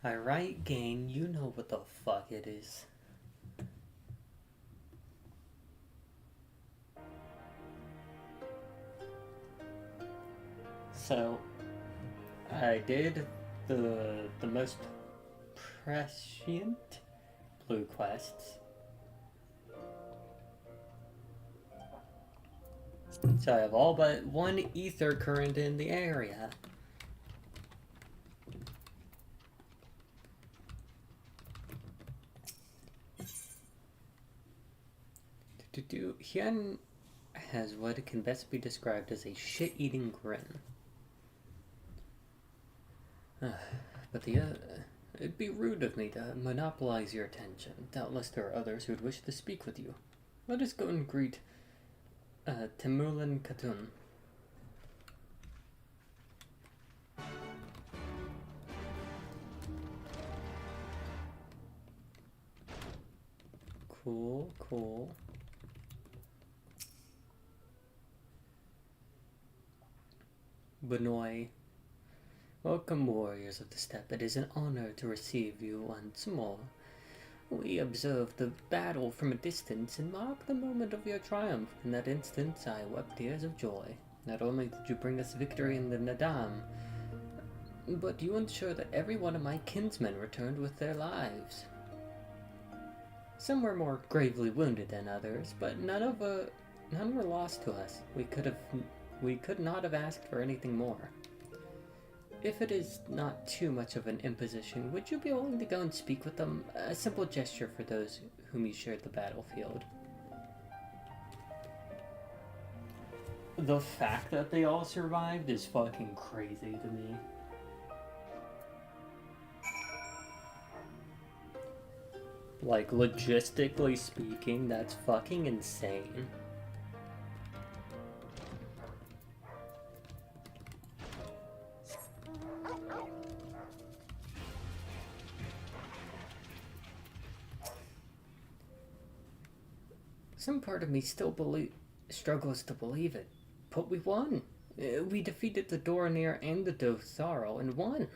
Alright, gang, you know what the fuck it is. So, I did the most prescient blue quests. So I have all but one ether current in the area. Hyun has what can best be described as a shit-eating grin. But it'd be rude of me to monopolize your attention. Doubtless there are others who'd wish to speak with you. Let us go and greet Temulin Khatun. Cool. Benoy. Welcome, warriors of the steppe. It is an honor to receive you once more. We observed the battle from a distance and marked the moment of your triumph. In that instance, I wept tears of joy. Not only did you bring us victory in the Nadam, but you ensured that every one of my kinsmen returned with their lives. Some were more gravely wounded than others, but none were lost to us. We could not have asked for anything more. If it is not too much of an imposition, would you be willing to go and speak with them? A simple gesture for those whom you shared the battlefield. The fact that they all survived is fucking crazy to me. Like, logistically speaking, that's fucking insane. Some part of me still struggles to believe it, but we won. We defeated the Doranir and the Dotharo and won.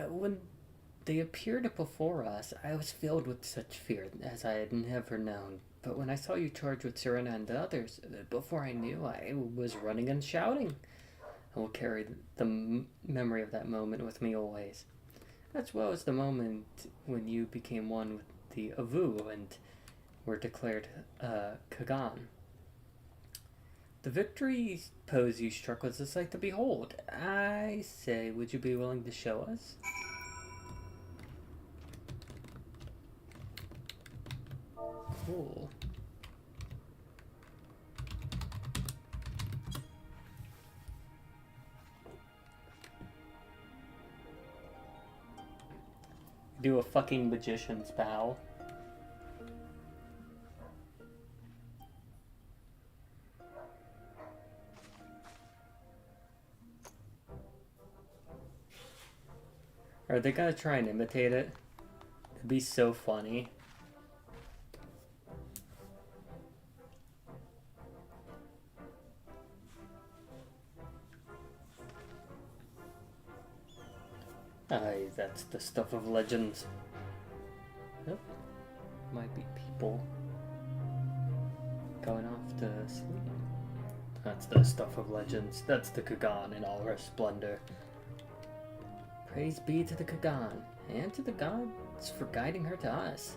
When they appeared before us, I was filled with such fear as I had never known. But when I saw you charge with Serena and the others, before I knew, I was running and shouting. I will carry the memory of that moment with me always, as well as the moment when you became one with the Avu and were declared Kagan. The victory pose you struck was a sight to behold. I say, would you be willing to show us? Cool. Do a fucking magician's bow. Are they gonna try and imitate it? It'd be so funny. Aye, that's the stuff of legends. Yep. Might be people going off to sleep. That's the stuff of legends. That's the Kagan in all her splendor. Praise be to the Kagan, and to the gods for guiding her to us.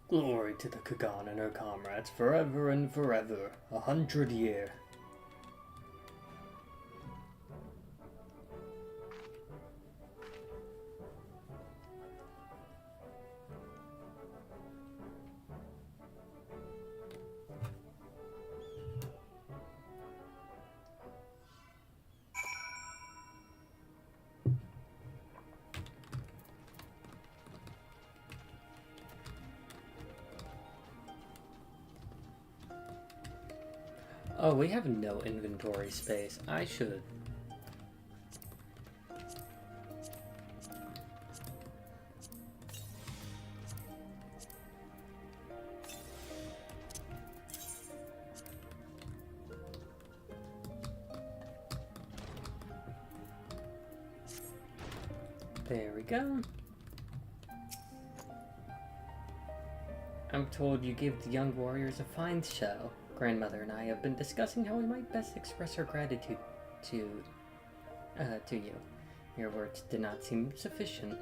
Glory to the Kagan and her comrades, forever and forever, 100 years. Oh, we have no inventory space. I should. There we go. I'm told you gave the young warriors a fine show. Grandmother and I have been discussing how we might best express our gratitude to you. Your words did not seem sufficient.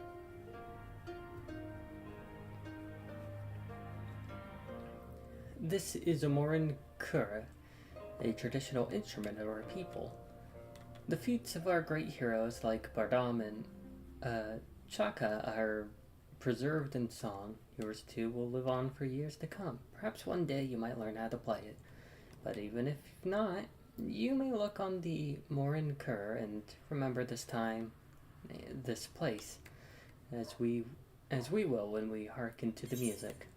This is a morin kura, a traditional instrument of our people. The feats of our great heroes like Bardam and Chaka are preserved in song. Yours too will live on for years to come. Perhaps one day you might learn how to play it. But even if not, you may look on the Morin Kur and remember this time, this place, as we will when we hearken to the music.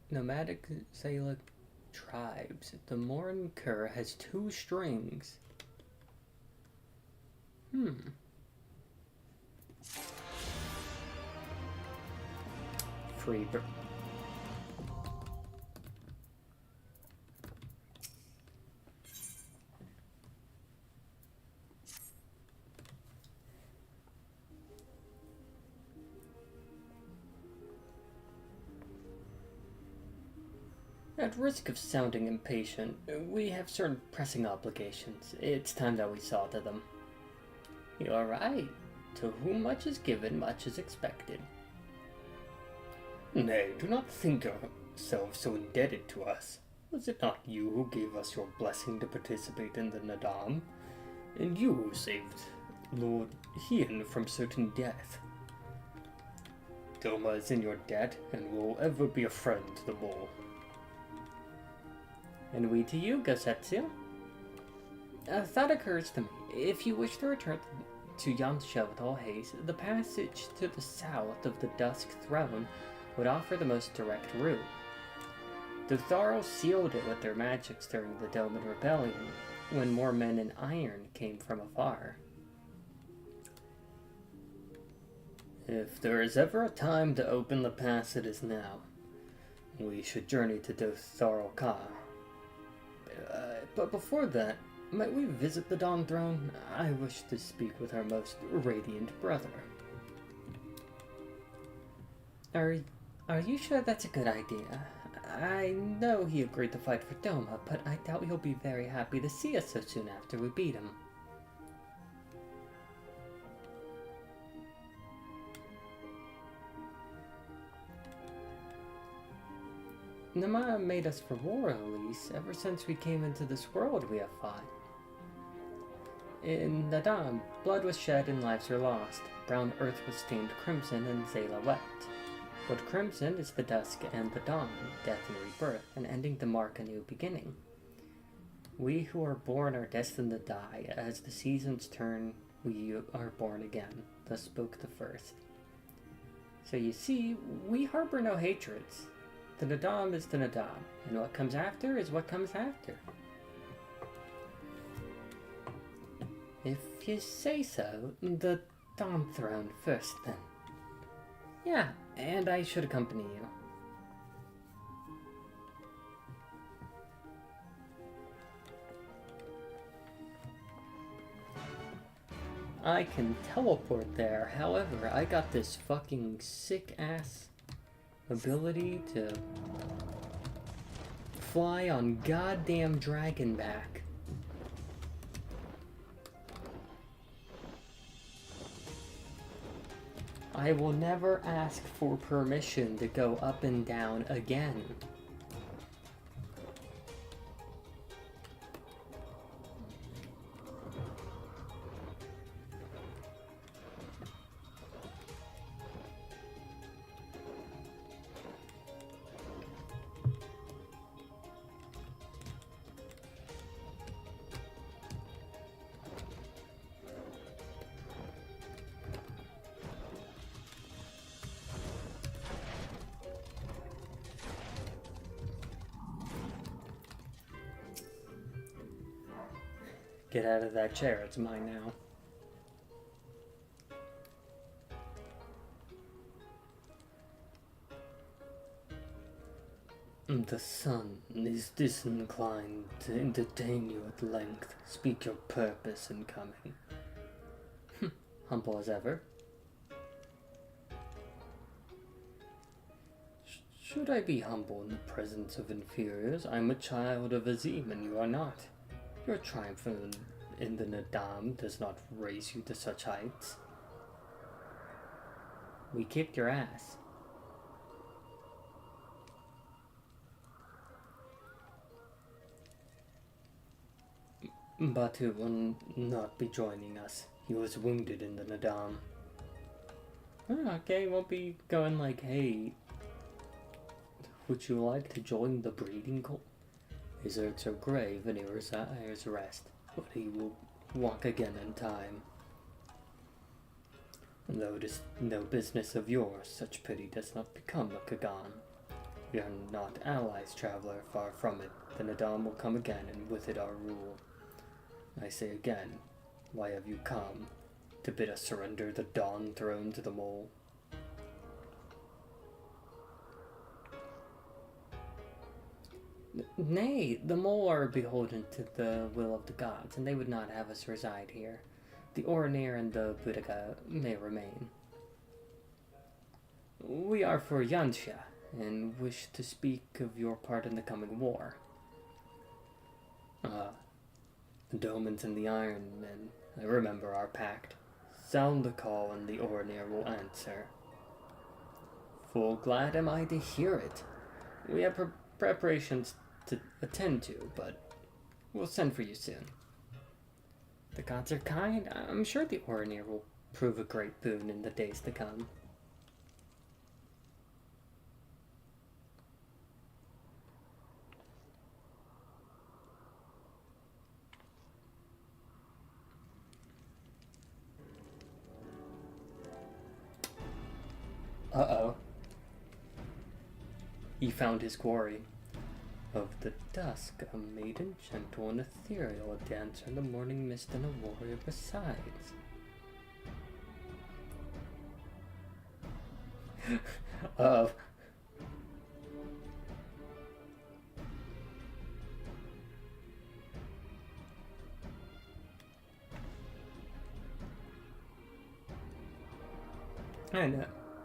Nomadic Zalic tribes. The Morin Kur has 2 strings. Free At risk of sounding impatient, we have certain pressing obligations. It's time that we saw to them. You're right. To whom much is given, much is expected. Nay, do not think yourselves so indebted to us. Was it not you who gave us your blessing to participate in the Nadam? And you who saved Lord Hien from certain death? Doma is in your debt, and will ever be a friend to them all. And we to you, Gosetsu. A thought occurs to me. If you wish to return to Yansha with all haste, the passage to the south of the Dusk Throne would offer the most direct route. The Tharo sealed it with their magics during the Doman Rebellion, when more men in iron came from afar. If there is ever a time to open the pass, it is now. We should journey to Dotharo Ka. But before that, might we visit the Dawn Throne? I wish to speak with our most radiant brother. Are you sure that's a good idea? I know he agreed to fight for Doma, but I doubt he'll be very happy to see us so soon after we beat him. Nama made us for war, Elise. Ever since we came into this world, we have fought. In Nadam, blood was shed and lives were lost. Brown earth was stained crimson and Zayla wept. But crimson is the dusk and the dawn, death and rebirth, and ending to mark a new beginning. We who are born are destined to die. As the seasons turn, we are born again. Thus spoke the first. So you see, we harbor no hatreds. The Nadam is the Nadam, and what comes after is what comes after. If you say so, the Dawn Throne first, then. Yeah, and I should accompany you. I can teleport there, however, I got this fucking sick-ass ability to fly on goddamn Dragonback. I will never ask for permission to go up and down again. Get out of that chair, it's mine now. The sun is disinclined to entertain you at length. Speak your purpose in coming. Humble as ever. Should I be humble in the presence of inferiors? I'm a child of Azim, and you are not. Your triumph in the Nadam does not raise you to such heights. We kicked your ass. Batu will not be joining us. He was wounded in the Nadam. Okay, won't be going like, hey, would you like to join the breeding cult? His hurts are grave and he requires rest, but he will walk again in time. Though it is no business of yours, such pity does not become a Kagan. We are not allies, traveler, far from it. The Nadam will come again, and with it our rule. I say again, why have you come? To bid us surrender the Dawn throne to the mole? Nay, the mole are beholden to the will of the gods, and they would not have us reside here. The Oranir and the Boudica may remain. We are for Yansha, and wish to speak of your part in the coming war. The Domans and the Iron Men, I remember our pact. Sound the call and the Oranir will answer. Full glad am I to hear it. We have preparations to attend to, but we'll send for you soon. The gods are kind. I'm sure the Oranir will prove a great boon in the days to come. Uh-oh. He found his quarry. Of the dusk, a maiden gentle and ethereal, a dancer in the morning mist, and a warrior besides. Uh-oh.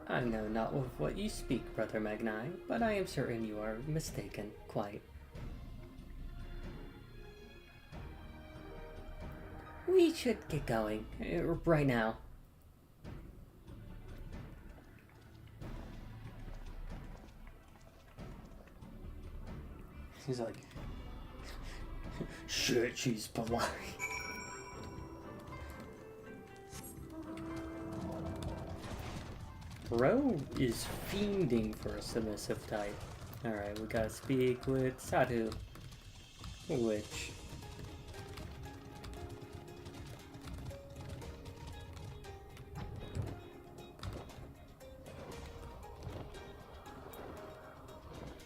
I know not of what you speak, Brother Magni, but I am certain you are mistaken, quite. We should get going, right now. He's like, shit, she's polite. Bro is fiending for a submissive type. Alright, we gotta speak with Sadhu. Which...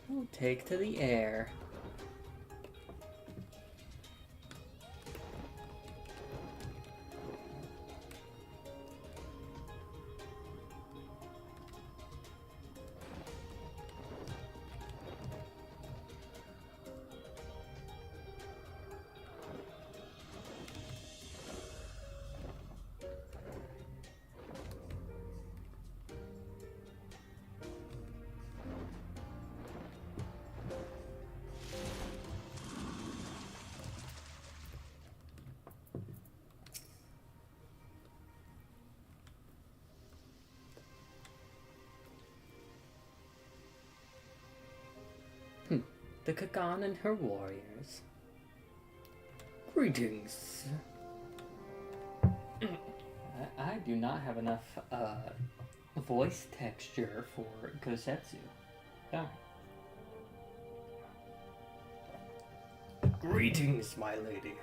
we'll take to the air. The Kagan and her warriors. Greetings. I do not have enough voice texture for Kosetsu. Oh. Greetings, my lady.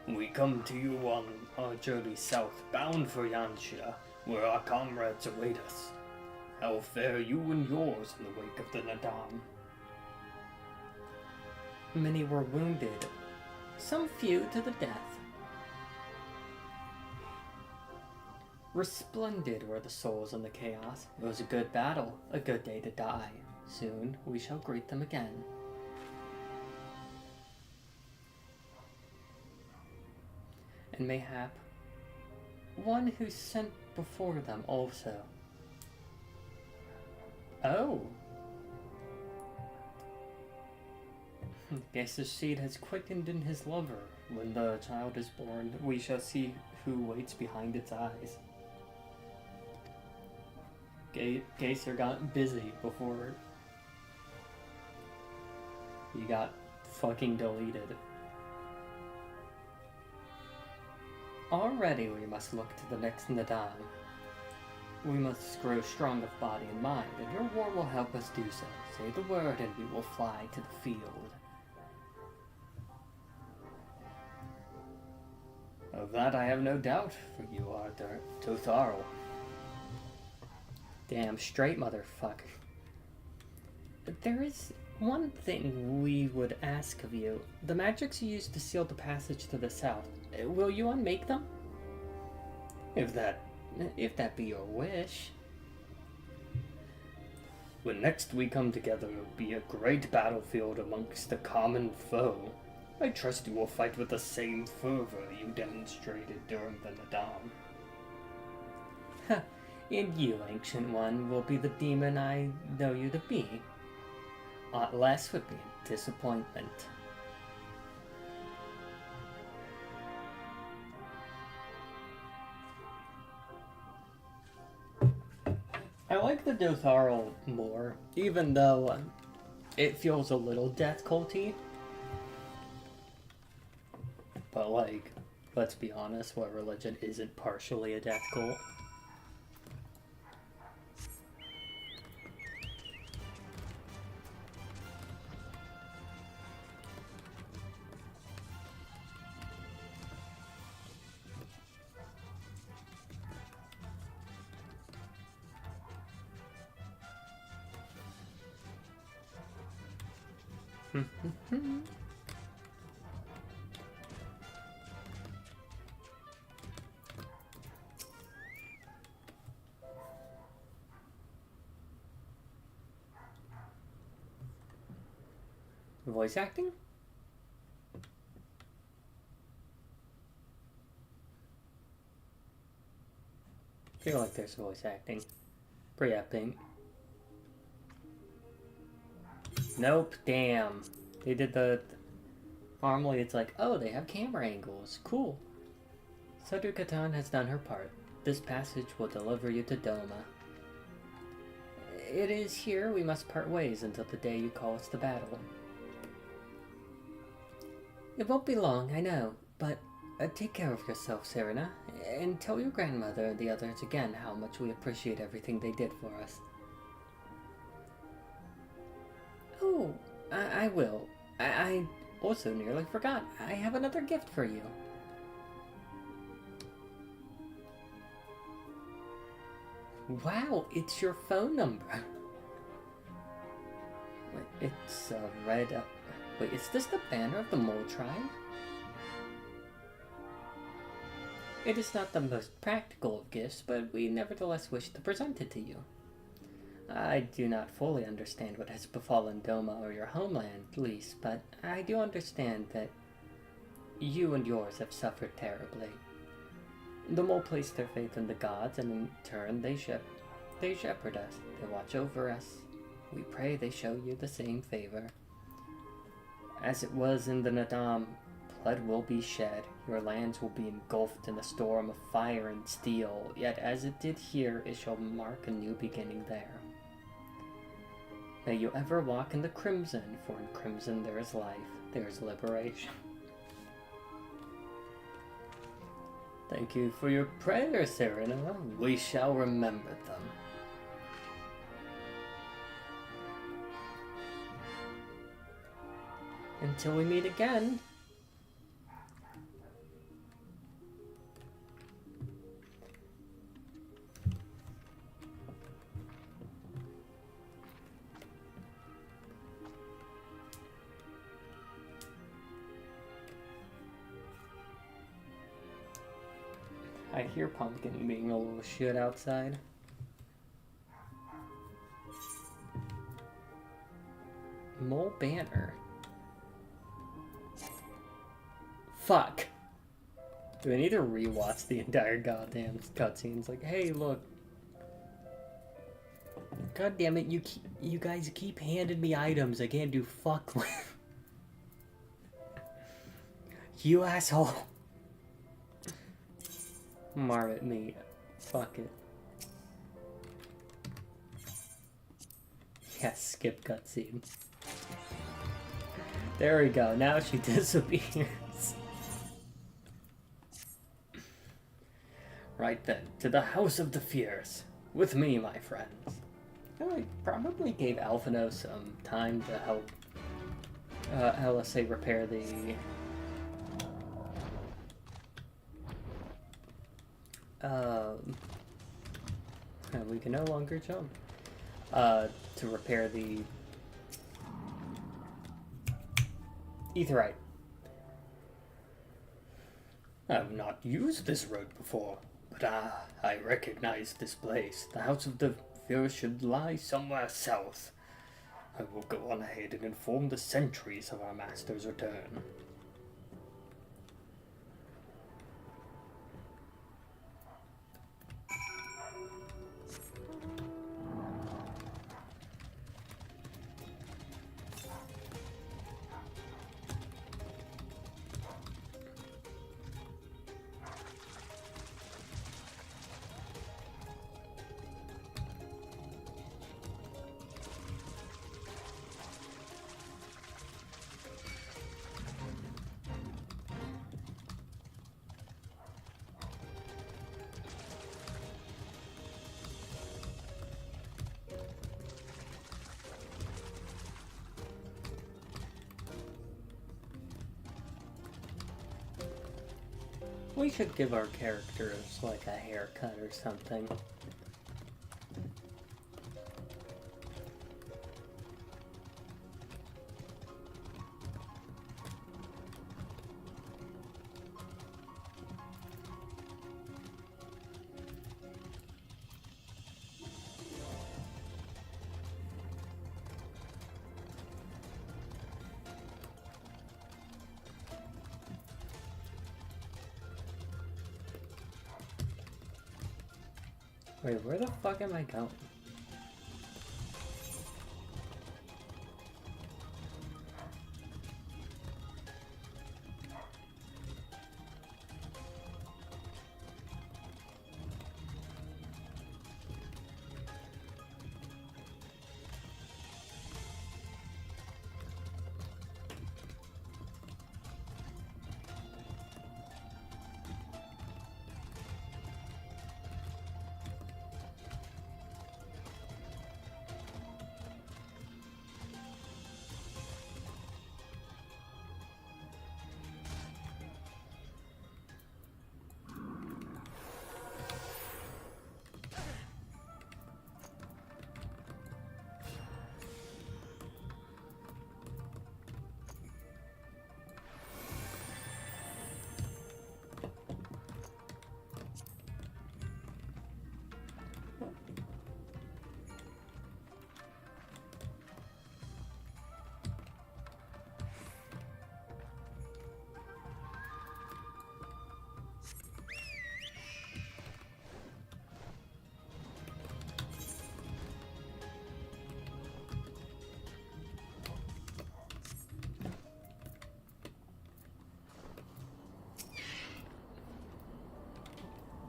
We come to you on our journey south, bound for Yansha, where our comrades await us. How fare you and yours in the wake of the Nadam? Many were wounded, some few to the death. Resplendent were the souls in the chaos. It was a good battle, a good day to die. Soon we shall greet them again. And mayhap one who sent before them also. Oh! Guess the seed has quickened in his lover. When the child is born, we shall see who waits behind its eyes. Gaser got busy before he got fucking deleted. Already we must look to the next Nadam. We must grow strong of body and mind, and your war will help us do so. Say the word and we will fly to the field. Of that I have no doubt, for you are Totharo. Damn straight, motherfucker. There is one thing we would ask of you. The magics you used to seal the passage to the south, will you unmake them? If that be your wish. When next we come together, it will be a great battlefield amongst the common foe. I trust you will fight with the same fervor you demonstrated during the Nadam. Ha! And you, Ancient One, will be the demon I know you to be. Aught less would be a disappointment. I like the Dotharo more, even though it feels a little death culty. But like, let's be honest, what religion isn't partially a death cult? Voice acting? I feel like there's voice acting. Pre-upping. Nope, damn. They did the... Normally it's like, oh, they have camera angles. Cool. Sadhu-Katan has done her part. This passage will deliver you to Doma. It is here we must part ways until the day you call us to battle. It won't be long, I know, but take care of yourself, Serena, and tell your grandmother and the others again how much we appreciate everything they did for us. Oh, I will. I also nearly forgot. I have another gift for you. Wow, it's your phone number. Wait, it's red. Wait, is this the banner of the Mole Tribe? It is not the most practical of gifts, but we nevertheless wish to present it to you. I do not fully understand what has befallen Doma or your homeland, least, but I do understand that you and yours have suffered terribly. The Mole placed their faith in the gods, and in turn they shepherd us. They watch over us. We pray they show you the same favor. As it was in the Nadam, blood will be shed. Your lands will be engulfed in a storm of fire and steel. Yet as it did here, it shall mark a new beginning there. May you ever walk in the crimson, for in crimson there is life, there is liberation. Thank you for your prayers, Serena. We shall remember them. Until we meet again. I hear Pumpkin being a little shit outside. Mole banner. Fuck. Do I need to rewatch the entire goddamn cutscenes? Like, hey, look. God damn it! You guys keep handing me items I can't do fuck with. You asshole. Marmot me. Fuck it. Yes, skip cutscene. There we go. Now she disappears. Right then, to the House of the Fierce. With me, my friends. I probably gave Alphino some time to help, let's say, repair the... and we can no longer jump. To repair the... Aetheryte. I've not used this road before, but I recognize this place. The House of the Fierce should lie somewhere south. I will go on ahead and inform the sentries of our master's return. We should give our characters, like, a haircut or something. Wait, where the fuck am I going?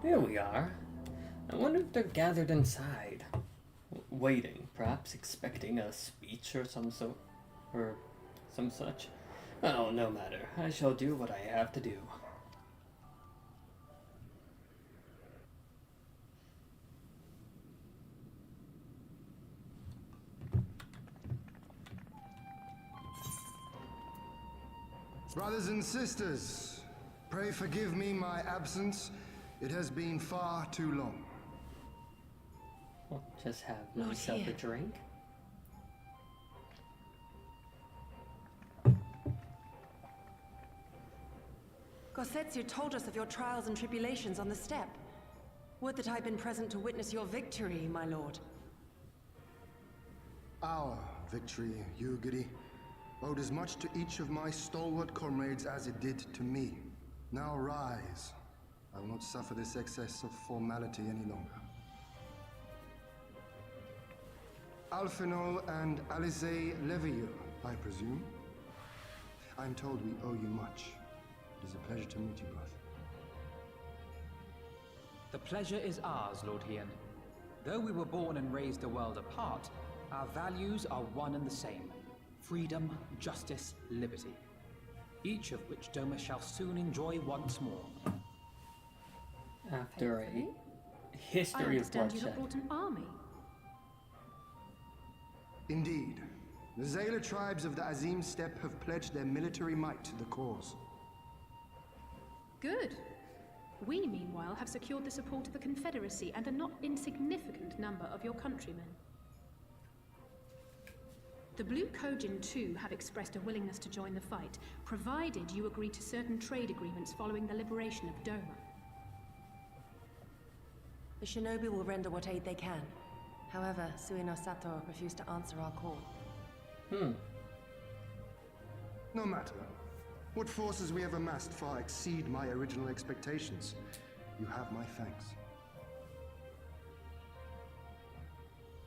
Here we are. I wonder if they're gathered inside. Waiting, perhaps expecting a speech or some sort, or some such. Oh, no matter. I shall do what I have to do. Brothers and sisters, pray forgive me my absence. It has been far too long. I'll just have myself a drink. Gosetsu told us of your trials and tribulations on the steppe. Would that I'd been present to witness your victory, my lord. Our victory, Ugiri, owed as much to each of my stalwart comrades as it did to me. Now rise. I will not suffer this excess of formality any longer. Alfinol and Alizé Levieux, I presume. I'm told we owe you much. It is a pleasure to meet you both. The pleasure is ours, Lord Hien. Though we were born and raised a world apart, our values are one and the same. Freedom, justice, liberty. Each of which Doma shall soon enjoy once more. After a I history of understand you have bloodshed. brought an army. Indeed. The Zayla tribes of the Azim Steppe have pledged their military might to the cause. Good. We, meanwhile, have secured the support of the Confederacy and a not insignificant number of your countrymen. The Blue Kojin, too, have expressed a willingness to join the fight, provided you agree to certain trade agreements following the liberation of Doma. The shinobi will render what aid they can. However, Suino Sato refused to answer our call. No matter. What forces we have amassed far exceed my original expectations. You have my thanks.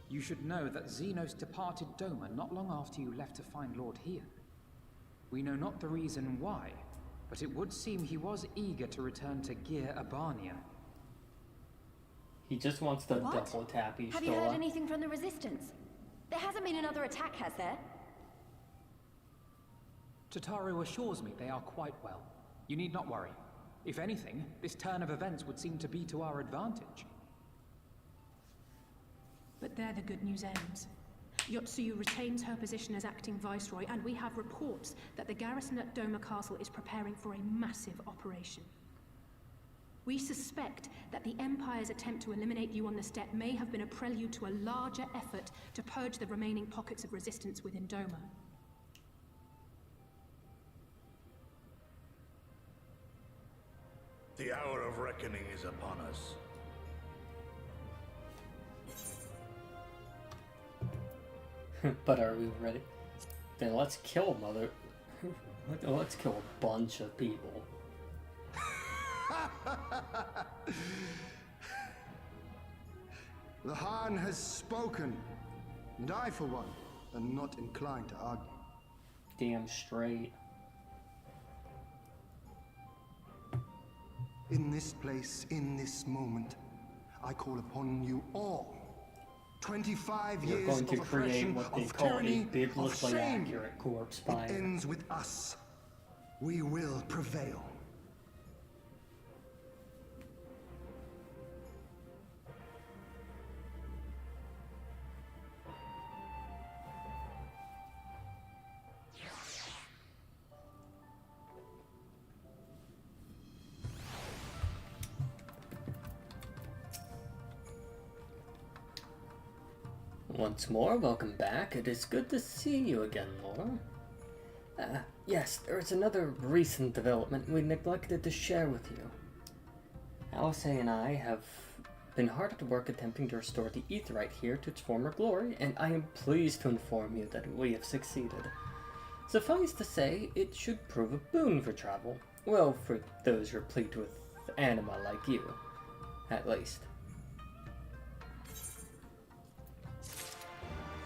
You should know that Xenos departed Doma not long after you left to find Lord Hien. We know not the reason why, but it would seem he was eager to return to Gir Abania. He just wants the What? double tap Have you heard Ishtola. anything from the Resistance? There hasn't been another attack, has there? Tataru assures me they are quite well. You need not worry. If anything, this turn of events would seem to be to our advantage. But there the good news ends. Yotsuyu retains her position as acting viceroy, and we have reports that the garrison at Doma Castle is preparing for a massive operation. We suspect that the Empire's attempt to eliminate you on the steppe may have been a prelude to a larger effort to purge the remaining pockets of resistance within Doma. The hour of reckoning is upon us. But are we ready? Then let's kill mother. Let's kill a bunch of people. The Han has spoken, and I, for one, am not inclined to argue. Damn straight. In this place, in this moment, I call upon you all. 25 You're years going to of create oppression, what they of call a tyranny, of biblically shame. accurate corpse It binder. ends with us. We will prevail. Once more, welcome back. It is good to see you again, Laura. Yes, there is another recent development we neglected to share with you. Alice and I have been hard at work attempting to restore the Aetheryte here to its former glory, and I am pleased to inform you that we have succeeded. Suffice to say, it should prove a boon for travel. Well, for those replete with anima like you, at least.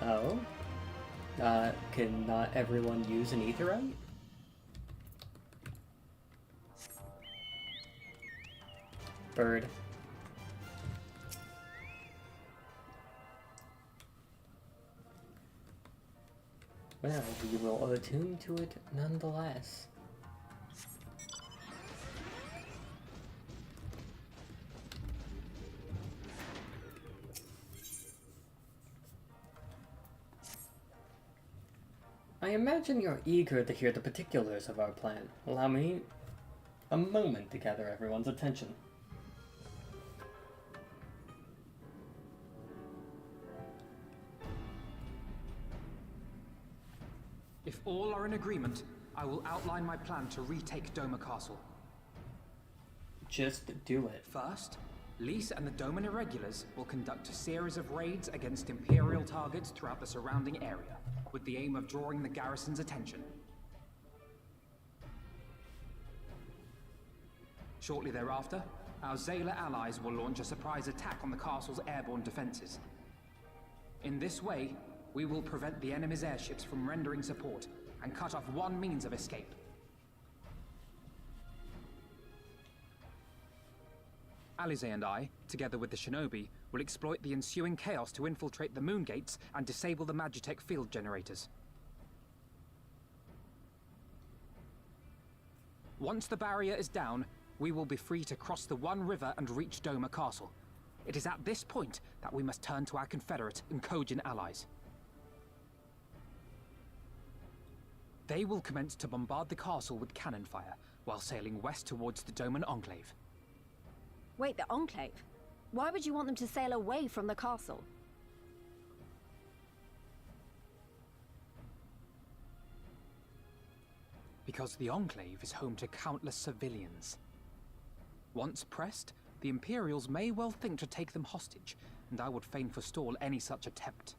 Oh? Can not everyone use an Aetheryte? Bird. Well, we will attune to it nonetheless. I imagine you're eager to hear the particulars of our plan. Allow me a moment to gather everyone's attention. If all are in agreement, I will outline my plan to retake Doma Castle. Just do it. First, Lys and the Doman Irregulars will conduct a series of raids against Imperial targets throughout the surrounding area. with the aim of drawing the garrison's attention. Shortly thereafter, our Zayla allies will launch a surprise attack on the castle's airborne defenses. In this way, we will prevent the enemy's airships from rendering support and cut off one means of escape. Alize and I, together with the shinobi, will exploit the ensuing chaos to infiltrate the moon gates and disable the Magitech field generators. Once the barrier is down, we will be free to cross the One River and reach Doma Castle. It is at this point that we must turn to our Confederate and Kojin allies. They will commence to bombard the castle with cannon fire, while sailing west towards the Doman Enclave. Wait, the Enclave? Why would you want them to sail away from the castle? Because the Enclave is home to countless civilians. Once pressed, the Imperials may well think to take them hostage, and I would fain forestall any such attempt.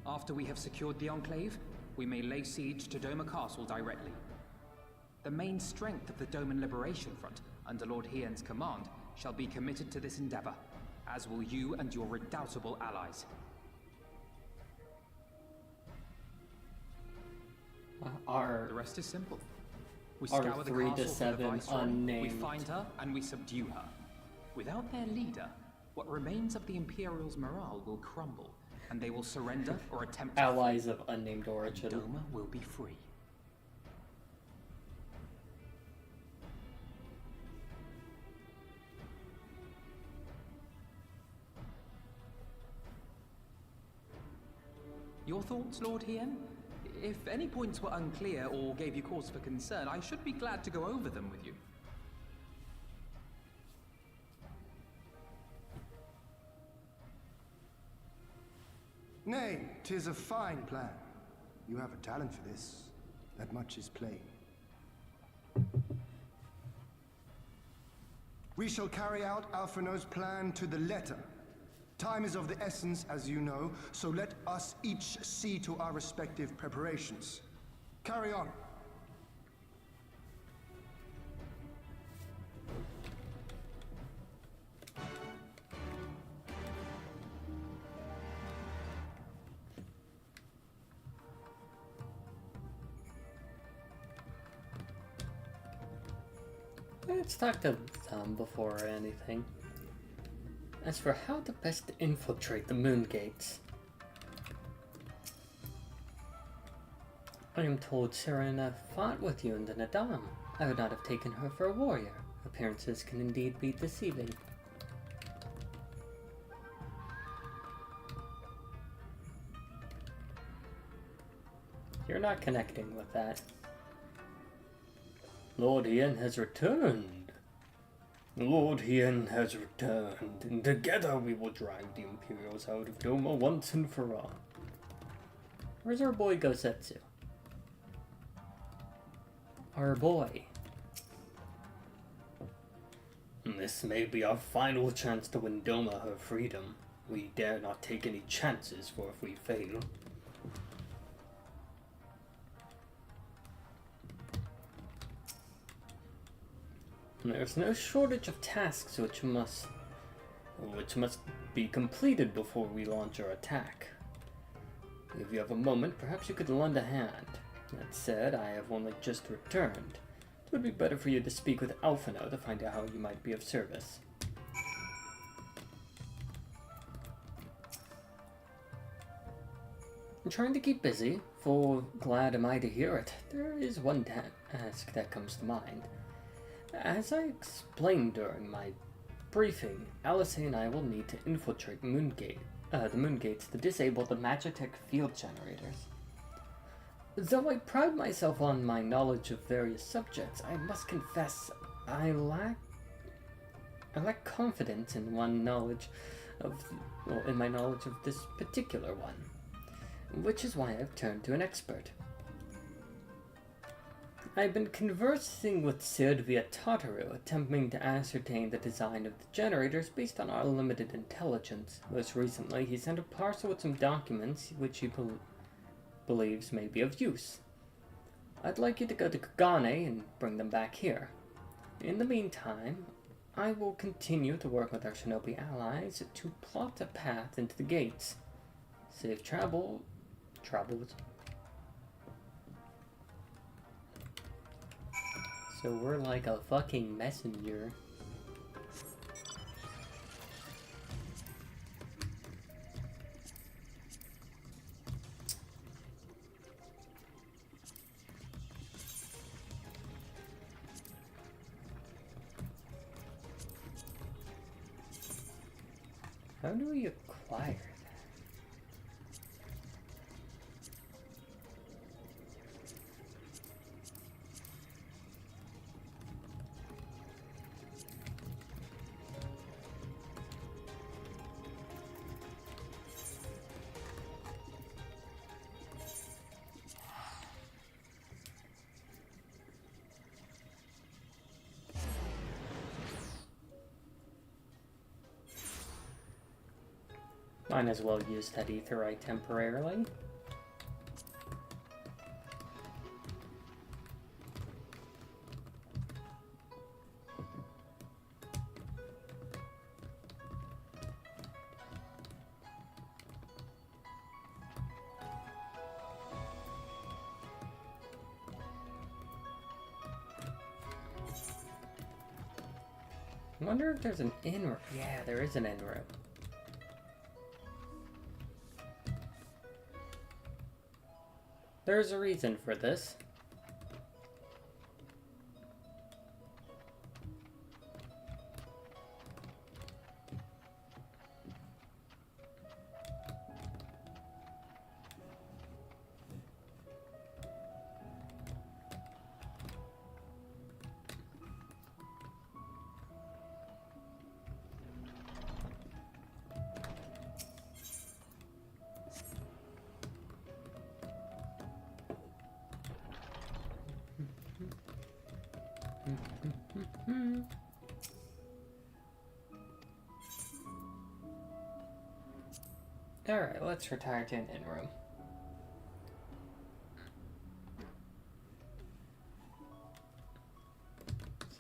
After we have secured the Enclave, we may lay siege to Doma Castle directly. The main strength of the Doman Liberation Front, under Lord Hien's command, shall be committed to this endeavor, as will you and your redoubtable allies. The rest is simple. We scour the 3 to castle for the 7 Viceroy, we unnamed. find her, and we subdue her. Without their leader, what remains of the Imperial's morale will crumble, and they will surrender or attempt to Allies of unnamed flee, and origin. Doma will be free. Your thoughts, Lord Hien? If any points were unclear or gave you cause for concern, I should be glad to go over them with you. Nay, 'tis a fine plan. You have a talent for this. That much is plain. We shall carry out Alphino's plan to the letter. Time is of the essence, as you know, so let us each see to our respective preparations. Carry on. Let's talk to them before anything. As for how to best infiltrate the moon gates, I am told Serena fought with you in the Nadam. I would not have taken her for a warrior. Appearances can indeed be deceiving. You're not connecting with that. Lord Hien has returned. Lord Hien has returned, and together we will drive the Imperials out of Doma once and for all. Where's our boy Gosetsu? Our boy. This may be our final chance to win Doma her freedom. We dare not take any chances, for if we fail, there's no shortage of tasks which must be completed before we launch our attack. If you have a moment, perhaps you could lend a hand. That said, I have only just returned. It would be better for you to speak with Alphino to find out how you might be of service. I'm trying to keep busy, for glad am I to hear it. There is one task that comes to mind. As I explained during my briefing, Alice and I will need to infiltrate the moon gates to disable the Magitech field generators. Though I pride myself on my knowledge of various subjects, I must confess I lack confidence in my knowledge of this particular one, which is why I've turned to an expert. I've been conversing with Sylvia Totaro, attempting to ascertain the design of the generators based on our limited intelligence. Most recently, he sent a parcel with some documents which he believes may be of use. I'd like you to go to Kagane and bring them back here. In the meantime, I will continue to work with our shinobi allies to plot a path into the gates. Safe travels. So we're like a fucking messenger. How do we acquire that? Might as well use that etherite temporarily. I wonder if there's an in-room. Yeah, there is an in-room. There's a reason for this. Alright, let's retire to an in-room.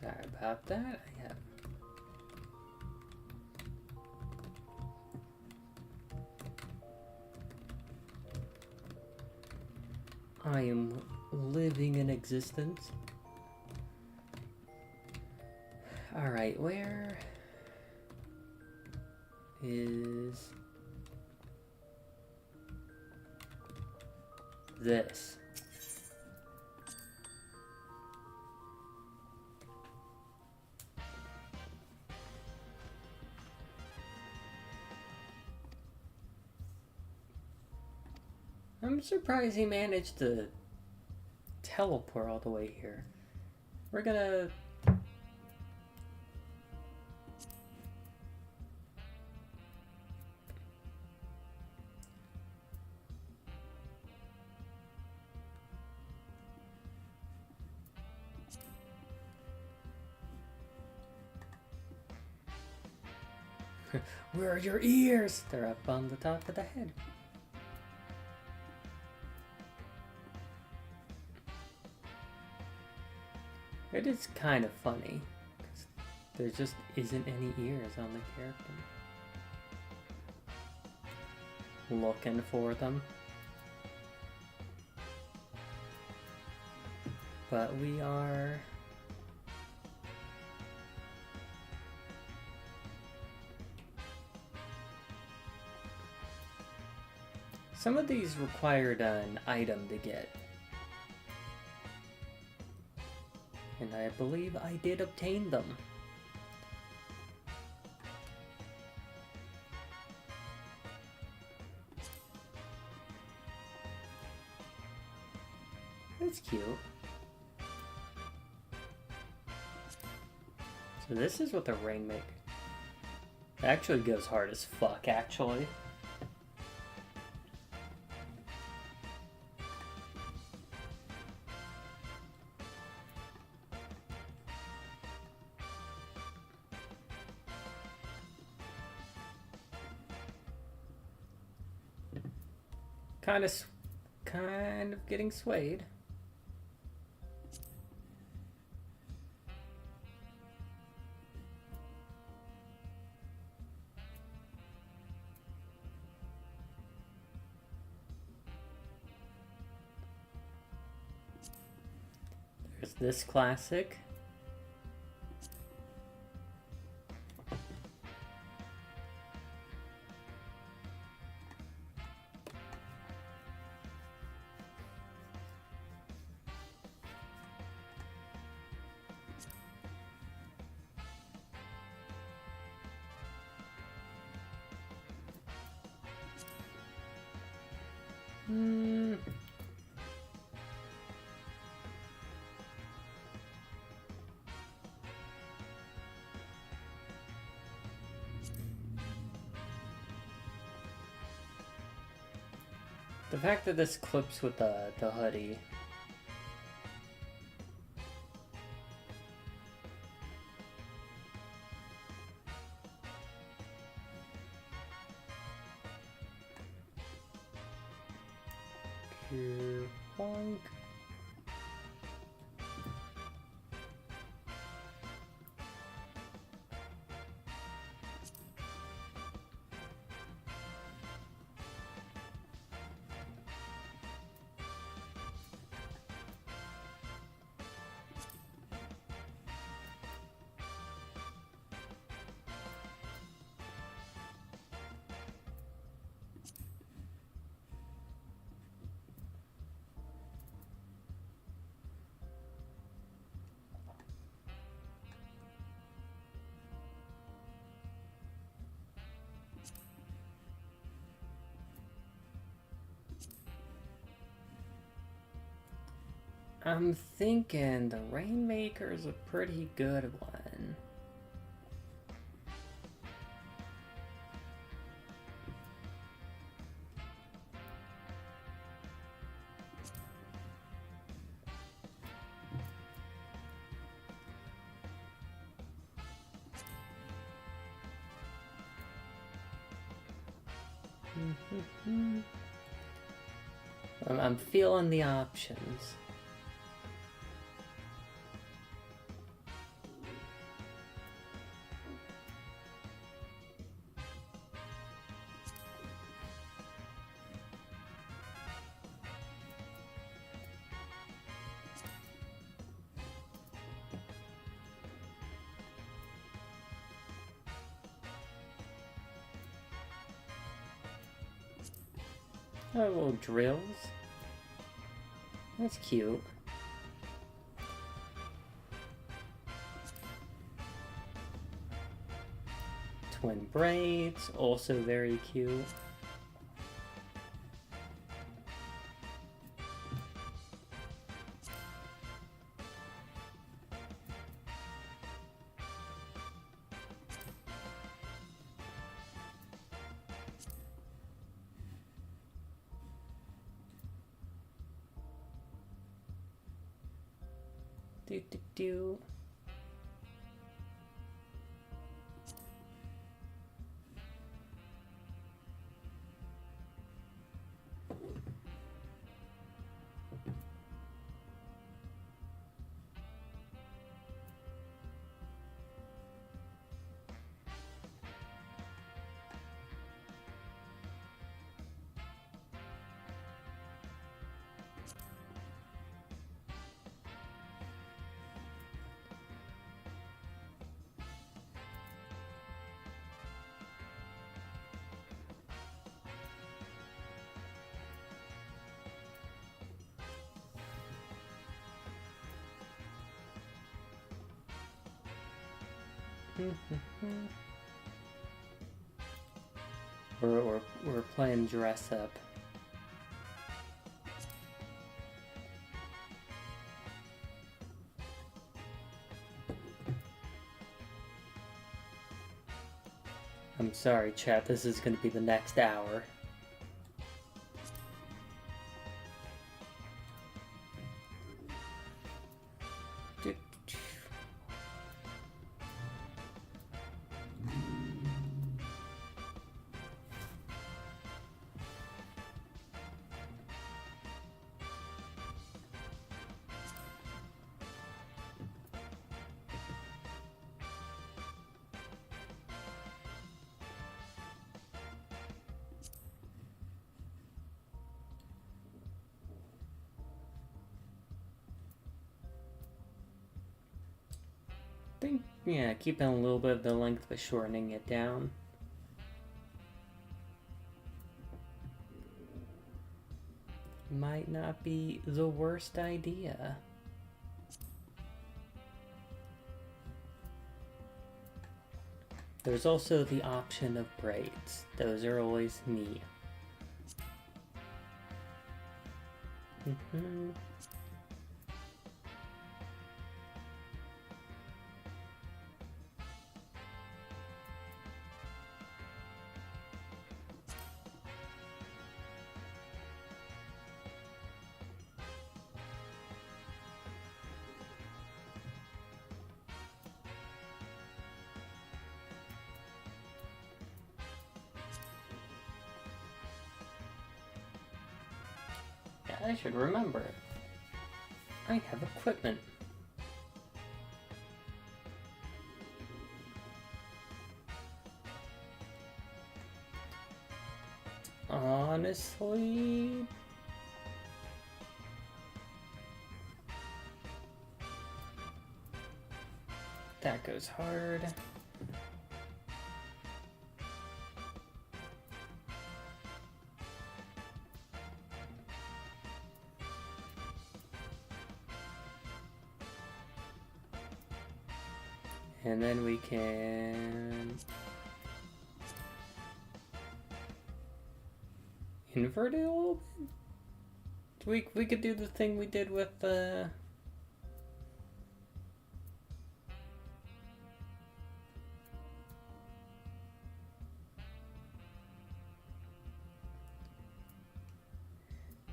Sorry about that. I am living in existence. Alright, where is this? I'm surprised he managed to teleport all the way here. We're gonna... Where are your ears? They're up on the top of the head. It is kind of funny, because there just isn't any ears on the character. Looking for them. But we are... Some of these required an item to get. And I believe I did obtain them. That's cute. So this is what the Rainmaker... It actually goes hard as fuck, actually. kind of getting swayed. There's this classic. The fact that this clips with the hoodie. Bonk. I'm thinking the Rainmaker is a pretty good one. I'm feeling the options. Oh, little drills. That's cute. Twin braids, also very cute. Do. We're playing dress up. I'm sorry, chat, this is gonna be the next hour. Yeah, keeping a little bit of the length but shortening it down. Might not be the worst idea. There's also the option of braids. Those are always neat. I should remember. I have equipment. Honestly, that goes hard. And then we can invert it a little bit. We could do the thing we did with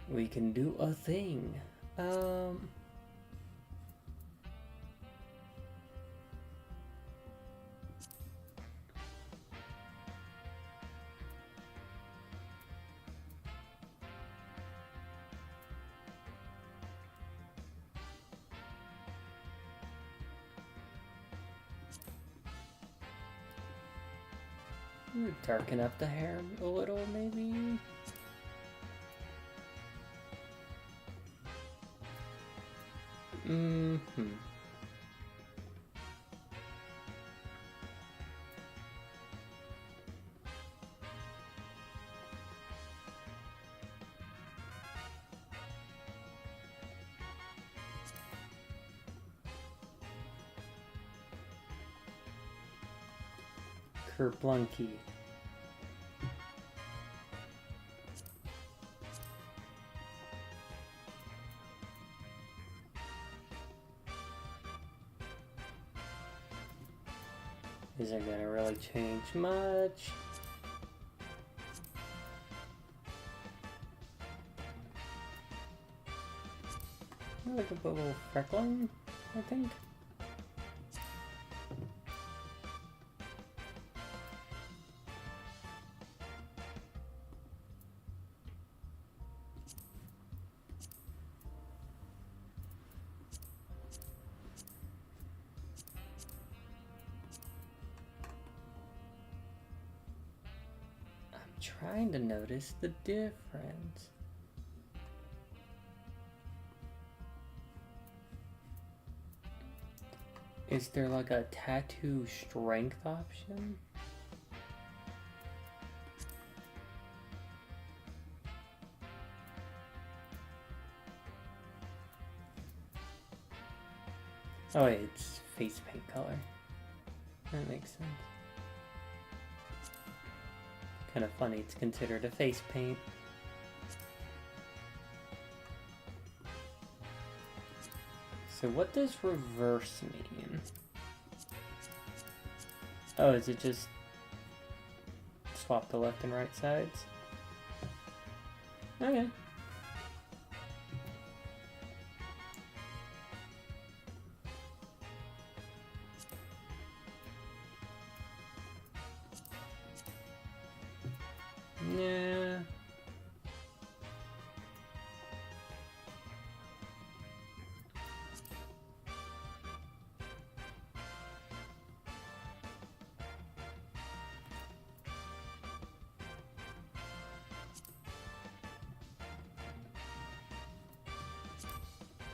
we can do a thing. Darken up the hair a little, maybe. Kerplunky. Isn't gonna really change much. Like a little freckling, I think. Trying to notice the difference. Is there like a tattoo strength option? Oh wait, it's face paint color. That makes sense. Kind of funny, it's considered a face paint. So what does reverse mean? Oh, is it just swap the left and right sides? Okay. Yeah.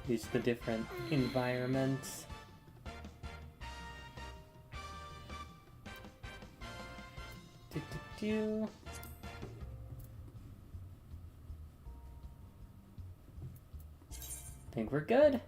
Use the different environments. you. Think we're good.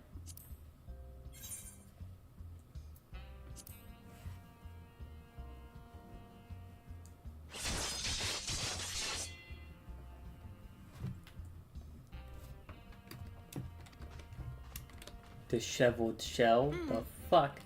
Disheveled shell? The fuck?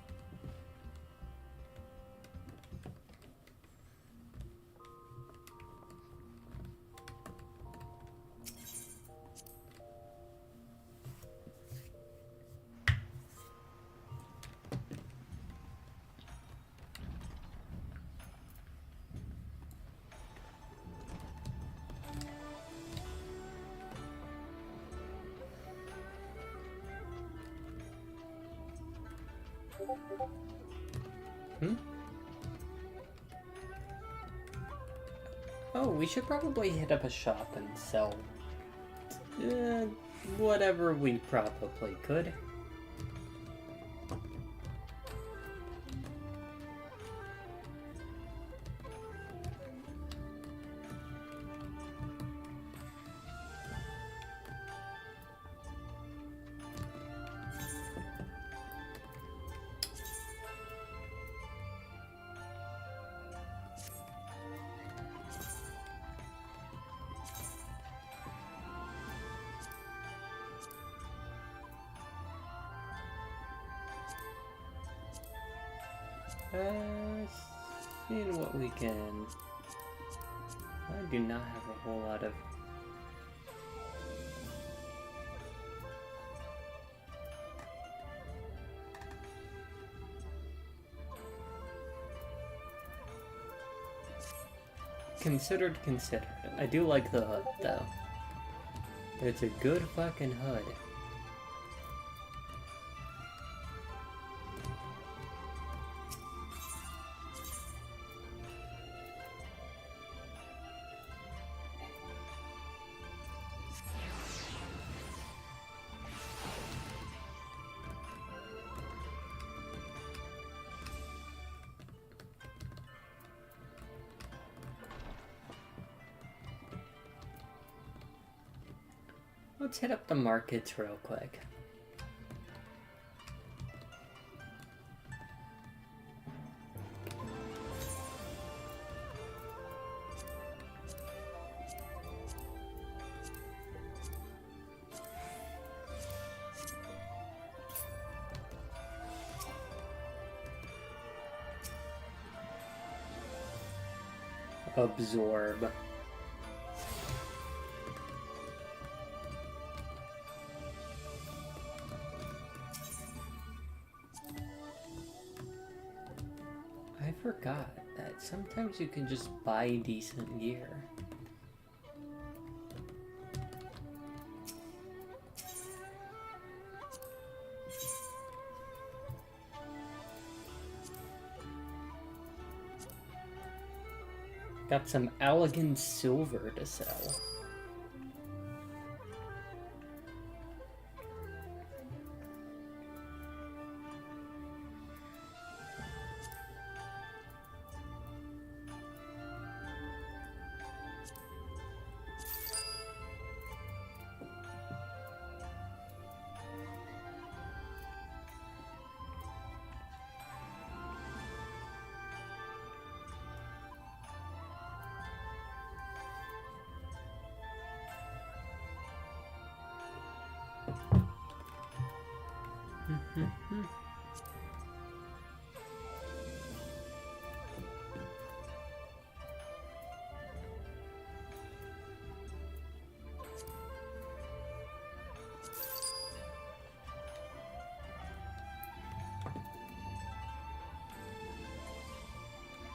Oh, we should probably hit up a shop and sell whatever we probably could. Seeing what we can. I do not have a whole lot of. Considered. I do like the hood, though. It's a good fucking hood. Let's hit up the markets real quick. Absorb. I forgot that sometimes you can just buy decent gear. Got some elegant silver to sell.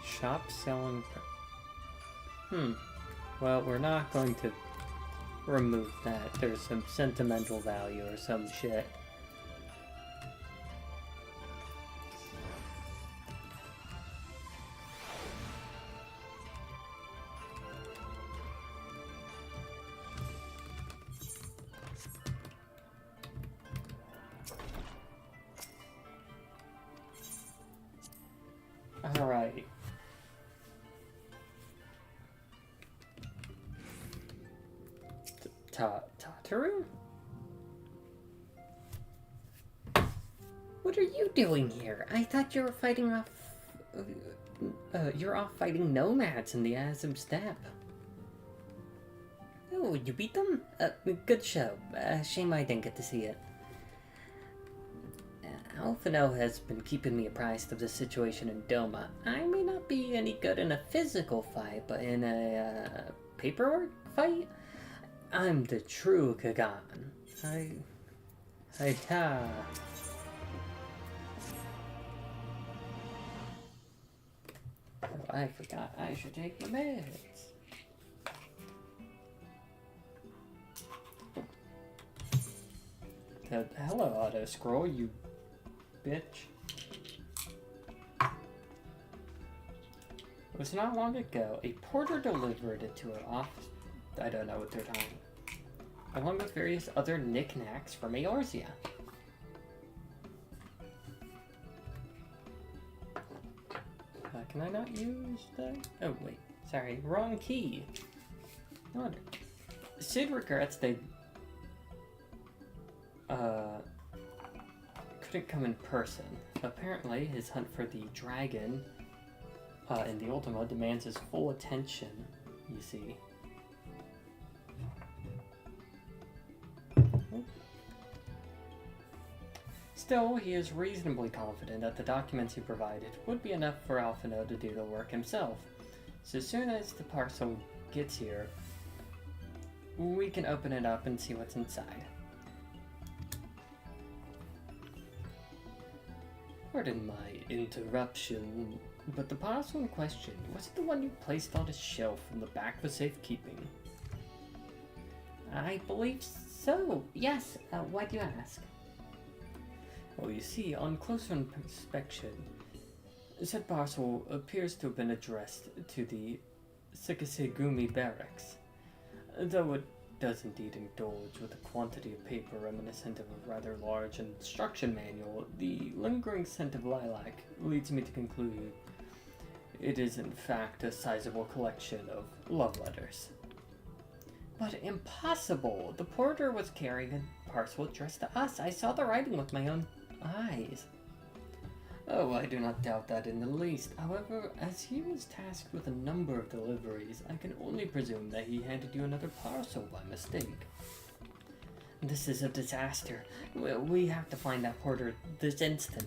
Shop selling. Well, we're not going to remove that. There's some sentimental value or some shit. Alright. Tataru? What are you doing here? I thought you were fighting off... you're off fighting nomads in the Azim Steppe. Oh, you beat them? Good show. Shame I didn't get to see it. Alphino has been keeping me apprised of the situation in Doma. I may not be any good in a physical fight, but in a paperwork fight, I'm the true Kagan. Oh, I forgot I should take my meds. Hello, auto scroll, you bitch. It was not long ago, a porter delivered it to her office. I don't know what they're talking about. Along with various other knickknacks from Eorzea. Can I not use that? Oh, wait. Sorry. Wrong key. No wonder. Sid regrets they couldn't come in person. Apparently, his hunt for the dragon in the Ultima demands his full attention, you see. Still, he is reasonably confident that the documents he provided would be enough for Alphino to do the work himself. So as soon as the parcel gets here, we can open it up and see what's inside. Pardon my interruption, but the parcel in question, was it the one you placed on a shelf in the back for safekeeping? I believe so, yes. Why do you ask? Well, you see, on closer inspection, said parcel appears to have been addressed to the Sekisegumi barracks, though it does indeed indulge with a quantity of paper reminiscent of a rather large instruction manual. The lingering scent of lilac leads me to conclude it is in fact a sizable collection of love letters. But impossible! The porter was carrying a parcel addressed to us. I saw the writing with my own eyes. Oh, I do not doubt that in the least. However, as he was tasked with a number of deliveries, I can only presume that he handed you another parcel by mistake. This is a disaster. We have to find that porter this instant.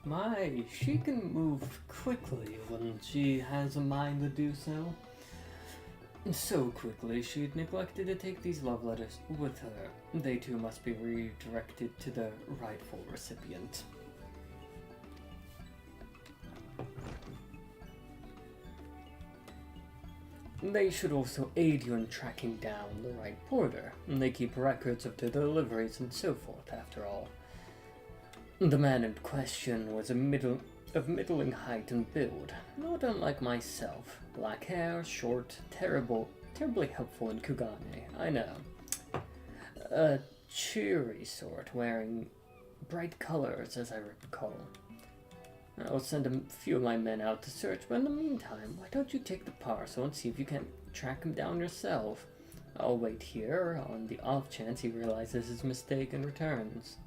My, she can move quickly when she has a mind to do so. So quickly, she'd neglected to take these love letters with her. They too must be redirected to the rightful recipient. They should also aid you in tracking down the right porter. They keep records of the deliveries and so forth, after all. The man in question was of middling height and build, not unlike myself. Black hair, short, terribly helpful in Kugane, I know. A cheery sort, wearing bright colors, as I recall. I'll send a few of my men out to search, but in the meantime, why don't you take the parcel and see if you can track him down yourself? I'll wait here, on the off chance he realizes his mistake and returns.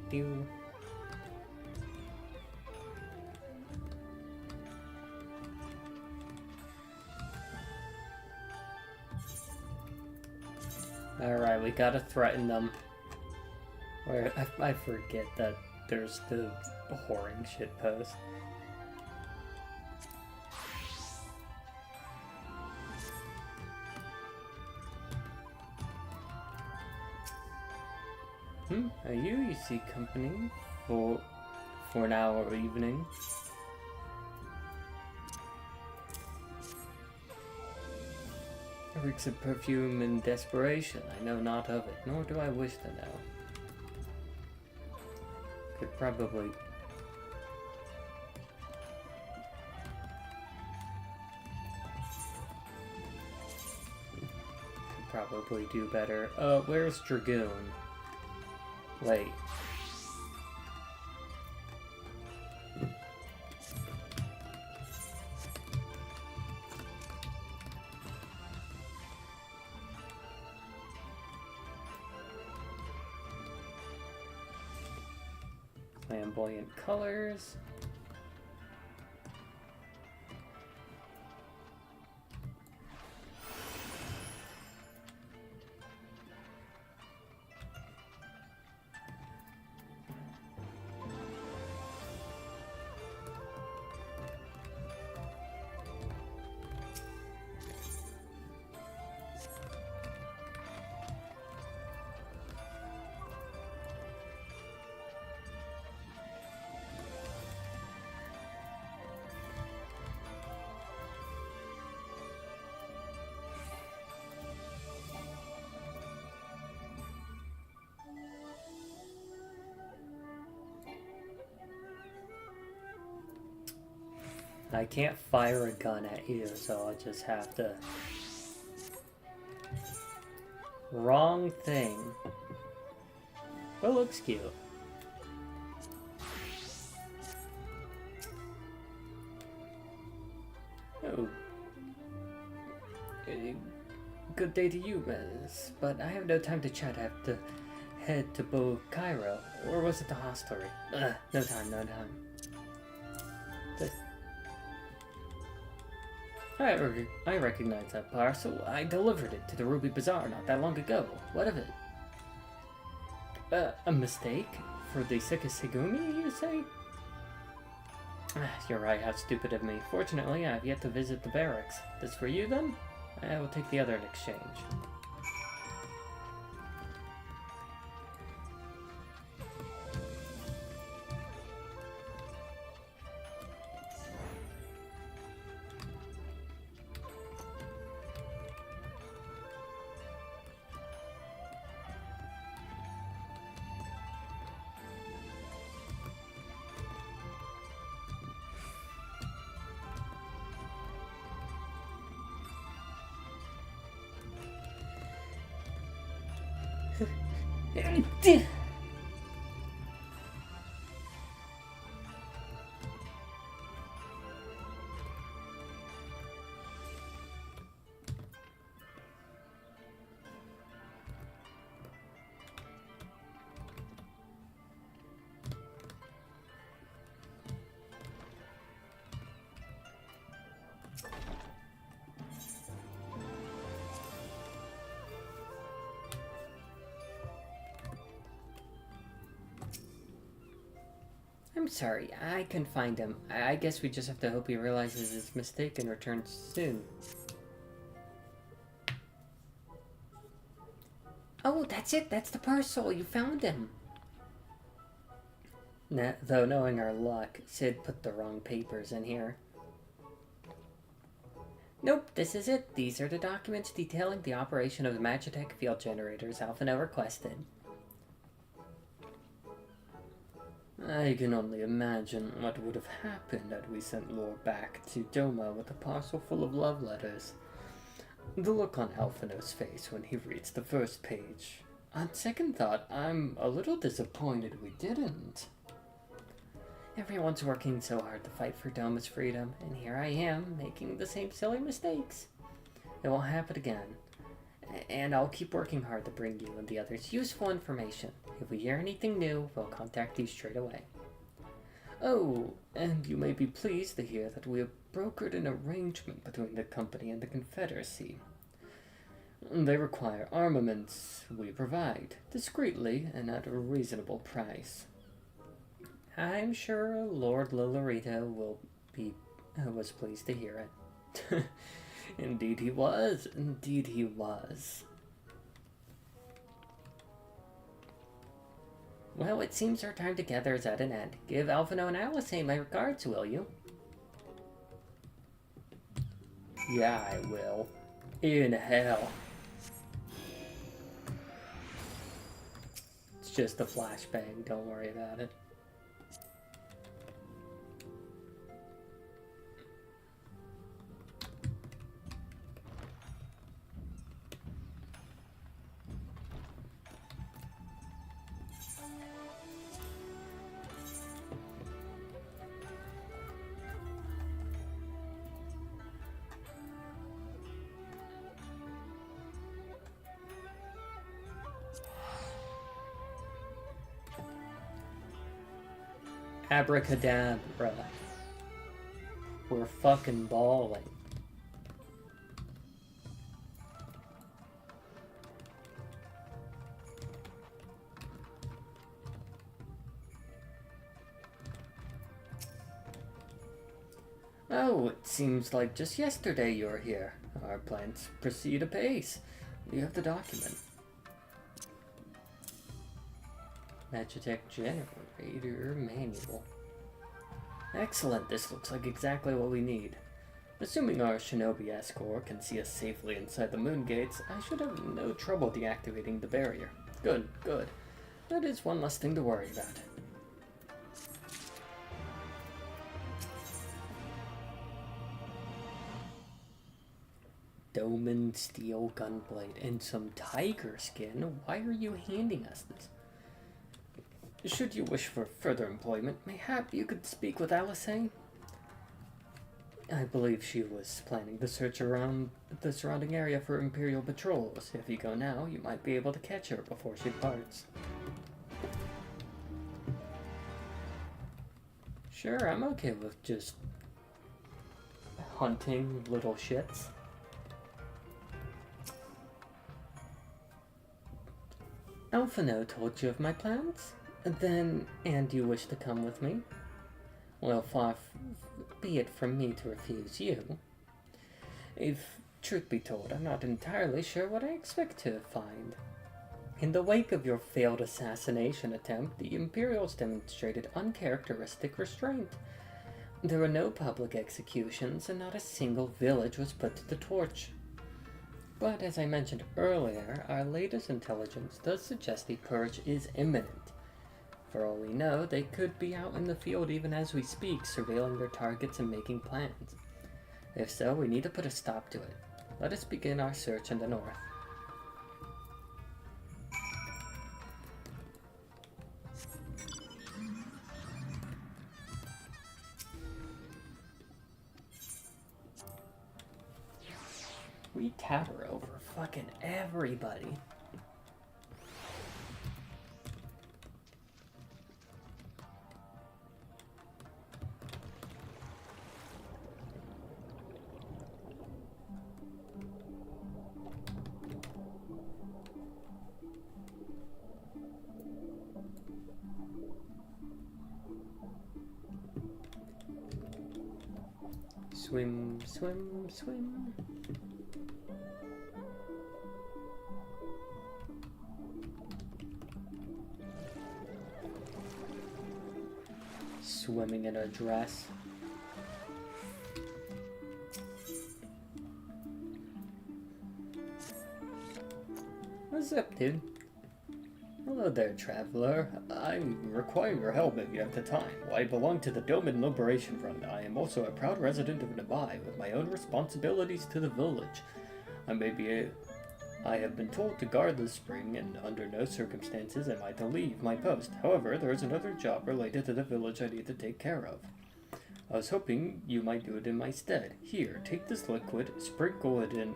Do. Alright, we gotta threaten them. Where I forget that there's the whoring shit post. Are you see company for an hour evening? Reeks of perfume and desperation. I know not of it, nor do I wish to know. Could probably... probably do better. Where's Dragoon? Wait. Flamboyant colors. I can't fire a gun at you, so I'll just have to... Wrong thing. But looks cute. Oh. Good day to you, miss. But I have no time to chat. I have to head to Cairo. Or was it the hostelry? No time, no time. I recognize that parcel. I delivered it to the Ruby Bazaar not that long ago. What of it? A mistake? For the Sekisegumi, you say? You're right, how stupid of me. Fortunately, I have yet to visit the barracks. This for you, then? I will take the other in exchange. I'm sorry, I can find him. I guess we just have to hope he realizes his mistake and returns soon. Oh, that's it. That's the parcel. You found him. Though knowing our luck, Sid put the wrong papers in here. Nope, this is it. These are the documents detailing the operation of the Magitech field generators Alphino requested. I can only imagine what would have happened had we sent Lore back to Doma with a parcel full of love letters. The look on Alphino's face when he reads the first page. On second thought, I'm a little disappointed we didn't. Everyone's working so hard to fight for Doma's freedom, and here I am, making the same silly mistakes. It won't happen again. And I'll keep working hard to bring you and the others useful information. If we hear anything new, we'll contact you straight away. Oh, and you may be pleased to hear that we have brokered an arrangement between the company and the Confederacy. They require armaments. We provide, discreetly and at a reasonable price. I'm sure Lord Lillarito was pleased to hear it. Indeed he was. Indeed he was. Well, it seems our time together is at an end. Give Alphino and Alisaie my regards, will you? Yeah, I will. In hell. It's just a flashbang, don't worry about it. Abracadabra. We're fucking balling. Oh, it seems like just yesterday you were here. Our plans proceed apace. You have the document. Magitech Generator Manual. Excellent, this looks like exactly what we need. Assuming our shinobi escort can see us safely inside the moon gates, I should have no trouble deactivating the barrier. Good, good. That is one less thing to worry about. Doman steel gunblade and some tiger skin? Why are you handing us this? Should you wish for further employment, mayhap you could speak with Alisaie? I believe she was planning the search around the surrounding area for Imperial patrols. If you go now, you might be able to catch her before she departs. Sure, I'm okay with just hunting little shits. Alphino told you of my plans? Then, and you wish to come with me? Well, far be it from me to refuse you. If truth be told, I'm not entirely sure what I expect to find. In the wake of your failed assassination attempt, the Imperials demonstrated uncharacteristic restraint. There were no public executions, and not a single village was put to the torch. But as I mentioned earlier, our latest intelligence does suggest the purge is imminent. For all we know, they could be out in the field even as we speak, surveilling their targets and making plans. If so, we need to put a stop to it. Let us begin our search in the north. We tower over fucking everybody. Swim, swim, swim. Swimming in a dress. What's up, dude? Hello there, traveler. I require your help if you have the time. Well, I belong to the Doman Liberation Front. I am also a proud resident of Nabai, with my own responsibilities to the village. I have been told to guard the spring, and under no circumstances am I to leave my post. However, there is another job related to the village I need to take care of. I was hoping you might do it in my stead. Here, take this liquid, sprinkle it in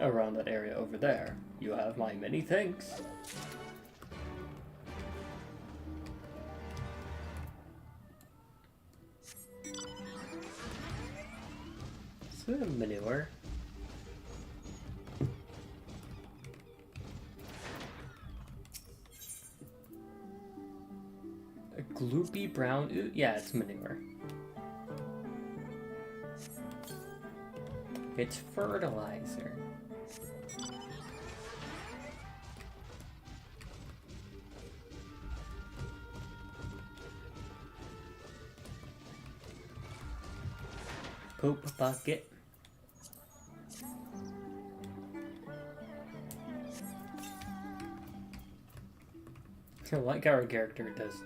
around that area over there. You have my many thanks. Some manure. A gloopy brown ooze? Yeah, it's manure. It's fertilizer. Poop bucket. I like our character does.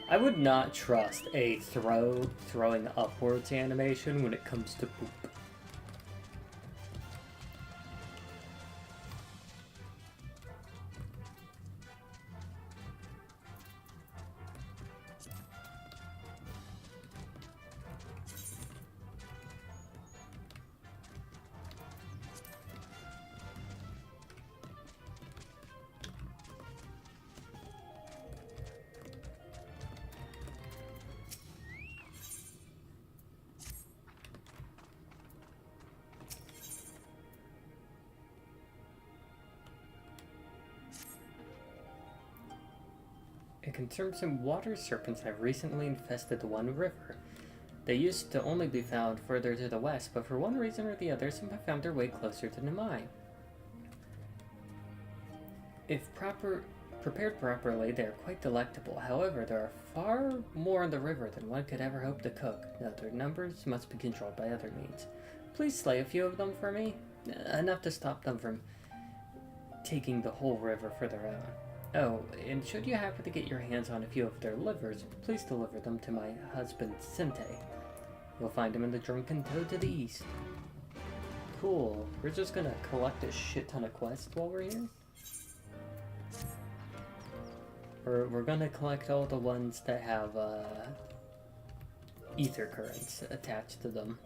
I would not trust a throwing upwards animation when it comes to poop. It concerns some water serpents have recently infested the One River. They used to only be found further to the west, but for one reason or the other, some have found their way closer to Namai. If prepared properly, they are quite delectable. However, there are far more in the river than one could ever hope to cook. Now, their numbers must be controlled by other means. Please slay a few of them for me. Enough to stop them from taking the whole river further out. Oh, and should you happen to get your hands on a few of their livers, please deliver them to my husband, Sente. You'll find him in the Drunken Toad to the east. Cool. We're just gonna collect a shit ton of quests while we're here? We're gonna collect all the ones that have, ether currents attached to them.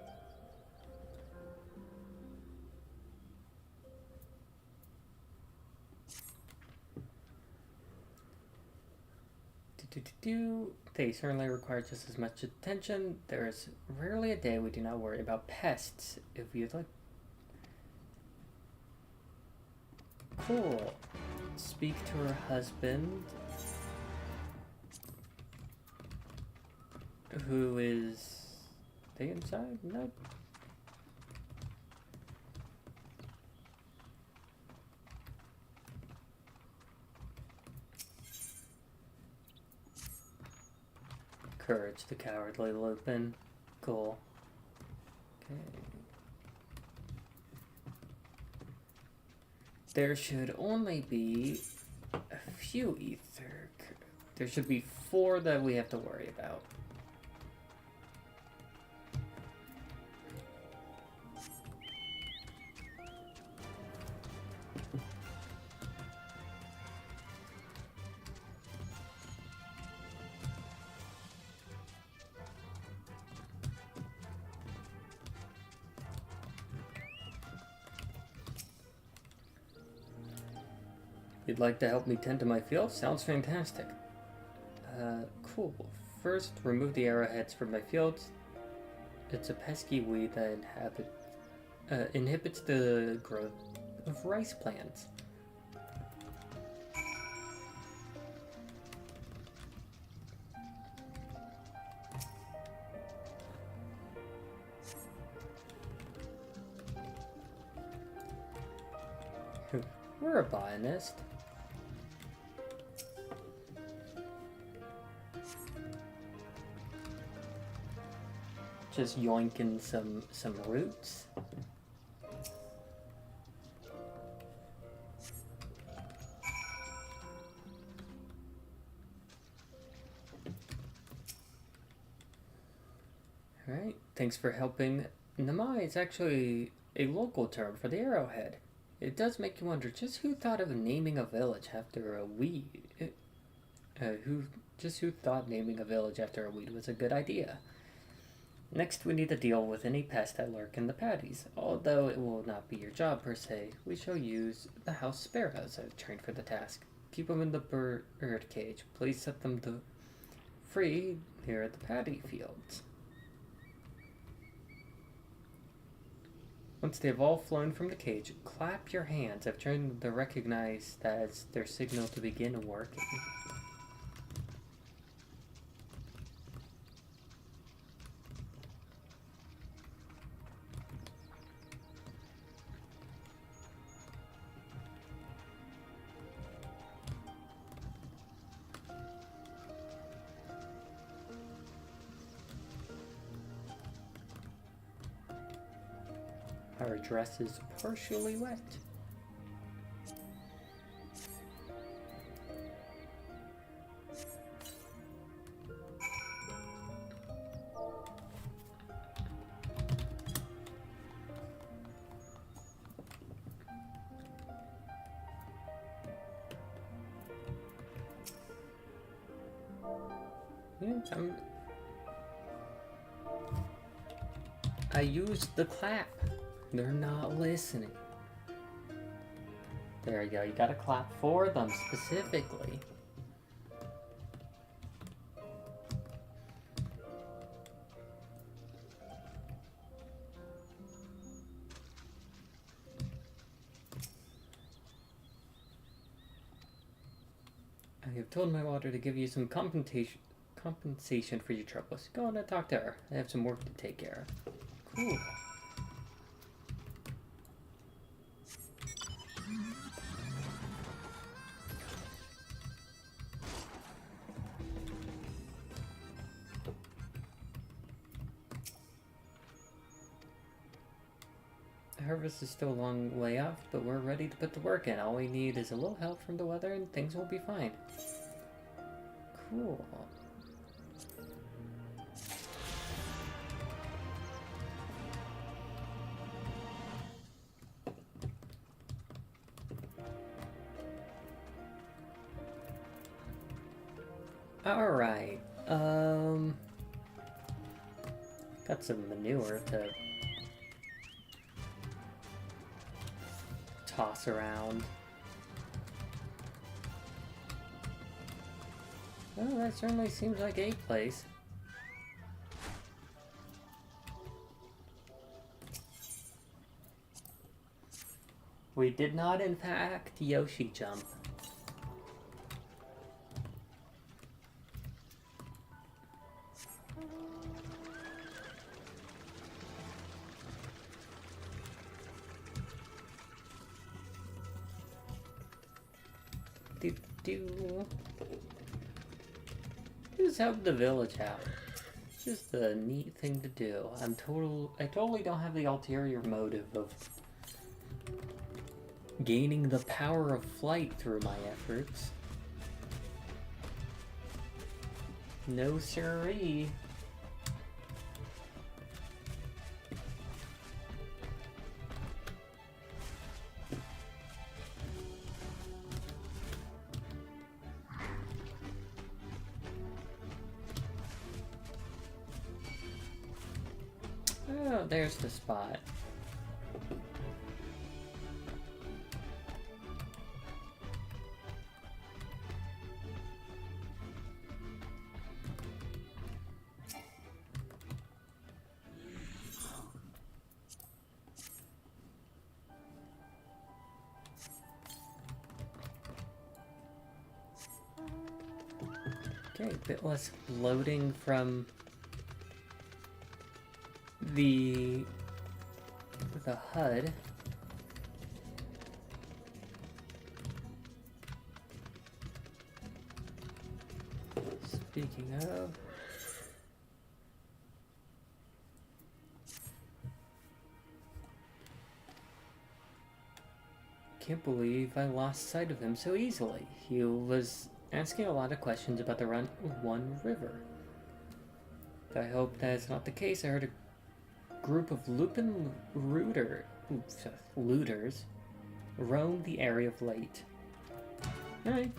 They certainly require just as much attention. There is rarely a day we do not worry about pests. If you'd like. Cool. Speak to her husband, who is... they inside? Nope. Courage, the Cowardly Lupin. Cool. Okay. There should only be a few ether. There should be 4 that we have to worry about. You'd like to help me tend to my field? Sounds fantastic. Cool. First, remove the arrowheads from my fields. It's a pesky weed that inhibits the growth of rice plants. We're a botanist. Just yoinking some roots. Alright, thanks for helping. Namai is actually a local term for the arrowhead. It does make you wonder just who thought of naming a village after a weed. Who thought naming a village after a weed was a good idea. Next, we need to deal with any pests that lurk in the patties. Although it will not be your job per se, we shall use the house sparrows I've trained for the task. Keep them in the bird cage. Please set them free near the paddy fields. Once they've all flown from the cage, clap your hands. I've trained them to recognize that as their signal to begin working. Our dress is partially wet. Yeah, I used the clap. They're not listening. There you go. You gotta clap for them specifically. I have told my water to give you some compensation for your troubles. Go on and talk to her. I have some work to take care of. Cool. The harvest is still a long way off, but we're ready to put the work in. All we need is a little help from the weather and things will be fine. Cool. Alright, got some manure to toss around. Well, that certainly seems like a place. We did not, in fact, Yoshi jump. Just help the village out. It's just a neat thing to do. I totally don't have the ulterior motive of gaining the power of flight through my efforts. No siree. Oh, there's the spot. Okay, a bit less loading from the HUD. Speaking of, can't believe I lost sight of him so easily. He was asking a lot of questions about the One River. I hope that's not the case. I heard a group of looters roam the area of late. Alright.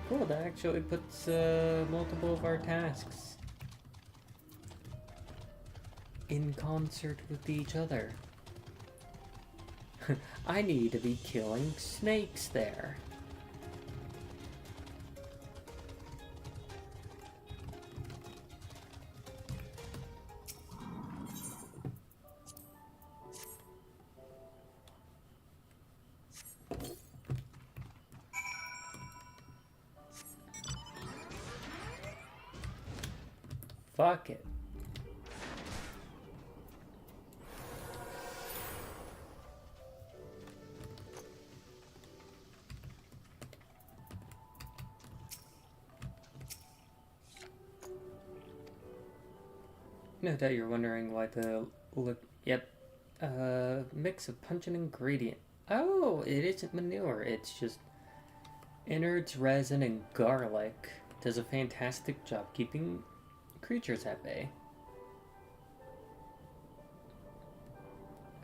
Cool, that actually puts multiple of our tasks in concert with each other. I need to be killing snakes there. Fuck it. No doubt you're wondering why the look. Yep, Mix of pungent ingredient. Oh, it isn't manure. It's just innards, resin, and garlic. Does a fantastic job keeping creatures at bay.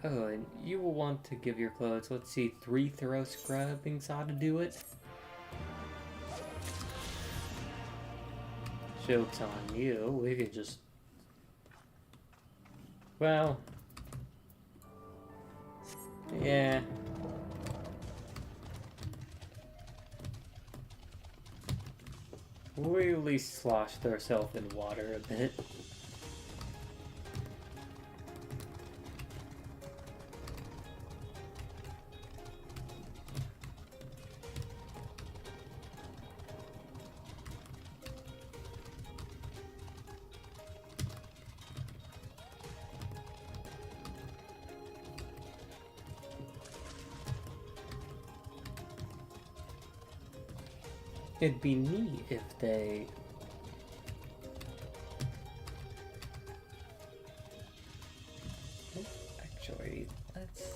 Oh, and you will want to give your clothes, let's see, 3 thorough scrubbings ought to do it. Joke's on you. We could just... Well... Yeah. We at least sloshed ourselves in water a bit. It'd be neat if they... Actually, let's...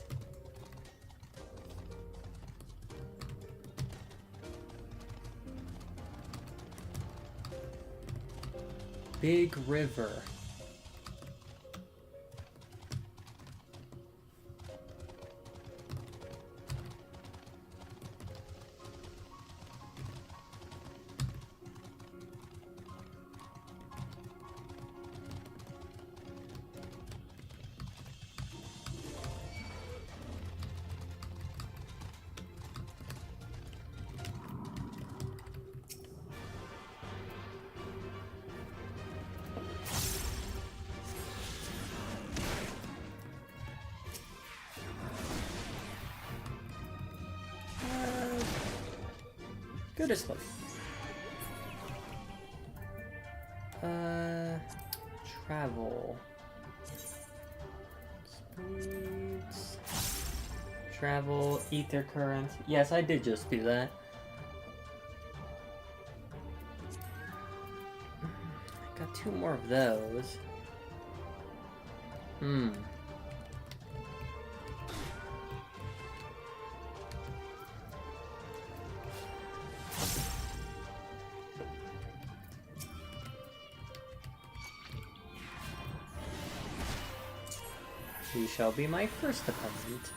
Big River. Good as fuck. Travel. Speeds. Travel, ether current. Yes, I did just do that. Got 2 more of those. You shall be my first opponent.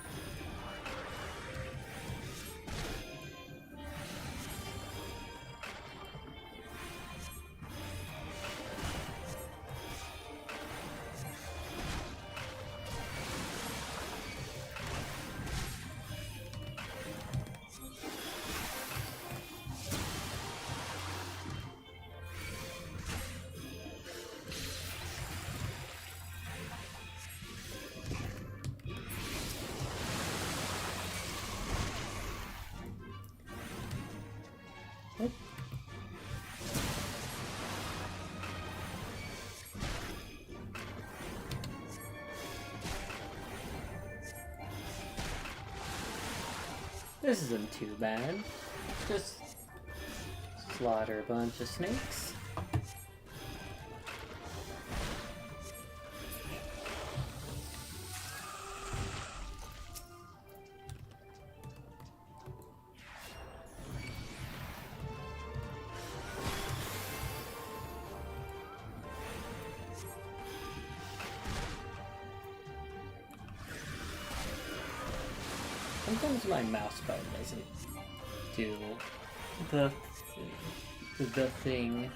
This isn't too bad. Just slaughter a bunch of snakes. Sometimes my mouse button doesn't do the thing.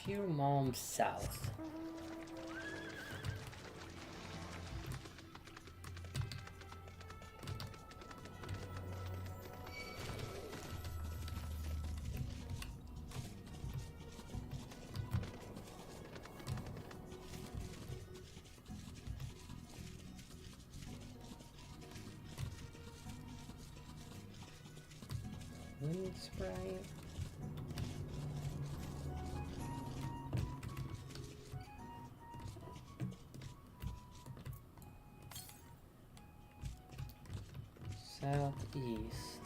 Few miles south. Wind sprite. Southeast.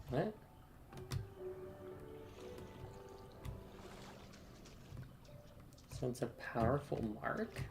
What? So it's a powerful mark?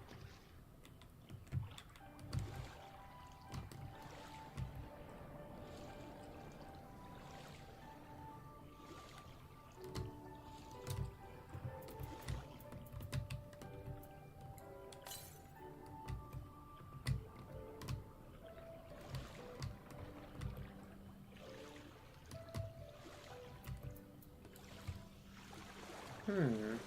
Hmm.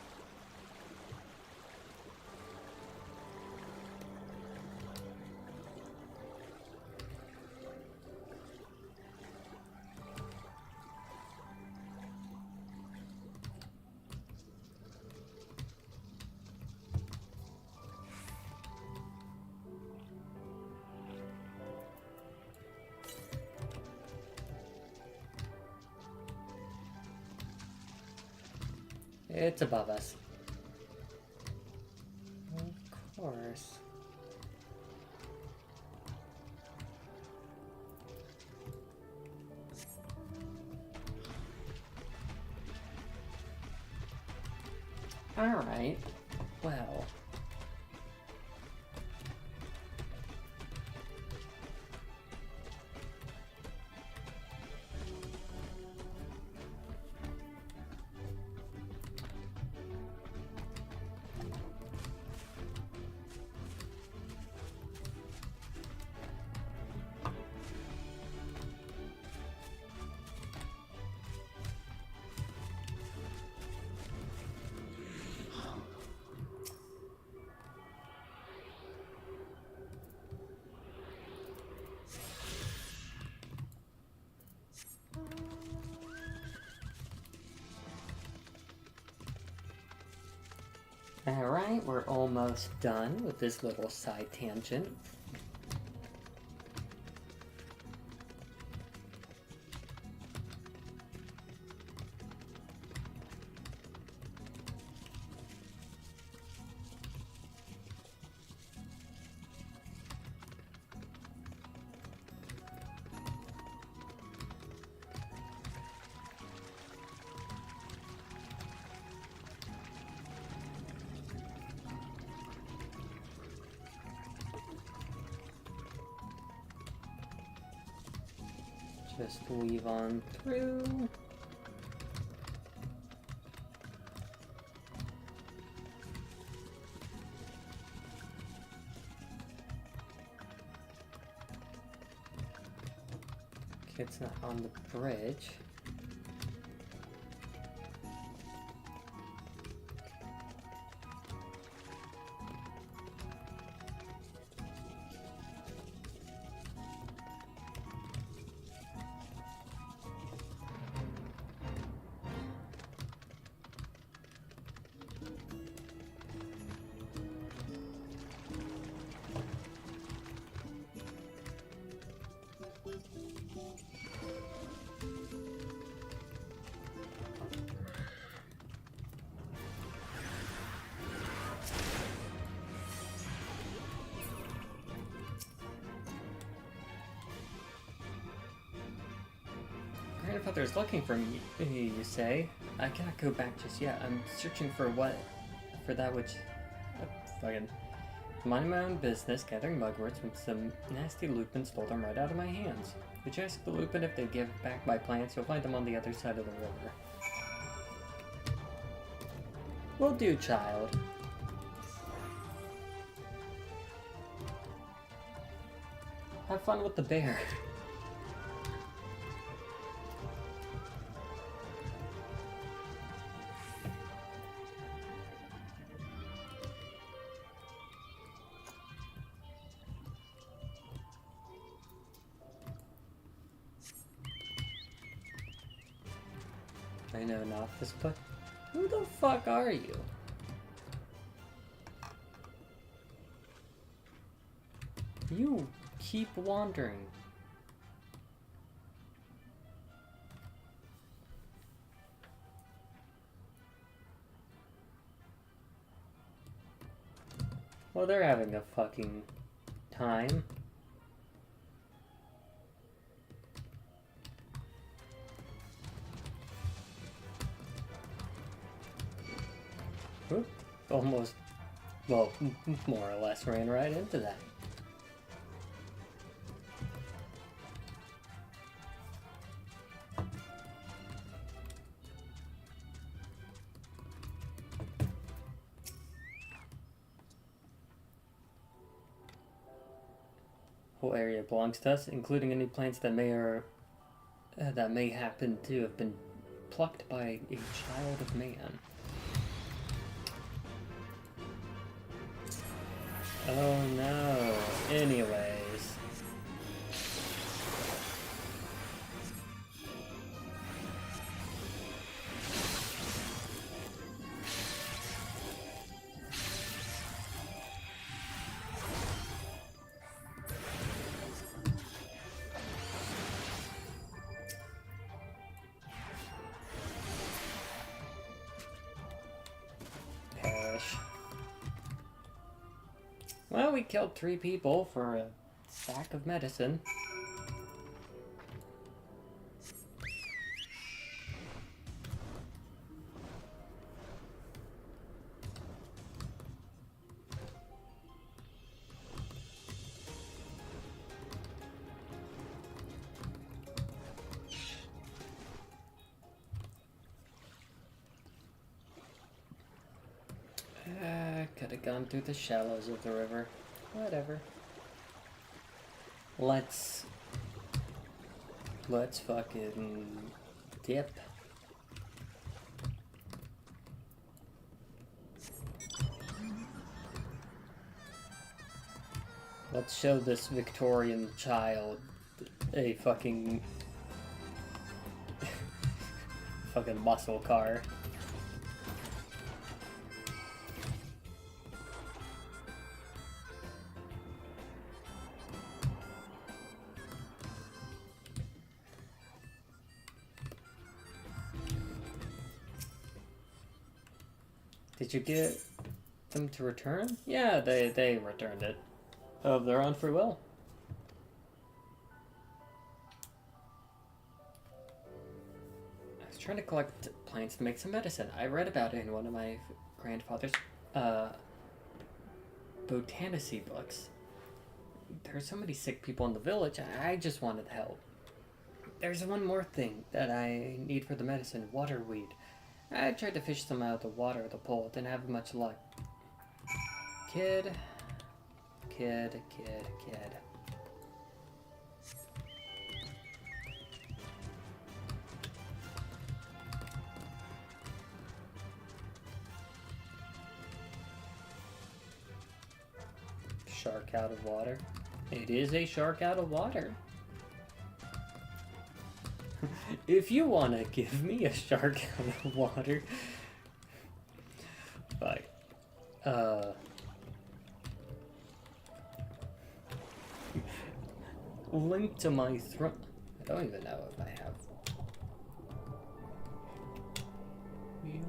It's above us. Of course. Alright. Well. Alright, we're almost done with this little side tangent. Just weave on through. Kid's not on the bridge. Grandfather's looking for me, you say? I cannot go back just yet. I'm searching for that which... fucking... minding my own business, gathering mugworts, when some nasty lupin stole them right out of my hands. Would you ask the lupin if they give back my plants? You'll find them on the other side of the river. Will do, child. Have fun with the bear. I know not this, but who the fuck are you? You keep wandering. Well, they're having a fucking time. Oop, almost, well, more or less ran right into that. Whole area belongs to us, including any plants that may happen to have been plucked by a child of man. Oh no. Anyways. Perish. Well, we killed 3 people for a sack of medicine. Could have gone through the shallows of the river. Whatever. Let's fucking dip. Let's show this Victorian child a fucking fucking muscle car. Did you get them to return? Yeah, they returned it. Of their own free will. I was trying to collect plants to make some medicine. I read about it in one of my grandfather's botanicy books. There's so many sick people in the village, I just wanted help. There's one more thing that I need for the medicine, waterweed. I tried to fish some out of the water with a pole, didn't have much luck. Kid. Shark out of water. It is a shark out of water. If you want to give me a shark out of water, but link to my throne. I don't even know if I have. Link.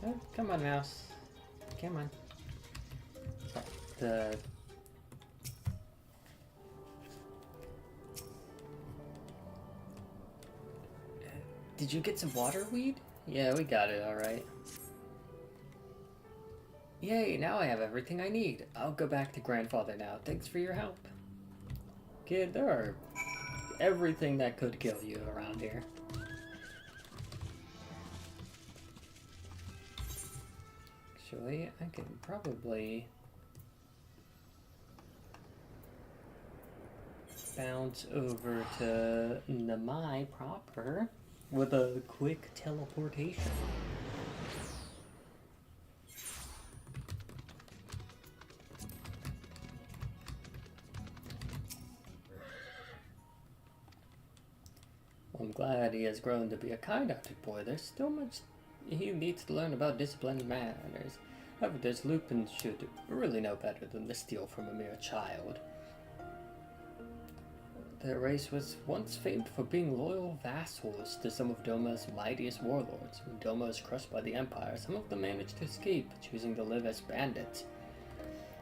Oh, come on, mouse. Come on. The... Did you get some waterweed? Yeah, we got it, alright. Yay, now I have everything I need. I'll go back to grandfather now. Thanks for your help. Kid, there are everything that could kill you around here. Actually, I can probably bounce over to Namai proper with a quick teleportation. I'm glad he has grown to be a kind-hearted boy. There's still much he needs to learn about discipline and manners. However, this Lupin should really know better than to steal from a mere child. Their race was once famed for being loyal vassals to some of Doma's mightiest warlords. When Doma was crushed by the Empire, some of them managed to escape, choosing to live as bandits.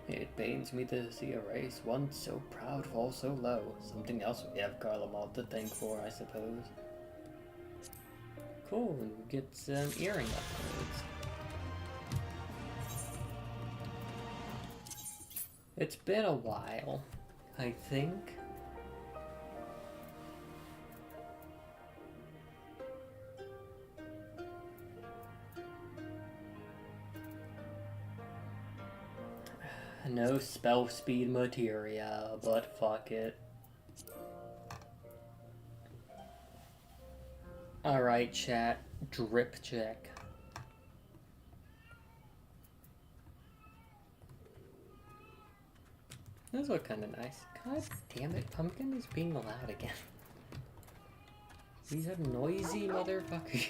It pains me to see a race once so proud fall so low. Something else we have Garlemald to thank for, I suppose. Cool, and we get some earring upgrades. It's been a while, I think. No spell speed materia, but fuck it. Alright, chat. Drip check. Those look kinda nice. God damn it, Pumpkin is being loud again. He's a noisy motherfucker.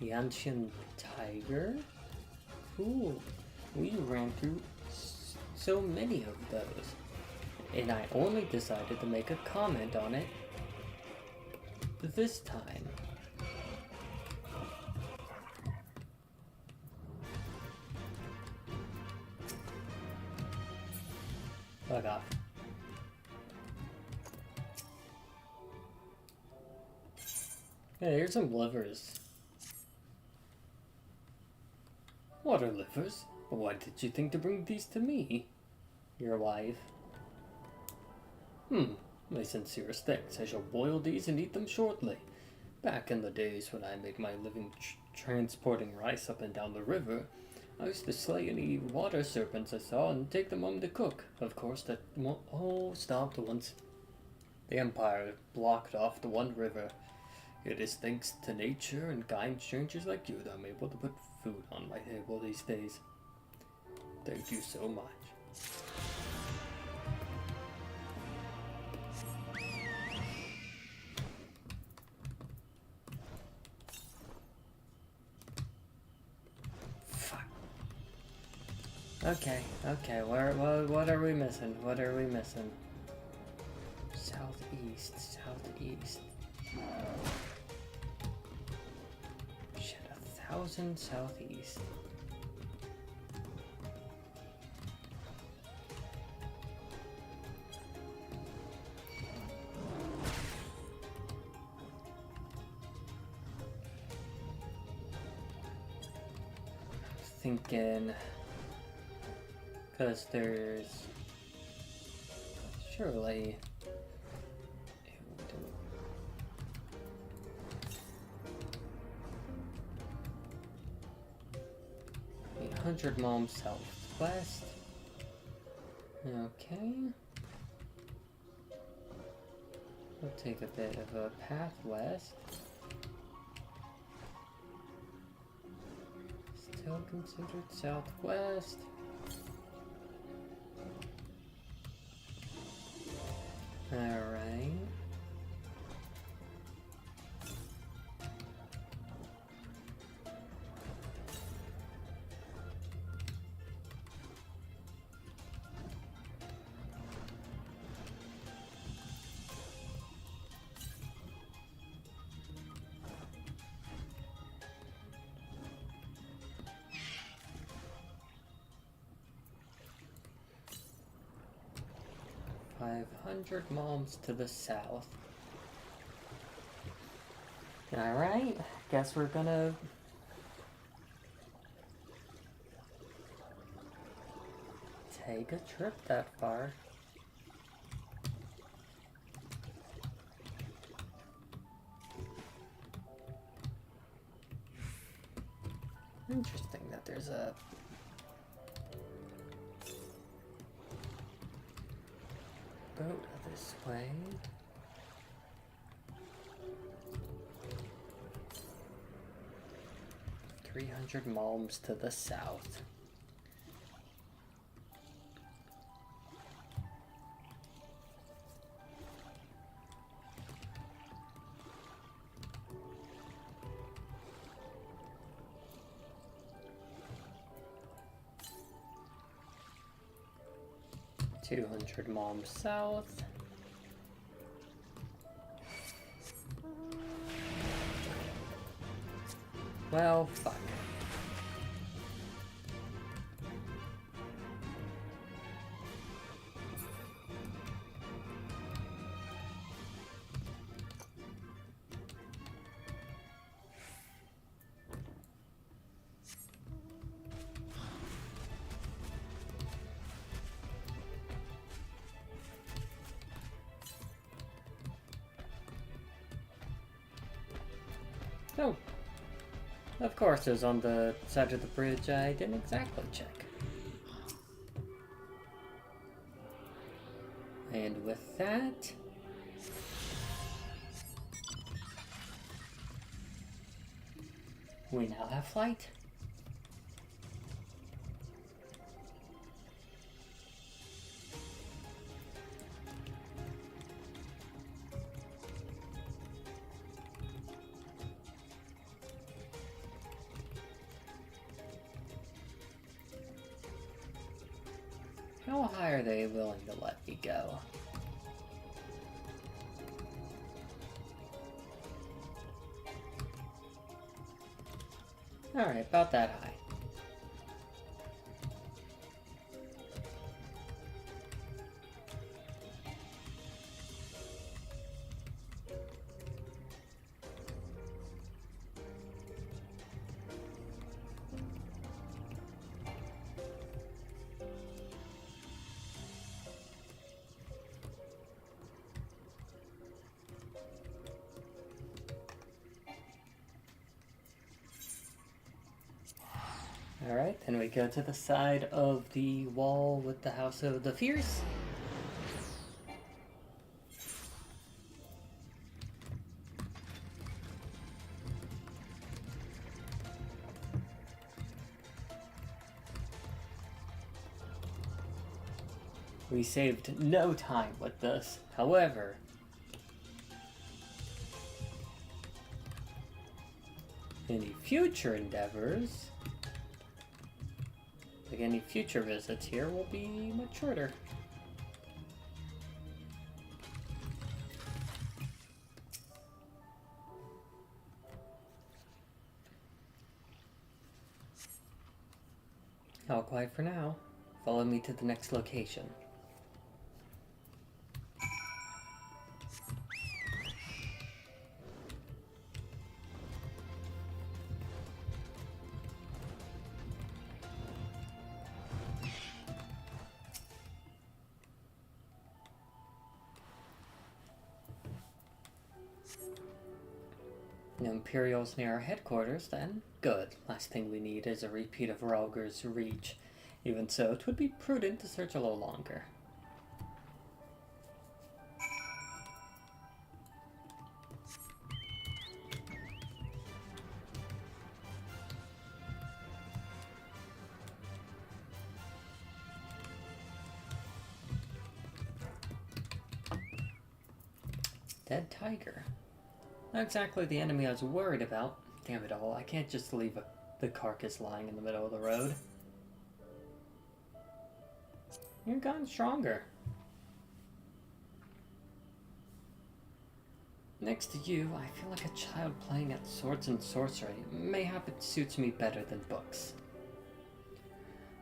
Yanshin Tiger? Cool. We ran through so many of those. And I only decided to make a comment on it this time. Fuck off. Hey, here's some livers. What are livers? Why did you think to bring these to me? Your wife. My sincerest thanks. I shall boil these and eat them shortly. Back in the days when I made my living transporting rice up and down the river, I used to slay any water serpents I saw and take them home to cook. Of course, that all stopped once the Empire blocked off the one river. It is thanks to nature and kind strangers like you that I'm able to put food on my table these days. Thank you so much. Fuck. Okay, what are we missing? What are we missing? Southeast. Shit, 1,000 southeast. Thinking, because there's surely 800 miles southwest. Okay. We'll take a bit of a path west. Still considered southwest. Alright. 500 miles to the south. Alright, guess we're gonna take a trip that far. Interesting that there's a boat this way. "300 miles to the south." "200 miles south." Well, fuck. Oh. Of course, it was on the side of the bridge I didn't exactly check. And with that... we now have flight. How high are they willing to let me go? Alright, about that high. Alright, then we go to the side of the wall with the House of the Fierce. We saved no time with this. However, any future endeavors, like any future visits here, will be much shorter. All quiet for now. Follow me to the next location. The Imperial's near our headquarters, then? Good. Last thing we need is a repeat of Ralger's reach. Even so, it would be prudent to search a little longer. Dead tiger. Not exactly the enemy I was worried about. Damn it all, I can't just leave the carcass lying in the middle of the road. You've gotten stronger. Next to you, I feel like a child playing at swords and sorcery. Mayhap it suits me better than books.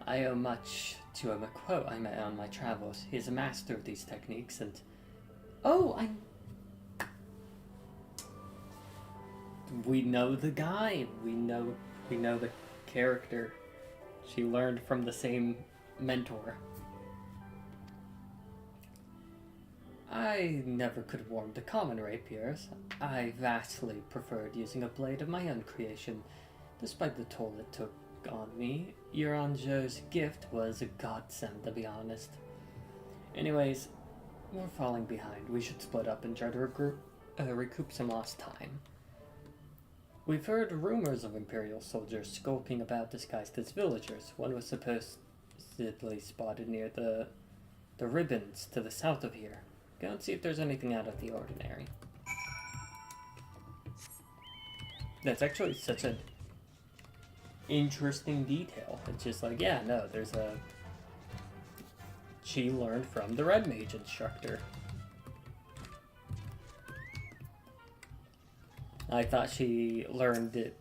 I owe much to a quote I met on my travels. He is a master of these techniques, and... Oh, we know the guy. We know the character. She learned from the same mentor. I never could warm to common rapiers. I vastly preferred using a blade of my own creation, despite the toll it took on me. Euronjo's gift was a godsend, to be honest. Anyways, we're falling behind. We should split up and try to recoup some lost time. We've heard rumors of Imperial soldiers skulking about disguised as villagers. One was supposedly spotted near the ribbons to the south of here. Go and see if there's anything out of the ordinary. That's actually such an interesting detail. It's just like, yeah, no, there's a... She learned from the Red Mage instructor. I thought she learned it,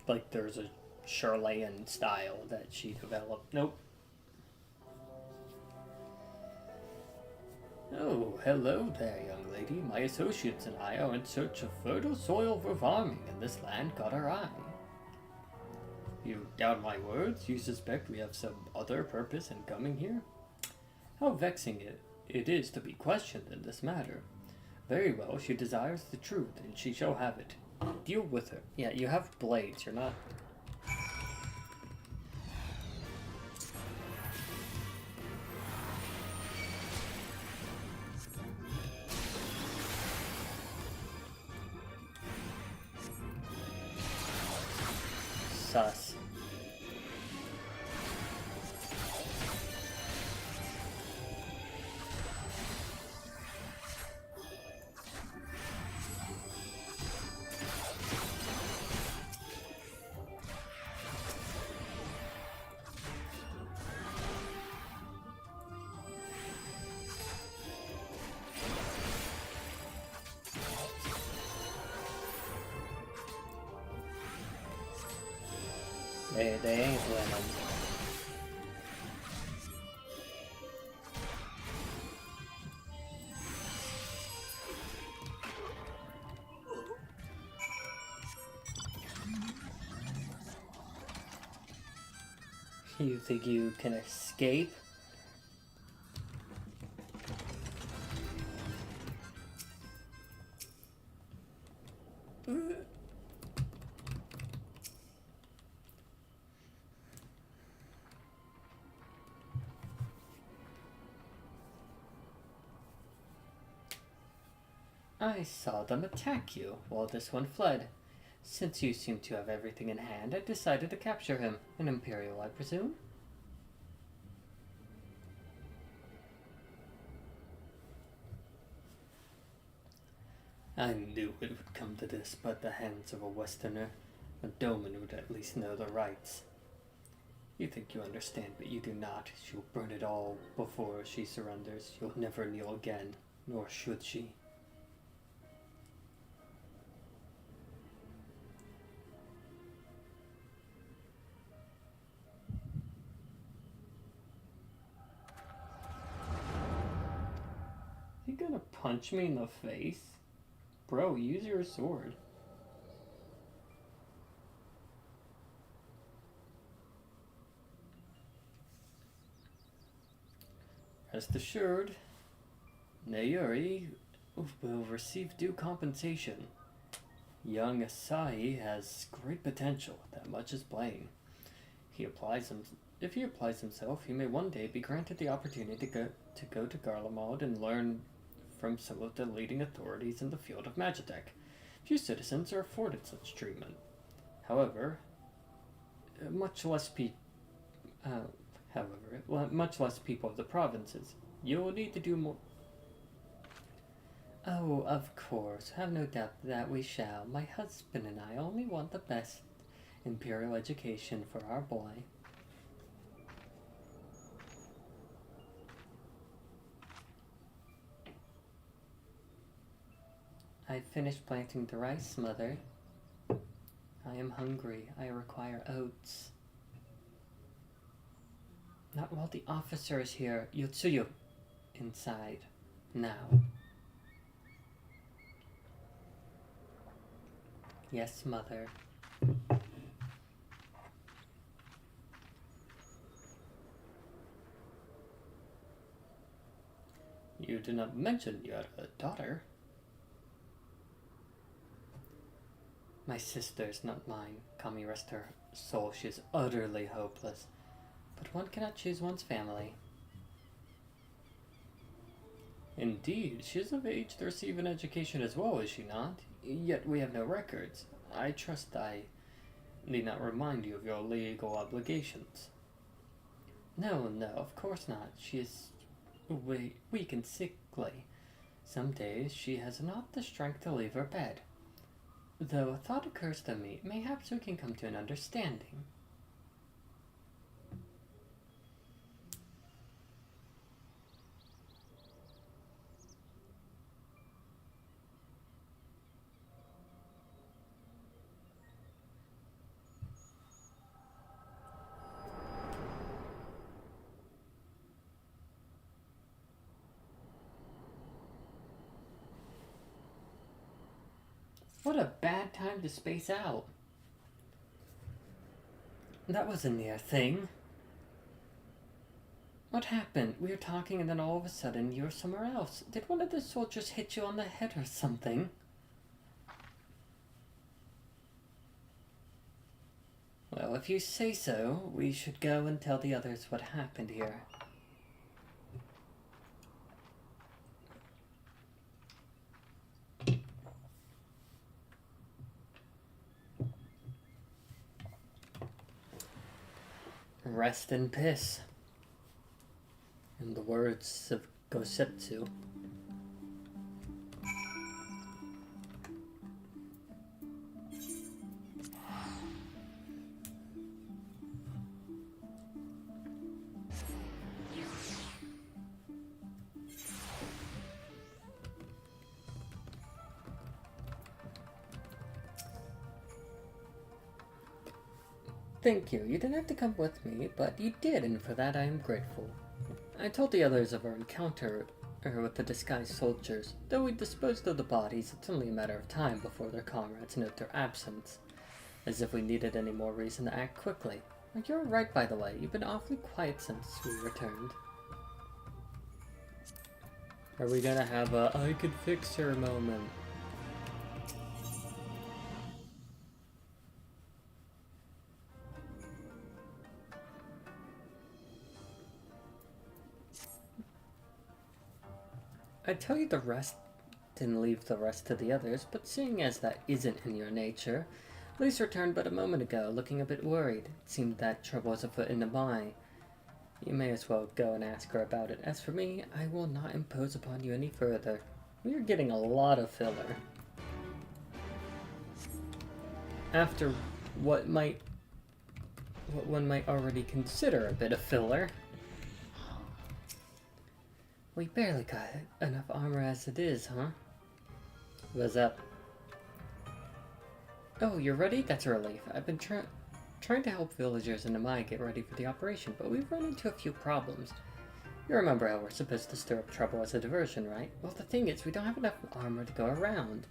like there's a Charlayan style that she developed. Nope. Oh, hello there, young lady. My associates and I are in search of fertile soil for farming, and this land caught our eye. You doubt my words? You suspect we have some other purpose in coming here? How vexing it is to be questioned in this matter. Very well, she desires the truth, and she shall have it. Deal with her. Yeah, you have blades, you're not... Sus. They ain't winning. You think you can escape? I saw them attack you, while this one fled. Since you seem to have everything in hand, I decided to capture him. An Imperial, I presume? I knew it would come to this, but the hands of a Westerner. A Doman would at least know the rights. You think you understand, but you do not. She'll burn it all before she surrenders. You'll never kneel again, nor should she. You gonna punch me in the face? Bro, use your sword. Rest assured, Nayuri will receive due compensation. Young Asahi has great potential, that much is plain. If he applies himself, he may one day be granted the opportunity to go to Garlemald and learn from some of the leading authorities in the field of magitech. Few citizens are afforded such treatment. However, much less people of the provinces. You will need to do more. Oh, of course. Have no doubt that we shall. My husband and I only want the best imperial education for our boy. I finished planting the rice, Mother. I am hungry. I require oats. Not while the officer is here. Yotsuyu. Inside. Now. Yes, mother. You did not mention you had a daughter. My sister's, not mine. Kami rest her soul. She is utterly hopeless. But one cannot choose one's family. Indeed, she is of age to receive an education as well, is she not? Yet we have no records. I trust I need not remind you of your legal obligations. No, of course not. She is weak and sickly. Some days she has not the strength to leave her bed. Though a thought occurs to me, mayhaps we can come to an understanding. What a bad time to space out. That was a near thing. What happened? We were talking and then all of a sudden you were somewhere else. Did one of the soldiers hit you on the head or something? Well, if you say so, we should go and tell the others what happened here. Rest and piss. In the words of Gosetsu. Thank you. You didn't have to come with me, but you did, and for that I am grateful. I told the others of our encounter with the disguised soldiers. Though we disposed of the bodies, it's only a matter of time before their comrades note their absence. As if we needed any more reason to act quickly. You're right, by the way. You've been awfully quiet since we returned. Are we gonna have a I could fix her moment? I'd tell you the rest and leave the rest to the others, but seeing as that isn't in your nature, Lise returned but a moment ago, looking a bit worried. It seemed that trouble was afoot in the mine. You may as well go and ask her about it. As for me, I will not impose upon you any further. We are getting a lot of filler. After what one might already consider a bit of filler. We barely got enough armor as it is, huh? What's up? Oh, you're ready? That's a relief. I've been trying to help villagers in the mine get ready for the operation, but we've run into a few problems. You remember how we're supposed to stir up trouble as a diversion, right? Well, the thing is, we don't have enough armor to go around.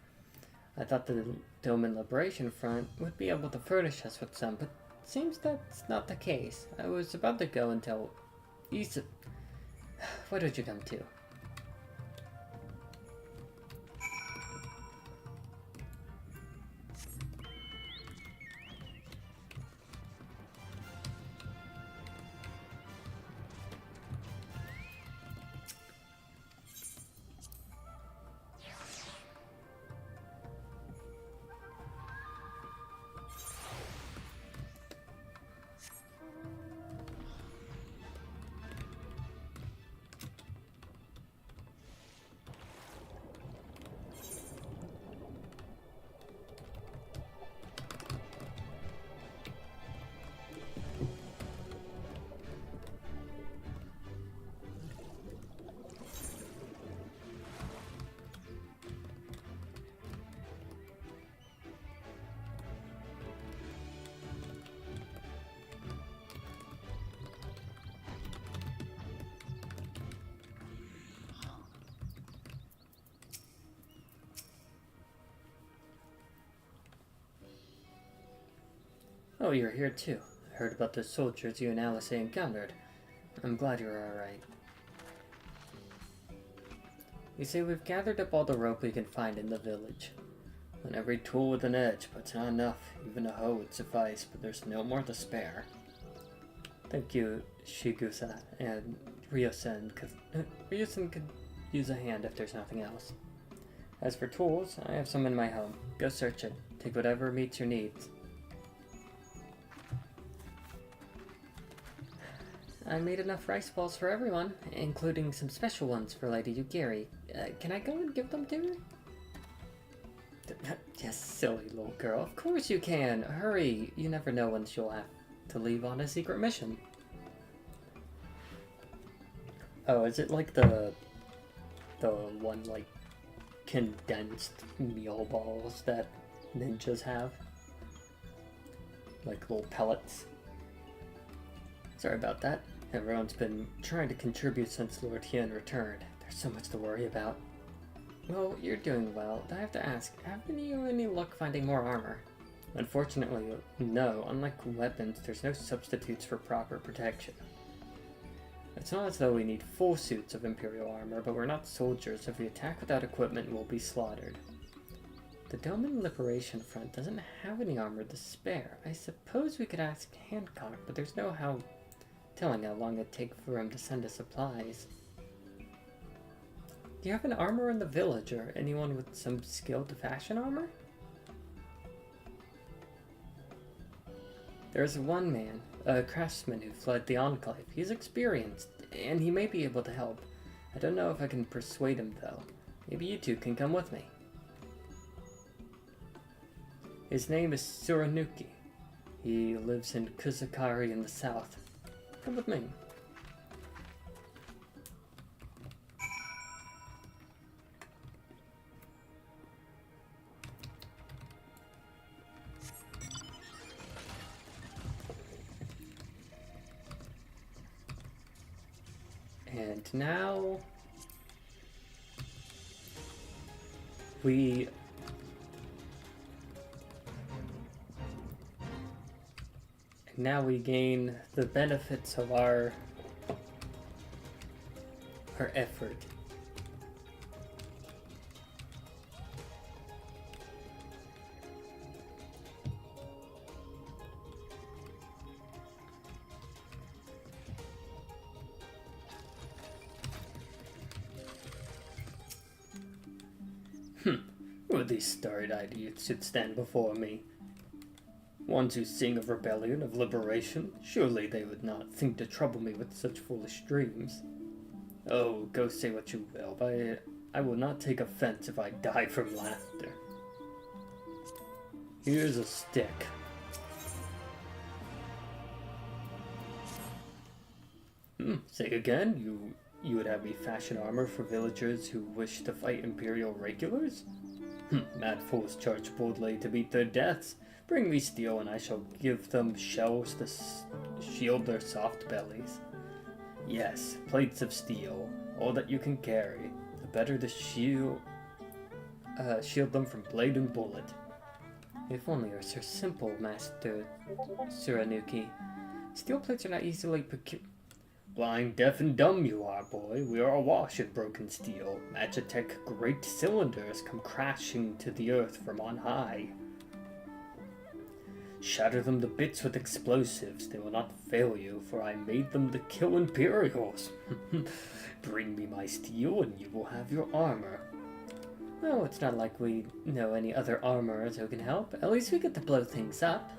I thought the Doman Liberation Front would be able to furnish us with some, but it seems that's not the case. I was about to go and tell Issa. What did you come to? Oh, you're here too. I heard about the soldiers you and Alice encountered. I'm glad you're alright. You see, we've gathered up all the rope we can find in the village. And every tool with an edge, but it's not enough. Even a hoe would suffice, but there's no more to spare. Thank you, Shigusa and Ryosen, because Ryosen could use a hand if there's nothing else. As for tools, I have some in my home. Go search it. Take whatever meets your needs. I made enough rice balls for everyone, including some special ones for Lady Yugiri. Can I go and give them to her? Yes, silly little girl. Of course you can. Hurry. You never know when she'll have to leave on a secret mission. Oh, is it like the one, like, condensed meal balls that ninjas have? Like little pellets. Sorry about that. Everyone's been trying to contribute since Lord Hien returned. There's so much to worry about. Well, you're doing well. I have to ask, haven't you any luck finding more armor? Unfortunately, no. Unlike weapons, there's no substitutes for proper protection. It's not as though we need full suits of Imperial armor, but we're not soldiers. If we attack without equipment, we'll be slaughtered. The Doman Liberation Front doesn't have any armor to spare. I suppose we could ask Hancock, but there's no how telling how long it'd take for him to send us supplies. Do you have an armor in the village, or anyone with some skill to fashion armor? There's one man, a craftsman who fled the Enclave. He's experienced, and he may be able to help. I don't know if I can persuade him, though. Maybe you two can come with me. His name is Tsurunuki. He lives in Kusakari in the south. Come with me. And now we gain the benefits of our effort. Who are these starry-eyed idiots should stand before me? Ones who sing of rebellion, of liberation? Surely they would not think to trouble me with such foolish dreams. Oh, go say what you will, but I will not take offense if I die from laughter. Here's a stick. Say again? You would have me fashion armor for villagers who wish to fight Imperial regulars? Mad fools charge boldly to meet their deaths. Bring me steel and I shall give them shells to shield their soft bellies. Yes, plates of steel, all that you can carry. The better to shield them from blade and bullet. If only it were so simple, Master Tsurunuki. Steel plates are not easily procured. Blind, deaf, and dumb you are, boy. We are awash in broken steel. Magitech great cylinders come crashing to the earth from on high. Shatter them to bits with explosives. They will not fail you, for I made them to kill Imperials. Bring me my steel and you will have your armor. Well, it's not like we know any other armorers who can help. At least we get to blow things up.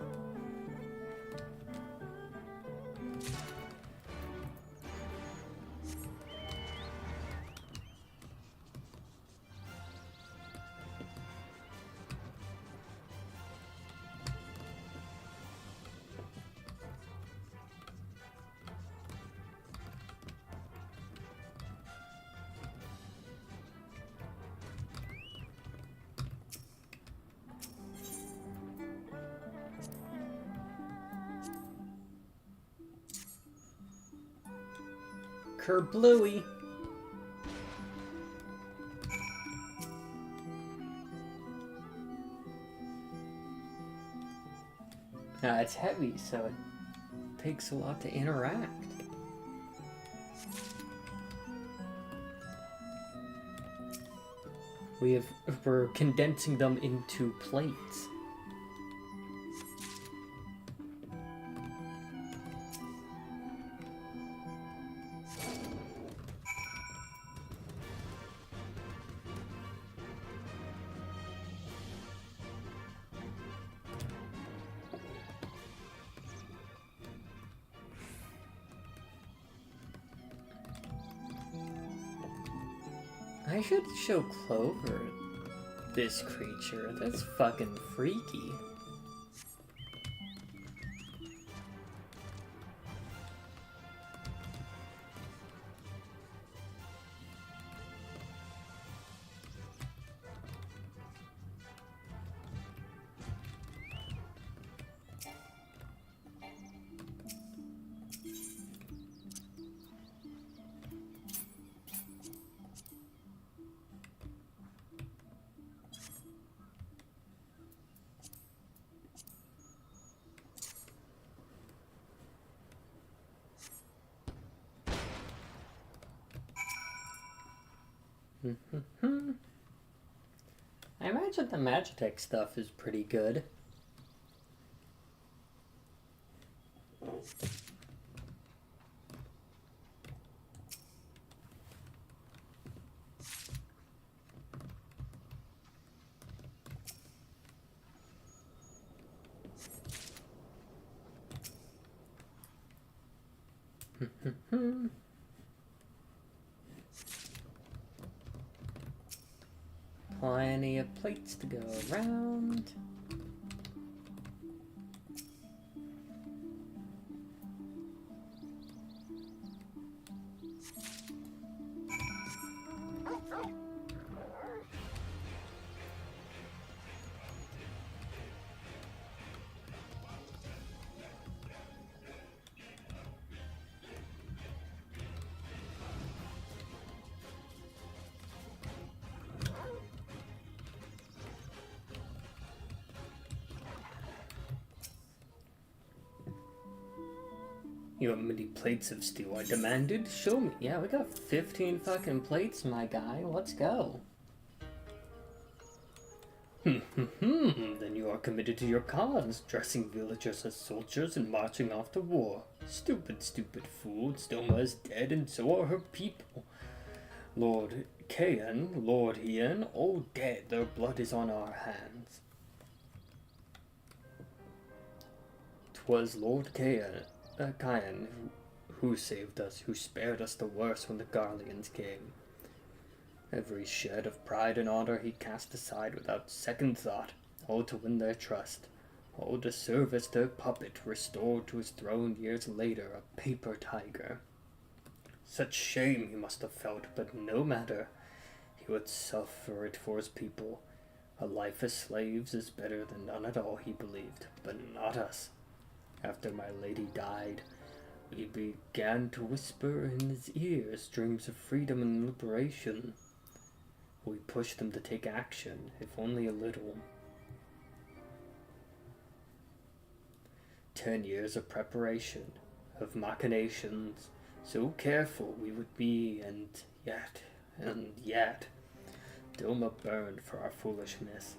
Kerbluey. It's heavy, so it takes a lot to interact. We're condensing them into plates. I should show Clover this creature. That's fucking freaky. I imagine the Magitech stuff is pretty good. Plenty of plates to go around. You want many plates of stew? I demanded. Show me. Yeah, we got 15 fucking plates, my guy. Let's go. Then you are committed to your cause, dressing villagers as soldiers and marching off to war. Stupid, stupid fool. Stoma is dead and so are her people. Lord Kayan, Lord Ian, all dead. Their blood is on our hands. 'Twas Lord Kayan who saved us, who spared us the worst when the Garleans came. Every shred of pride and honor he cast aside without second thought, all to win their trust, all to serve as their puppet, restored to his throne years later, a paper tiger. Such shame he must have felt, but no matter. He would suffer it for his people. A life as slaves is better than none at all, he believed, but not us. After my lady died, we began to whisper in his ears dreams of freedom and liberation. We pushed them to take action, if only a little. 10 years of preparation, of machinations, so careful we would be, and yet, Doma burned for our foolishness,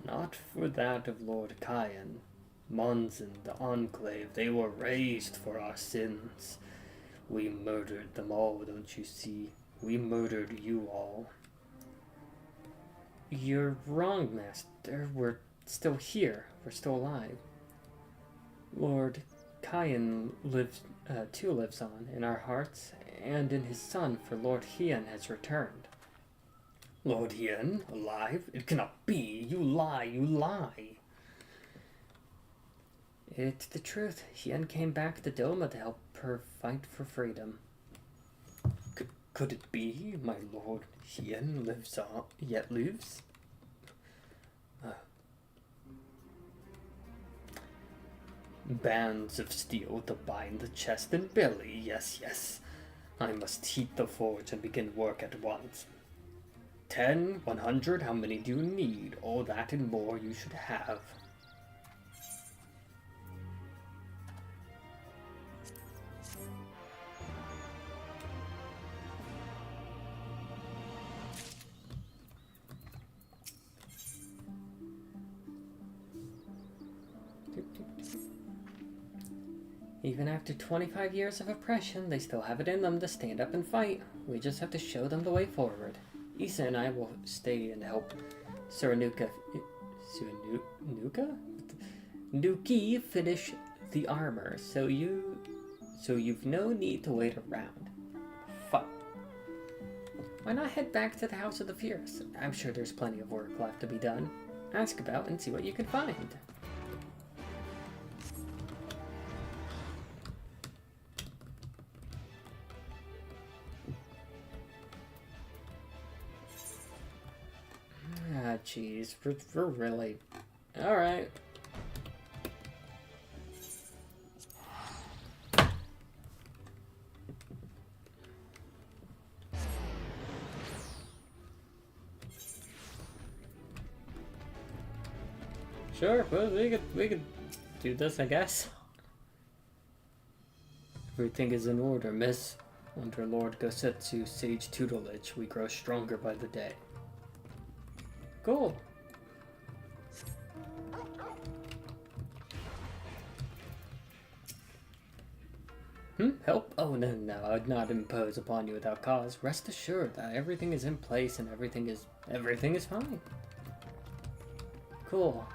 not for that of Lord Kayan. Mons and the Enclave, they were raised for our sins. We murdered them all, don't you see? We murdered you all. You're wrong, Master. We're still here. We're still alive. Lord Kayan lives on in our hearts and in his son, for Lord Hian has returned. Lord Hian? Alive? It cannot be. You lie, you lie. It's the truth. Hian came back to Doma to help her fight for freedom. Could it be my Lord Hian yet lives? Bands of steel to bind the chest and belly. Yes, yes. I must heat the forge and begin work at once. 10, 100, how many do you need? All that and more you should have. Even after 25 years of oppression, they still have it in them to stand up and fight. We just have to show them the way forward. Isa and I will stay and help Nuki finish the armor, so you've no need to wait around. Fuck. Why not head back to the House of the Fierce? I'm sure there's plenty of work left to be done. Ask about and see what you can find. Ah, jeez, we're really... Alright. Sure, but we could do this, I guess. Everything is in order, miss. Under Lord Gosetsu's sage tutelage, we grow stronger by the day. Cool. Help? Oh, no, I would not impose upon you without cause. Rest assured that everything is in place and everything is fine. Cool.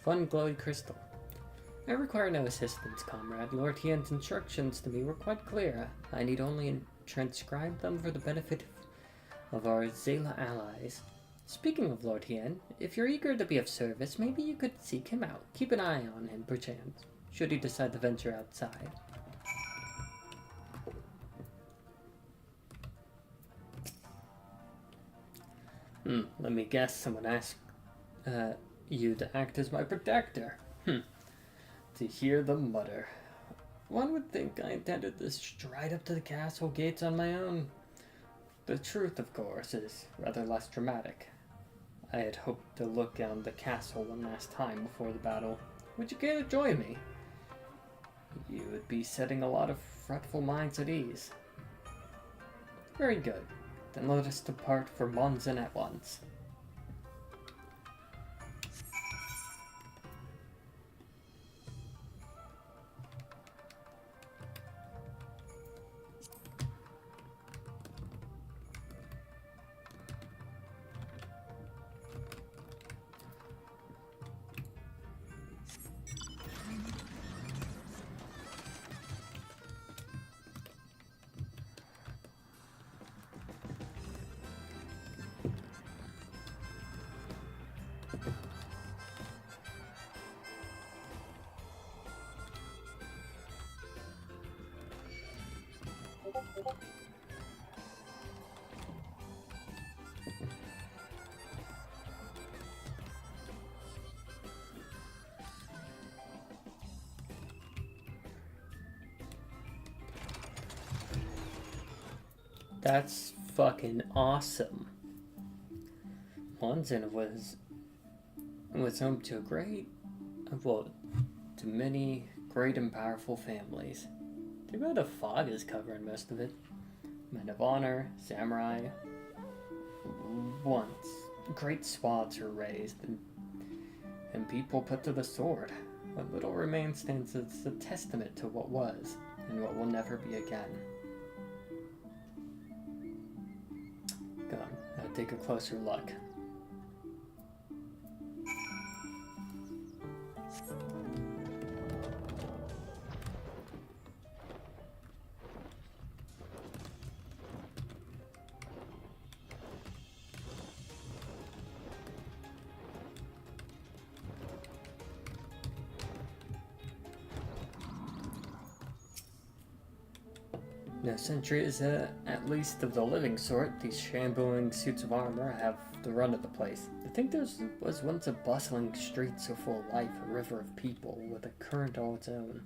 Fun glowy crystal. I require no assistance, comrade. Lord Hien's instructions to me were quite clear. I need only transcribe them for the benefit of our Zela allies. Speaking of Lord Hien, if you're eager to be of service, maybe you could seek him out. Keep an eye on him, perchance, should he decide to venture outside. Let me guess, someone asked you to act as my protector. To hear them mutter. One would think I intended to stride up to the castle gates on my own. The truth, of course, is rather less dramatic. I had hoped to look on the castle one last time before the battle. Would you care to join me? You would be setting a lot of fretful minds at ease. Very good. Then let us depart for Monzen at once. That's fucking awesome. Monzen was home to to many great and powerful families. Too bad the fog is covering most of it. Men of honor, samurai. Once, great swaths were raised and people put to the sword. What little remains stands as a testament to what was and what will never be again. Take a closer look. No sentry is at least of the living sort. These shambling suits of armor have the run of the place. I think there was once a bustling street so full of life, a river of people with a current all its own.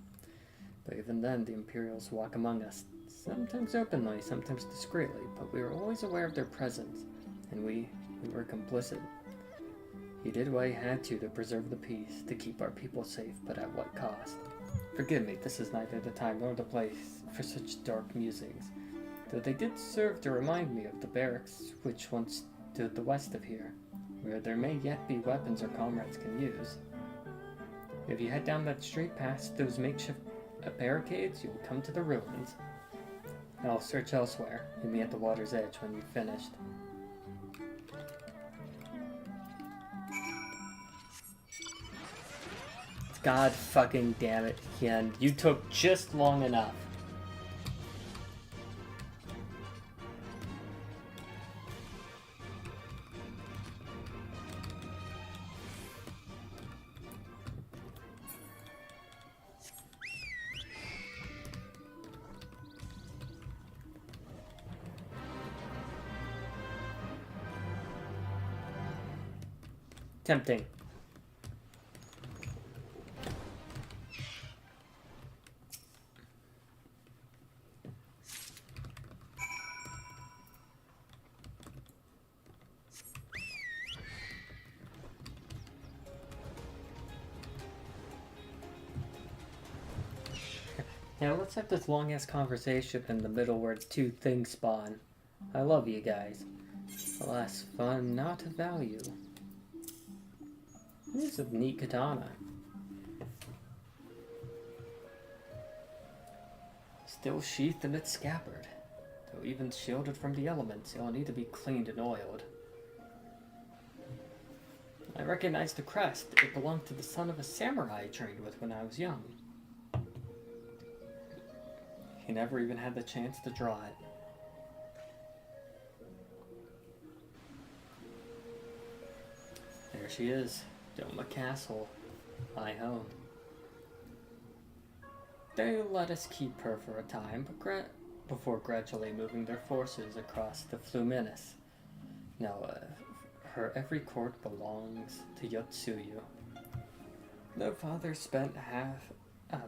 But even then, the Imperials walk among us, sometimes openly, sometimes discreetly, but we were always aware of their presence, and we were complicit. He did what he had to preserve the peace, to keep our people safe, but at what cost? Forgive me, this is neither the time nor the place for such dark musings, though they did serve to remind me of the barracks which once stood the west of here, where there may yet be weapons our comrades can use. If you head down that street past those makeshift barricades, you will come to the ruins. I'll search elsewhere. Meet me at the water's edge when you've finished. God fucking damn it, Ken. You took just long enough. Tempting. Now let's have this long ass conversation in the middle where two things spawn. I love you guys. Alas, fun not of value. This is a neat katana. Still sheathed in its scabbard. Though even shielded from the elements, it'll need to be cleaned and oiled. I recognize the crest. It belonged to the son of a samurai I trained with when I was young. He never even had the chance to draw it. There she is. Doma Castle, my home. They let us keep her for a time, but before gradually moving their forces across the Fluminense. Now, her every court belongs to Yotsuyu. Their father spent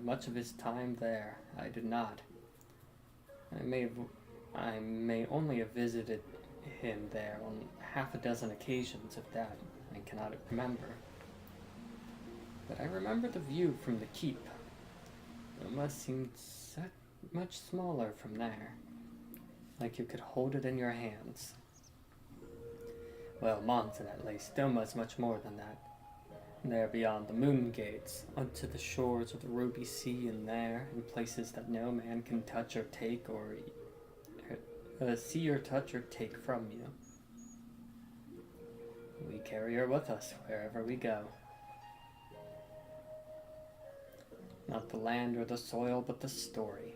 much of his time there. I did not. I may only have visited him there on half a dozen occasions, if that. I cannot remember. But I remember the view from the keep. It must seem much smaller from there. Like you could hold it in your hands. Well, Monson at least. Doma's much more than that. There beyond the moon gates, onto the shores of the Ruby Sea, and there, in places that no man can touch or take or see or touch or take from you. We carry her with us wherever we go. Not the land or the soil, but the story.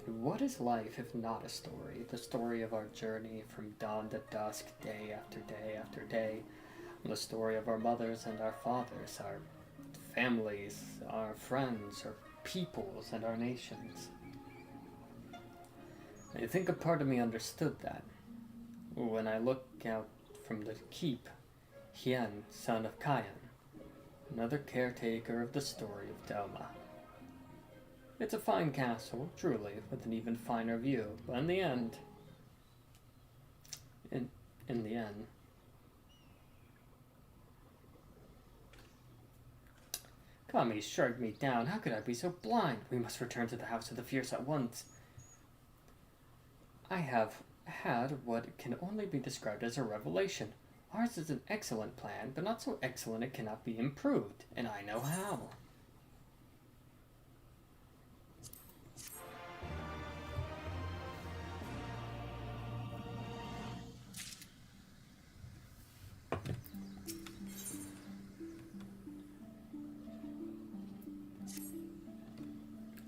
And what is life if not a story? The story of our journey from dawn to dusk, day after day after day. The story of our mothers and our fathers, our families, our friends, our peoples, and our nations. I think a part of me understood that. When I look out from the keep, Hien, son of Kayan, another caretaker of the story of Doma. It's a fine castle, truly, with an even finer view, but in the end... In the end... Kami shrugged me down. How could I be so blind? We must return to the House of the Fierce at once. I have had what can only be described as a revelation. Ours is an excellent plan, but not so excellent it cannot be improved, and I know how.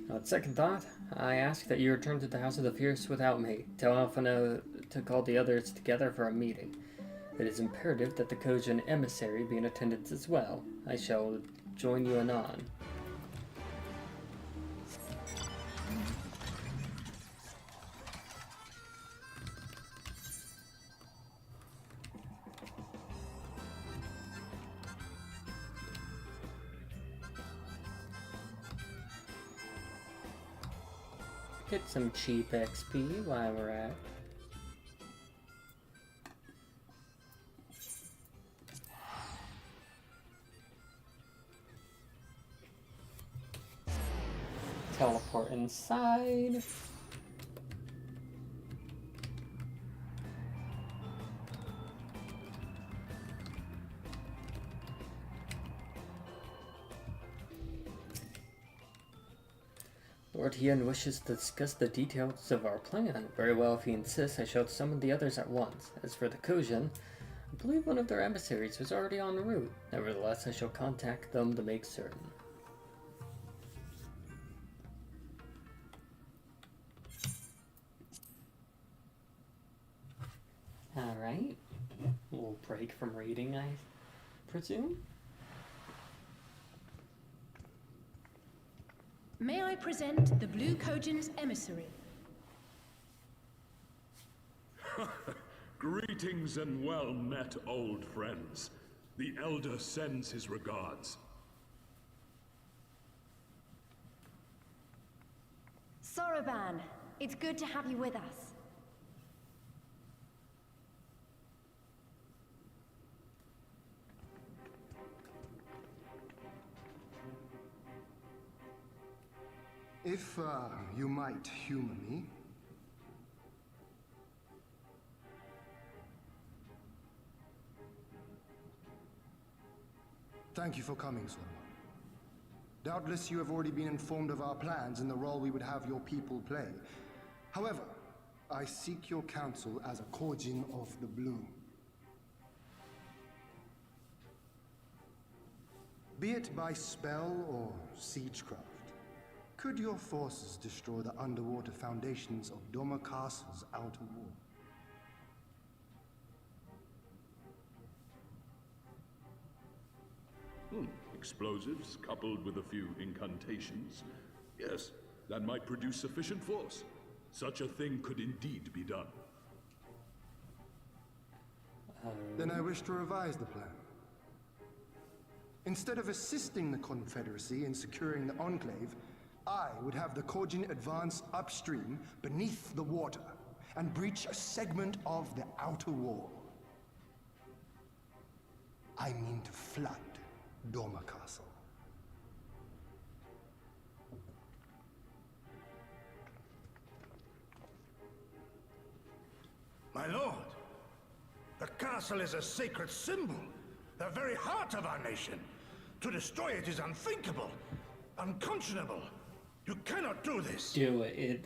On second thought, I ask that you return to the House of the Fierce without me. Tell Alphino to call the others together for a meeting. It is imperative that the Kojin emissary be in attendance as well. I shall join you anon. Get some cheap XP while we're at. Teleport inside. Lord Hien wishes to discuss the details of our plan. Very well, if he insists, I shall summon the others at once. As for the Kojin, I believe one of their emissaries was already en route. Nevertheless, I shall contact them to make certain. Alright. A little break from reading, I presume? May I present the Blue Kojin's emissary? Greetings and well met, old friends. The Elder sends his regards. Soroban, it's good to have you with us. If, you might humor me. Thank you for coming, Solomon. Doubtless you have already been informed of our plans and the role we would have your people play. However, I seek your counsel as a Kojin of the Blue. Be it by spell or siegecraft, could your forces destroy the underwater foundations of Doma Castle's outer wall? Explosives coupled with a few incantations. Yes, that might produce sufficient force. Such a thing could indeed be done. Then I wish to revise the plan. Instead of assisting the Confederacy in securing the Enclave, I would have the Kojin advance upstream beneath the water and breach a segment of the outer wall. I mean to flood Doma Castle. My lord, the castle is a sacred symbol, the very heart of our nation. To destroy it is unthinkable, unconscionable. You cannot do this. Do it.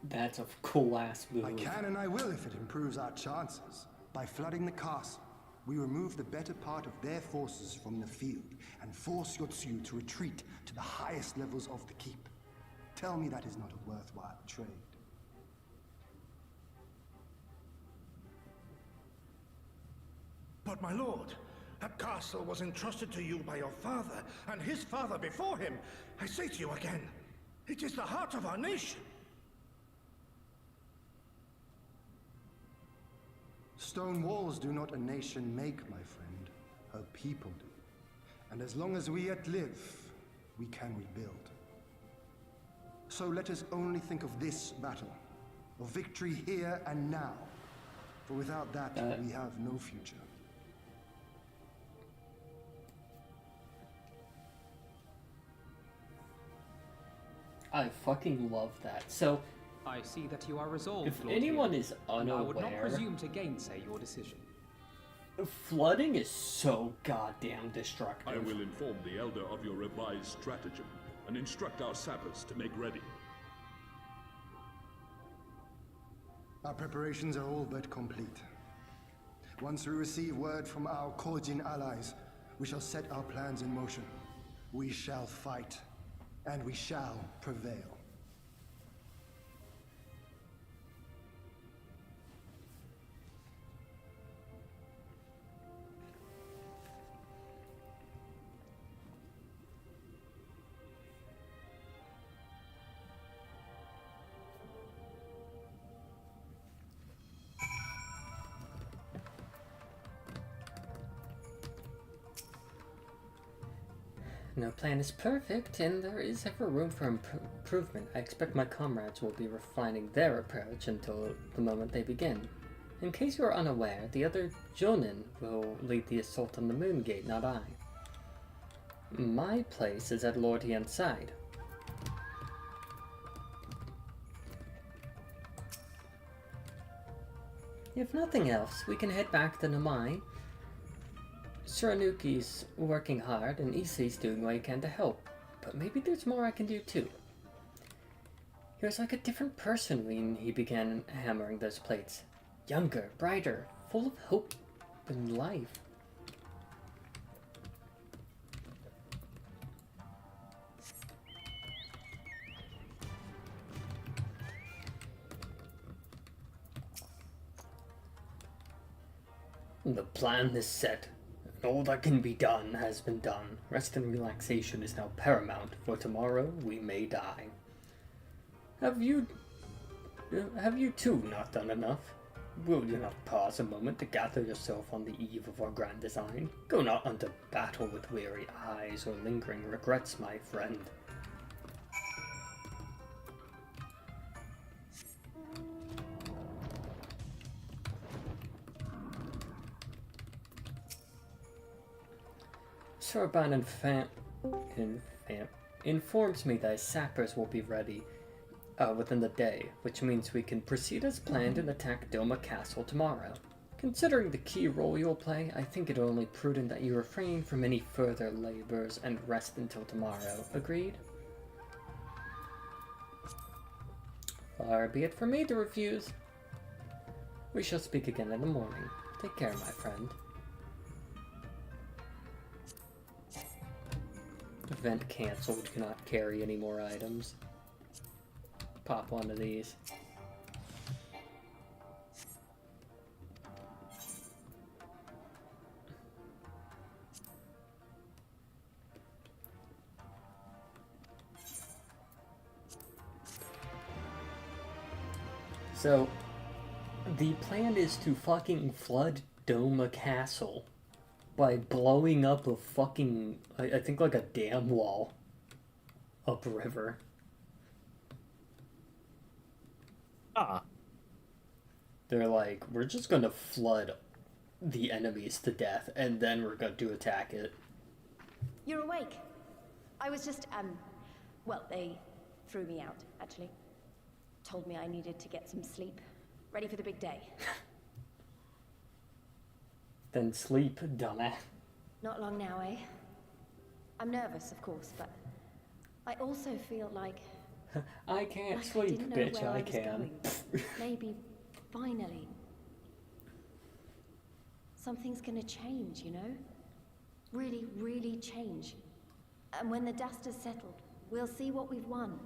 That's a cool ass move. I can and I will if it improves our chances. By flooding the castle, we remove the better part of their forces from the field and force Yotsuyu to retreat to the highest levels of the keep. Tell me that is not a worthwhile trade. But my lord, that castle was entrusted to you by your father and his father before him. I say to you again, it is the heart of our nation. Stone walls do not a nation make, my friend. Her people do. And as long as we yet live, we can rebuild. So let us only think of this battle, of victory here and now. For without that, we have no future. I fucking love that. So, I see that you are resolved, if Lord anyone Hien, is and I would not unaware, presume to gainsay your decision. flooding is so goddamn destructive. I will inform the Elder of your revised stratagem and instruct our sappers to make ready. Our preparations are all but complete. Once we receive word from our Kojin allies, we shall set our plans in motion. We shall fight, and we shall prevail. No plan is perfect, and there is ever room for improvement. I expect my comrades will be refining their approach until the moment they begin. In case you are unaware, the other Jonin will lead the assault on the Moon Gate, not I. My place is at Lord Hien's side. If nothing else, we can head back to Namai. Suranuki's working hard, and Issei's doing what he can to help. But maybe there's more I can do too. He was like a different person when he began hammering those plates. Younger, brighter, full of hope and life. The plan is set, and all that can be done has been done. Rest and relaxation is now paramount, for tomorrow we may die. Have you too not done enough? Will you not pause a moment to gather yourself on the eve of our grand design? Go not unto battle with weary eyes or lingering regrets, my friend. Sorban informs me that his sappers will be ready within the day, which means we can proceed as planned and attack Doma Castle tomorrow. Considering the key role you'll play, I think it only prudent that you refrain from any further labors and rest until tomorrow. Agreed? Far be it from me to refuse. We shall speak again in the morning. Take care, my friend. Event cancelled, cannot carry any more items. Pop one of these. So, the plan is to fucking flood Doma Castle by blowing up a fucking, I think like a dam wall upriver. They're like, we're just gonna flood the enemies to death and then we're going to attack it. You're awake. I was just, well, they threw me out, actually. Told me I needed to get some sleep. Ready for the big day. Then sleep, dumbass. Not long now, eh? I'm nervous, of course, but I also feel like... I can't like sleep, I didn't know bitch, where I was can. going. Maybe, finally, something's gonna change, you know? Really, really change. And when the dust has settled, we'll see what we've won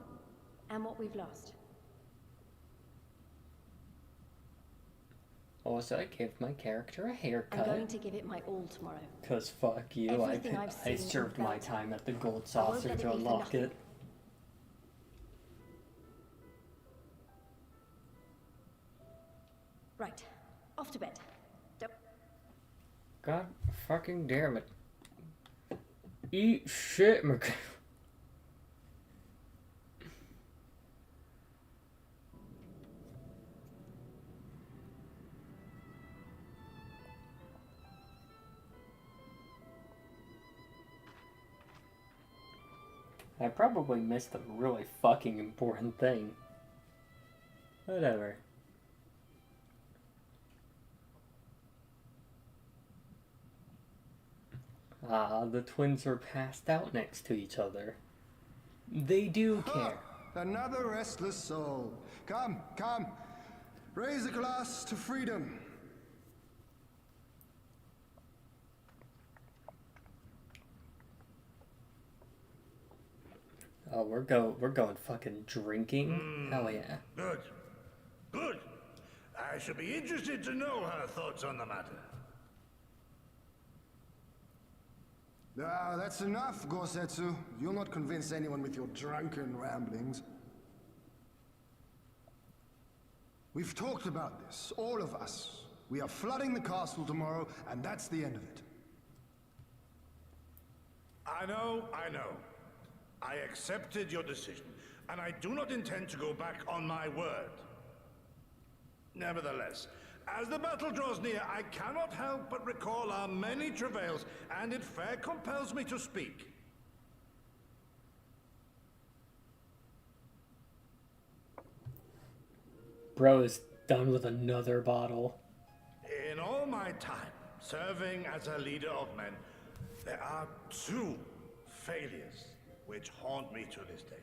and what we've lost. Also, I gave my character a haircut. I'm going to give it my all tomorrow. Cause fuck you, Everything I've I seen served and my felt, time at the gold I won't saucer let it to be for unlock nothing. it. Right, off to bed. Don't... God fucking damn it. Eat shit, McGregor. I probably missed a really fucking important thing. Whatever. Ah, the twins are passed out next to each other. They do care. Another restless soul. Come, come. Raise a glass to freedom. Oh, we're going fucking drinking? Hell yeah. Good. Good. I shall be interested to know her thoughts on the matter. Ah, that's enough, Gosetsu. You'll not convince anyone with your drunken ramblings. We've talked about this, all of us. We are flooding the castle tomorrow, and that's the end of it. I know. I accepted your decision, and I do not intend to go back on my word. Nevertheless, as the battle draws near, I cannot help but recall our many travails, and it fair compels me to speak. Bro is done with another bottle. In all my time serving as a leader of men, there are two failures which haunt me to this day.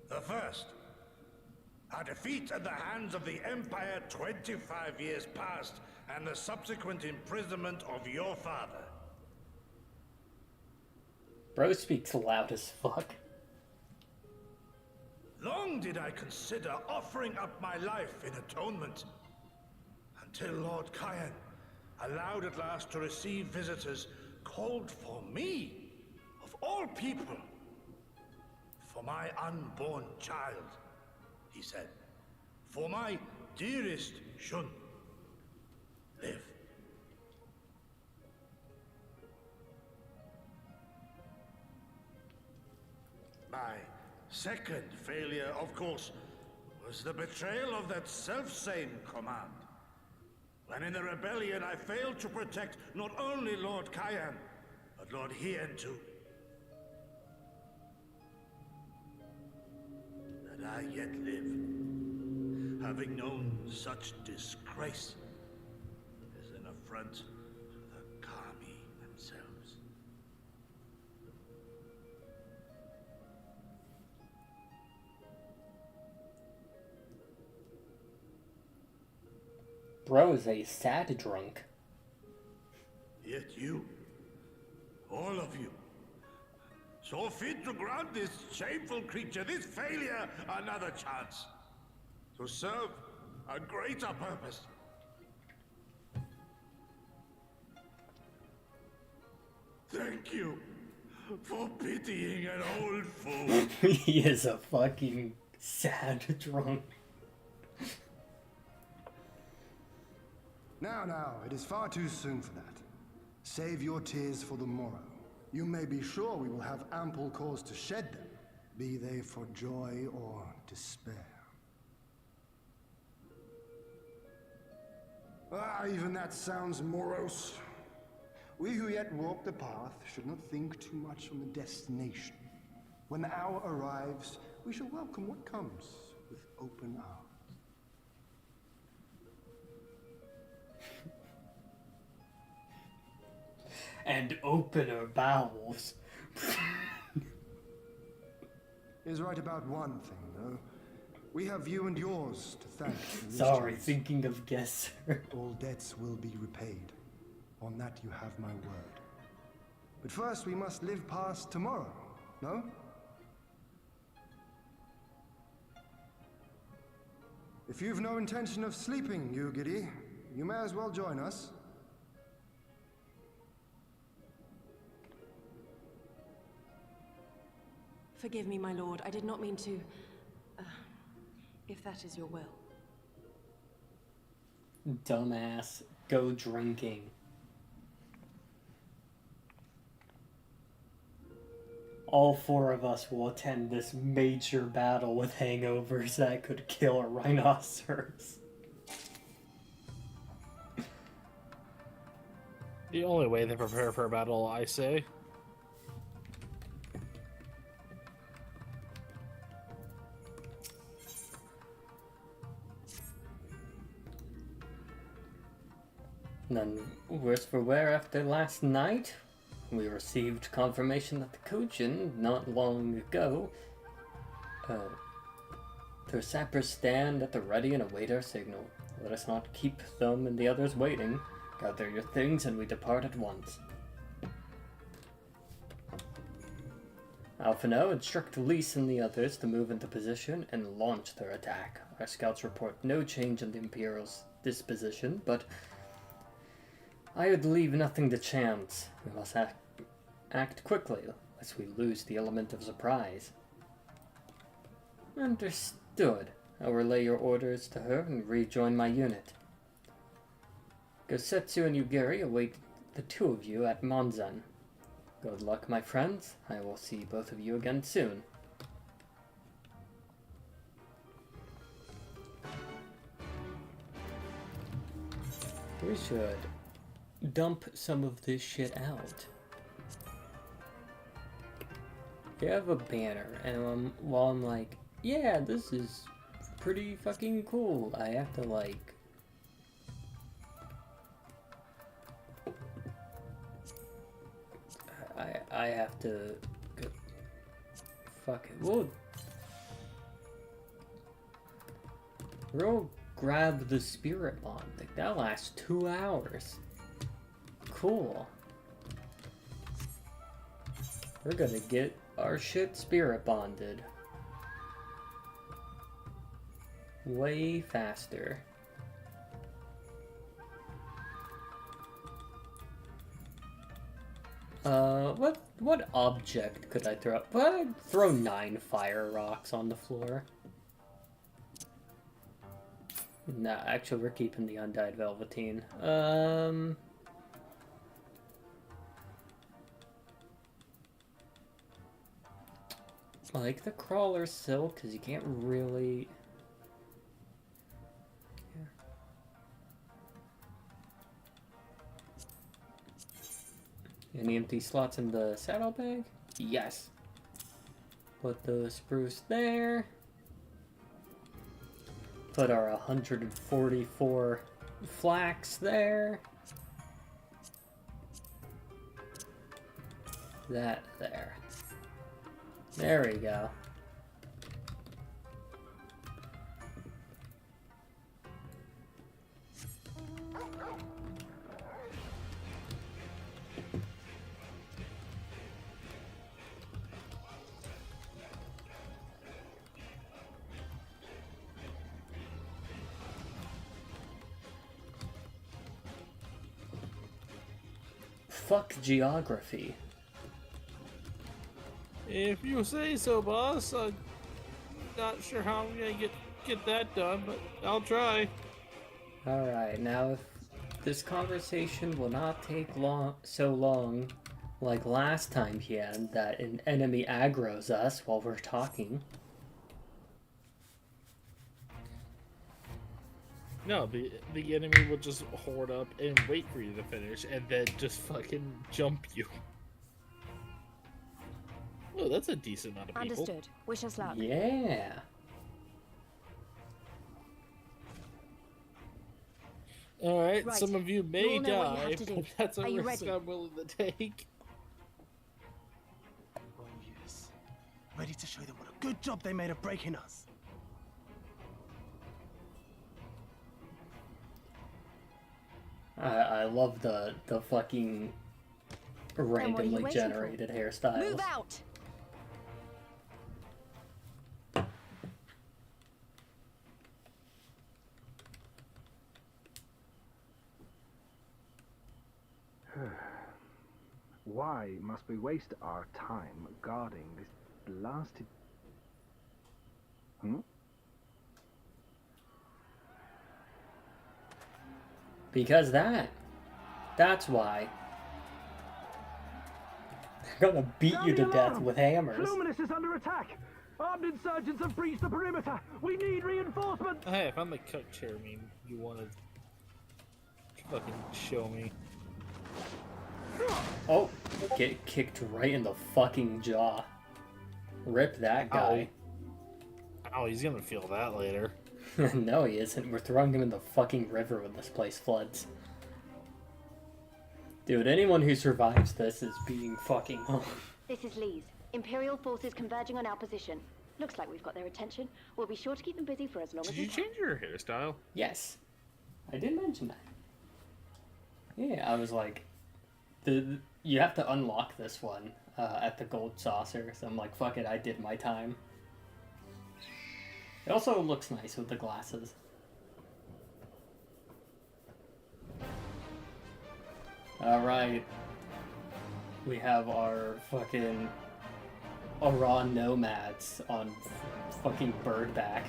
The first Our defeat at the hands of the Empire 25 years past, and the subsequent imprisonment of your father. Bro speaks loud as fuck. Long did I consider offering up my life in atonement, until Lord Cayenne, allowed at last to receive visitors, called for me, of all people, for my unborn child, he said, for my dearest Shun. Live. My second failure, of course, was the betrayal of that self-same command. When in the rebellion I failed to protect not only Lord Cayenne, but Lord Hien too. That I yet live, having known such disgrace, is an affront to the Kami themselves. Bro is a sad drunk. Yet you, all of you, saw fit to grant this shameful creature, this failure, another chance. To serve a greater purpose. Thank you for pitying an old fool. He is a fucking sad drunk. Now, it is far too soon for that. Save your tears for the morrow. You may be sure we will have ample cause to shed them, be they for joy or despair. Even that sounds morose. We who yet walk the path should not think too much on the destination. When the hour arrives, we shall welcome what comes with open arms. And open her bowels. Is right about one thing, though. We have you and yours to thank for this Sorry, chance. thinking of Gesser. All debts will be repaid. On that you have my word. But first we must live past tomorrow, no? If you've no intention of sleeping, Yugiri, you may as well join us. Forgive me, my lord. I did not mean to... if that is your will. Dumbass. Go drinking. All four of us will attend this major battle with hangovers that could kill a rhinoceros. The only way they prepare for a battle, I say. None worse for wear after last night. We received confirmation that the Kojin, not long ago, their sappers stand at the ready and await our signal. Let us not keep them and the others waiting. Gather your things and we depart at once. Alphino, instruct Lise and the others to move into position and launch their attack. Our scouts report no change in the Imperial's disposition, but I would leave nothing to chance. We must act quickly, lest we lose the element of surprise. Understood. I'll relay your orders to her and rejoin my unit. Gosetsu and Yugiri await the two of you at Monzan. Good luck, my friends. I will see both of you again soon. We should dump some of this shit out. We have a banner, and while I'm like, yeah, this is pretty fucking cool, I have to like... I have to... Fuck it. Well, We'll grab the spirit bond. Like, that lasts 2 hours. Cool. We're gonna get our shit spirit bonded. Way faster. What object could I throw? Well, I'd throw 9 fire rocks on the floor. Nah, actually, we're keeping the undyed velveteen. I like the crawler silk, because you can't really... Any empty slots in the saddlebag? Yes. Put the spruce there. Put our 144 flax there. That there. There we go. Fuck geography. If you say so, boss. I'm not sure how I'm gonna get that done, but I'll try. Alright, now if this conversation will not take so long like last time here, that an enemy aggroes us while we're talking. No, the enemy will just hoard up and wait for you to finish, and then just fucking jump you. Oh, that's a decent amount of people. Understood. Wish us luck. Yeah. Alright, Right. some of you may You all know what you die, have to do. but that's a Are you risk ready? I'm willing to take. Oh yes. Ready to show them what a good job they made of breaking us. I love the fucking randomly waiting generated hairstyles. Move out! Why must we waste our time guarding this blasted... Because that's why. They're gonna beat you to death with hammers. Luminous is under attack! Armed insurgents have breached the perimeter! We need reinforcements! Hey, if I'm the cook chairman, you wanna fucking show me. Oh, get kicked right in the fucking jaw. Rip that guy. Oh, he's gonna feel that later. No, he isn't. We're throwing him in the fucking river when this place floods. Dude, anyone who survives this is being fucking hung. This is Lee's. Imperial forces converging on our position. Looks like we've got their attention. We'll be sure to keep them busy for as long Did as you we can. change your hairstyle? Yes. I did mention that. Yeah, I was like, you have to unlock this one at the gold saucer. So I'm like, fuck it, I did my time. It also looks nice with the glasses. Alright. We have our fucking Iran nomads on fucking birdback.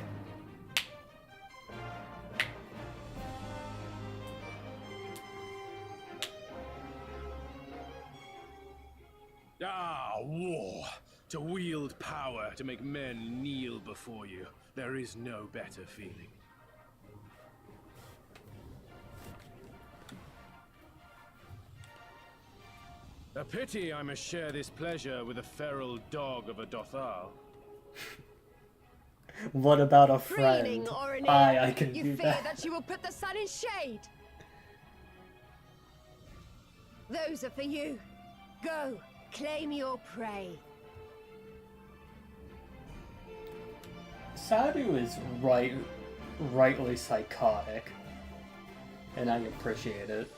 Ah, war! To wield power, to make men kneel before you. There is no better feeling. A pity I must share this pleasure with a feral dog of a Dothal. What about a friend? Freeling, Oreneer. I can You do fear that. you will put the sun in shade. Those are for you. Go, claim your prey. Sadu is right rightly psychotic. And I appreciate it.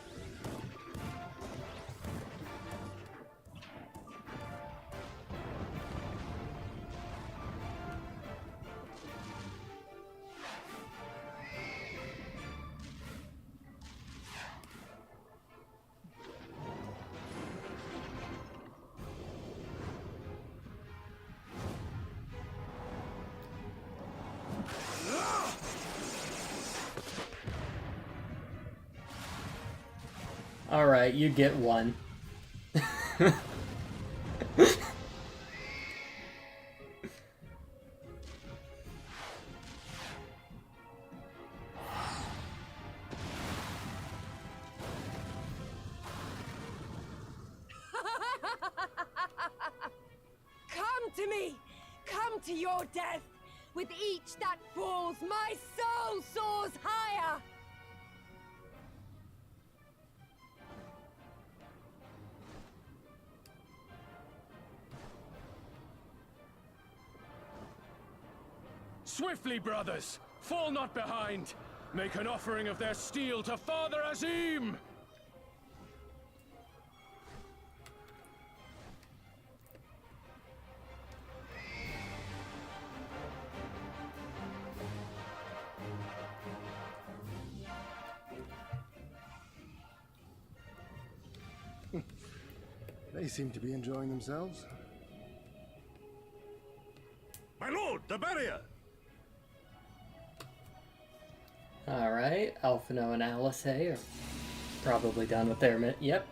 Alright, you get one. Come to me! Come to your death! With each that falls, my soul soars higher! Swiftly, brothers! Fall not behind! Make an offering of their steel to Father Azim! They seem to be enjoying themselves. My lord, the barrier! Alright, Alphino and Alice are probably done with their Yep.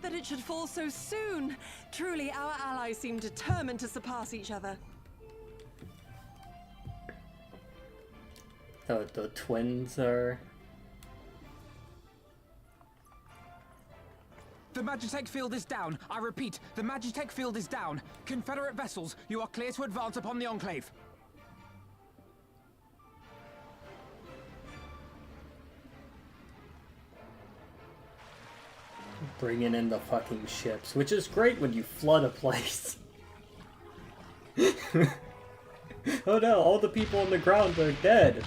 That it should fall so soon! Truly, our allies seem determined to surpass each other. The twins are... The Magitech field is down. I repeat, the Magitech field is down. Confederate vessels, you are clear to advance upon the Enclave. Bringing in the fucking ships, which is great when you flood a place. Oh no, all the people on the ground are dead.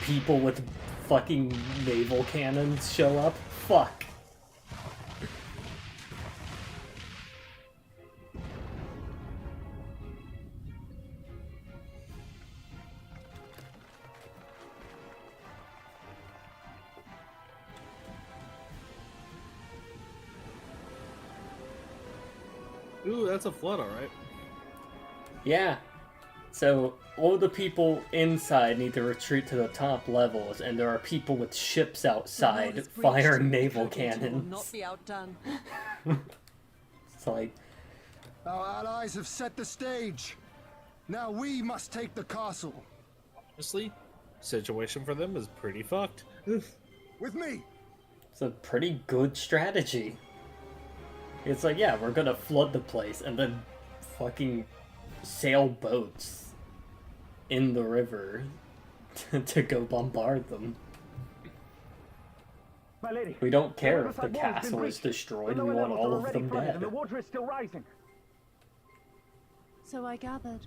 People with fucking naval cannons show up. Fuck. Ooh, that's a flood, alright. Yeah. So, all the people inside need to retreat to the top levels, and there are people with ships outside firing naval cannons. Will not be outdone. It's like... Our allies have set the stage. Now we must take the castle. Honestly, situation for them is pretty fucked. With me! It's a pretty good strategy. It's like, yeah, we're gonna flood the place and then fucking sail boats in the river to go bombard them. My lady, We don't care the if the riverside wall has been castle is breached. destroyed, The we lower want levels are all of already them flooded, dead. and the water is still rising. So I gathered.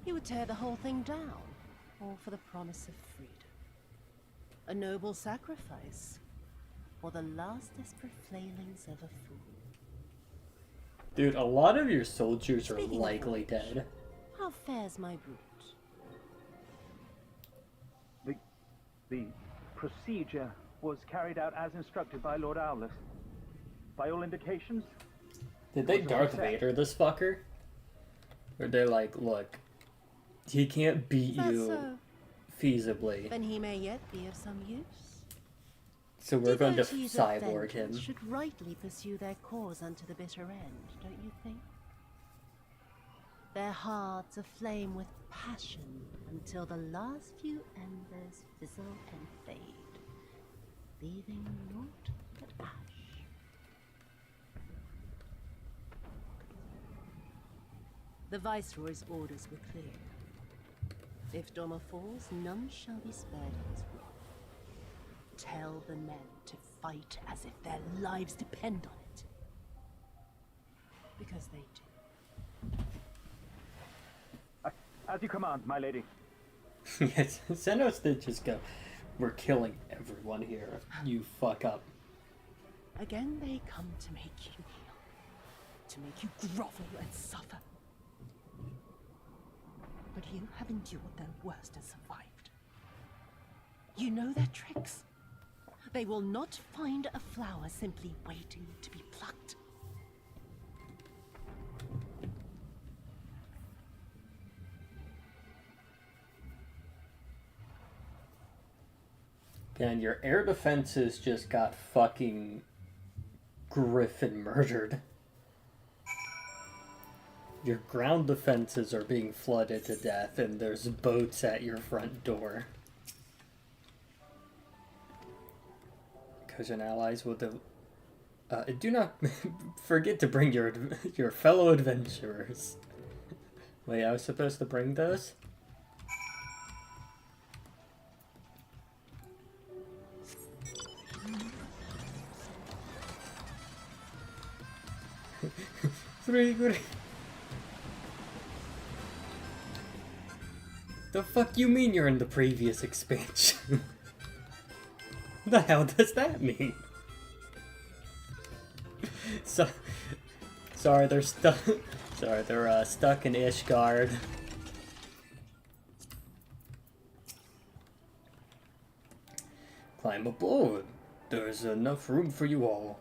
You would tear the whole thing down, all for the promise of freedom. A noble sacrifice, or the last desperate flailings of a fool. Dude, a lot of your soldiers are Speaking of likely which, dead. How fares my brute? The procedure was carried out as instructed by Lord Owless. By all indications... Did they was all Darth set. Vader this fucker? Or they're like, look, he can't beat Is that you so? feasibly, Then he may yet be of some use. so we're going to Devotees of cyborg him. vengeance should rightly pursue their cause unto the bitter end, don't you think? Their hearts aflame with passion until the last few embers fizzle and fade, leaving naught but ash. The Viceroy's orders were clear. If Doma falls, none shall be spared his wrath. Tell the men to fight as if their lives depend on it. Because they do. As you command, my lady. Yes, Xenos did just go, we're killing everyone here. You fuck up. Again they come to make you kneel, to make you grovel and suffer. But you have endured their worst and survived. You know their tricks. They will not find a flower simply waiting to be plucked. And your air defenses just got fucking Griffin murdered. Your ground defenses are being flooded to death, and there's boats at your front door. Cousin allies with the... do not forget to bring your fellow adventurers. Wait, I was supposed to bring those? Three good. The fuck you mean you're in the previous expansion? The hell does that mean? Sorry, they're stuck. Sorry, they're stuck in Ishgard. Climb aboard. There's enough room for you all.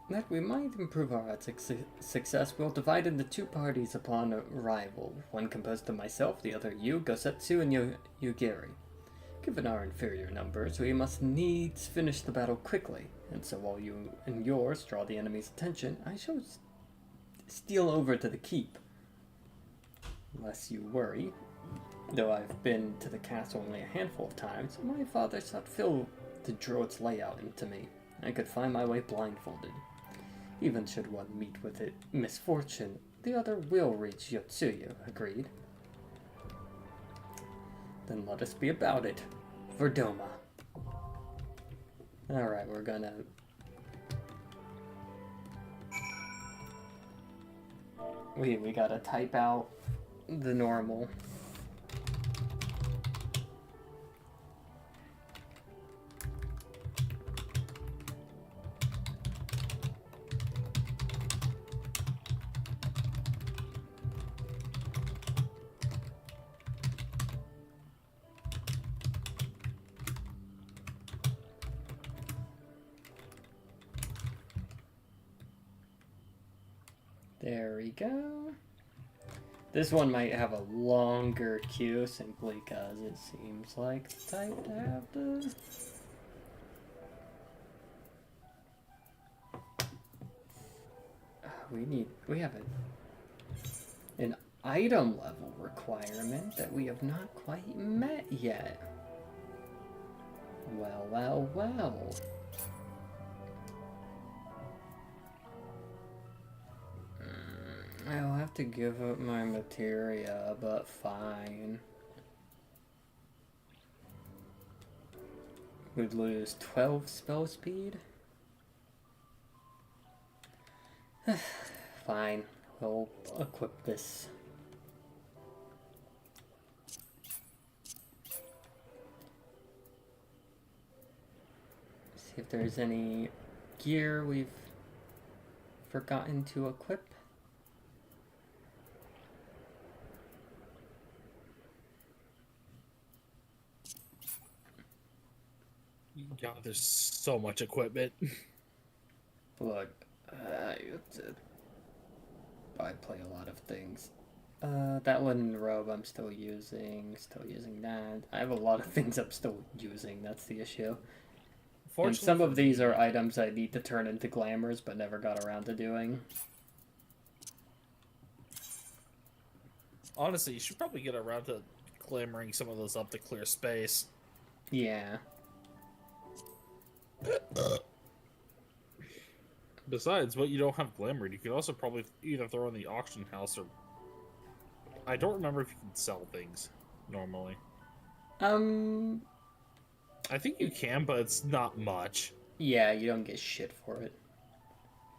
That we might improve our odds of success, we'll divide into two parties upon arrival. One composed of myself, the other you, Gosetsu, and Yugiri. Given our inferior numbers, we must needs finish the battle quickly, and so while you and yours draw the enemy's attention, I shall steal over to the keep. Lest you worry, though I've been to the castle only a handful of times, my father shot fill the droid's layout into me. I could find my way blindfolded. Even should one meet with it misfortune, the other will reach Yotsuyu, agreed? Then let us be about it. For Doma. Alright, we're gonna... We gotta type out the normal. There we go. This one might have a longer queue simply because it seems like the type to have the... We have an item level requirement that we have not quite met yet. Well, well, well. I'll have to give up my materia, but fine. We'd lose 12 spell speed? Fine, we'll equip this. See if there's any gear we've forgotten to equip. God, there's so much equipment. Look, I play a lot of things. That linen robe I'm still using that. I have a lot of things I'm still using, that's the issue. And some of these are items I need to turn into glamours, but never got around to doing. Honestly, you should probably get around to glamoring some of those up to clear space. Yeah. Besides, what you don't have glamored, you could also probably either throw in the auction house or... I don't remember if you can sell things normally. I think you can, but it's not much. Yeah, you don't get shit for it.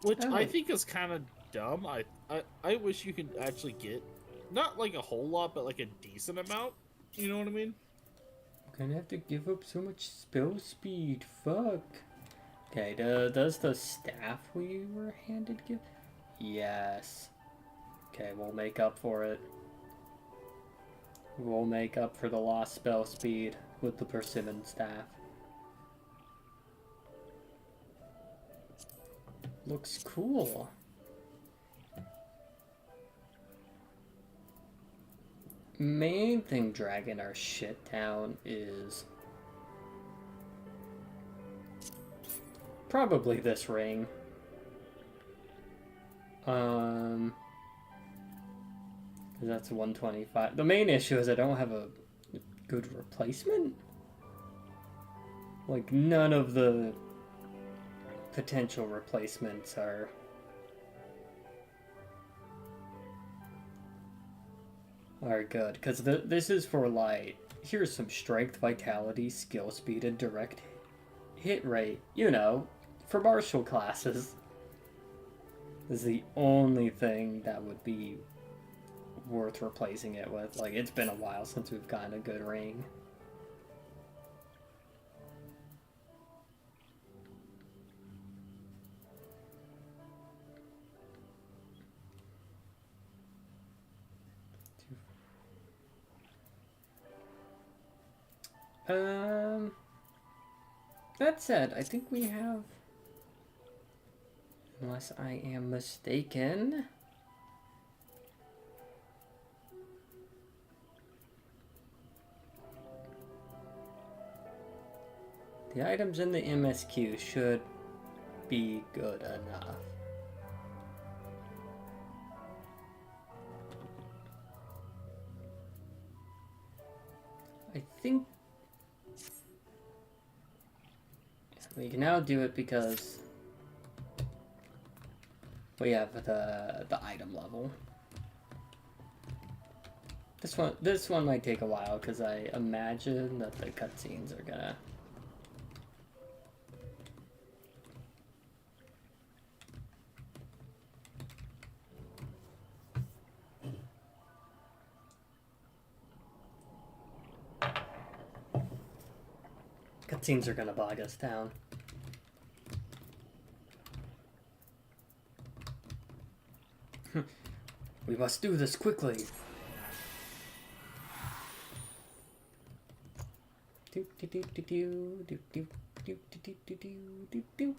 Which I think is kind of dumb. I wish you could actually get not like a whole lot, but like a decent amount. You know what I mean? I'm gonna have to give up so much spell speed. Fuck. Okay, does the staff we were handed give? Yes. Okay, we'll make up for it. We'll make up for the lost spell speed with the persimmon staff. Looks cool. Main thing dragging our shit down is probably this ring. That's 125. The main issue is I don't have a good replacement. Like, none of the potential replacements are good, because this is for, like, here's some strength, vitality, skill speed, and direct hit rate, you know, for martial classes. This is the only thing that would be worth replacing it with. Like, it's been a while since we've gotten a good ring. That said, I think we have, unless I am mistaken, the items in the MSQ should be good enough. I think we can now do it because we have the item level. This one might take a while because I imagine that the cutscenes are gonna. Cutscenes are gonna bog us down. We must do this quickly. Do do do do do do do do do do do do do.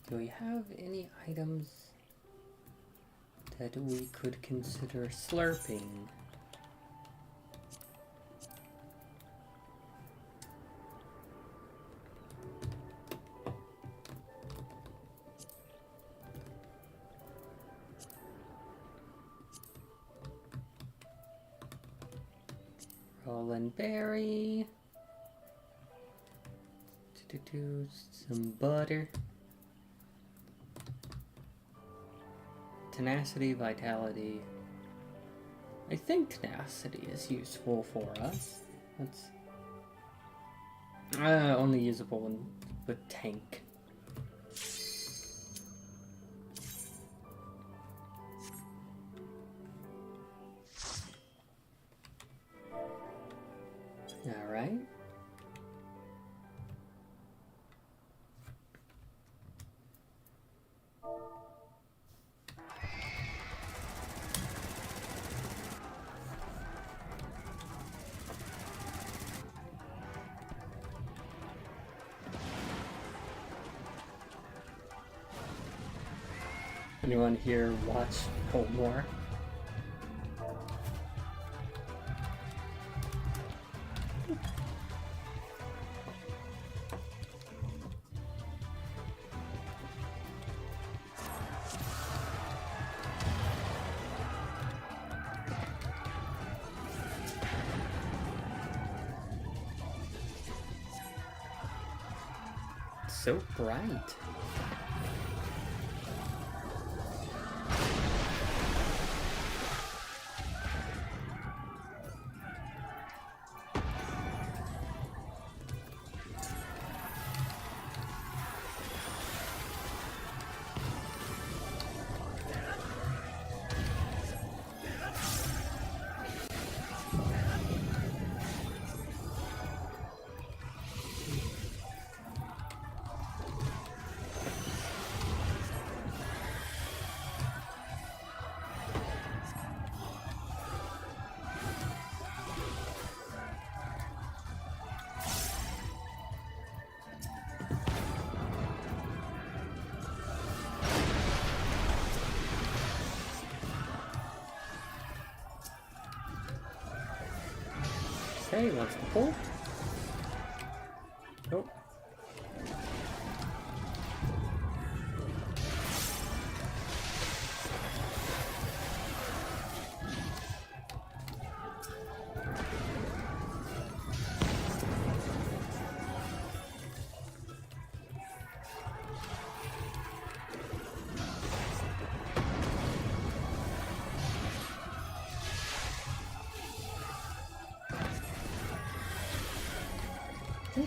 Do we have any items that we could consider slurping? Rollin' berry. Some butter. Tenacity, vitality. I think tenacity is useful for us. That's only usable with tank. All right. Anyone here watch More? so bright. Okay, wants to pull. Nope.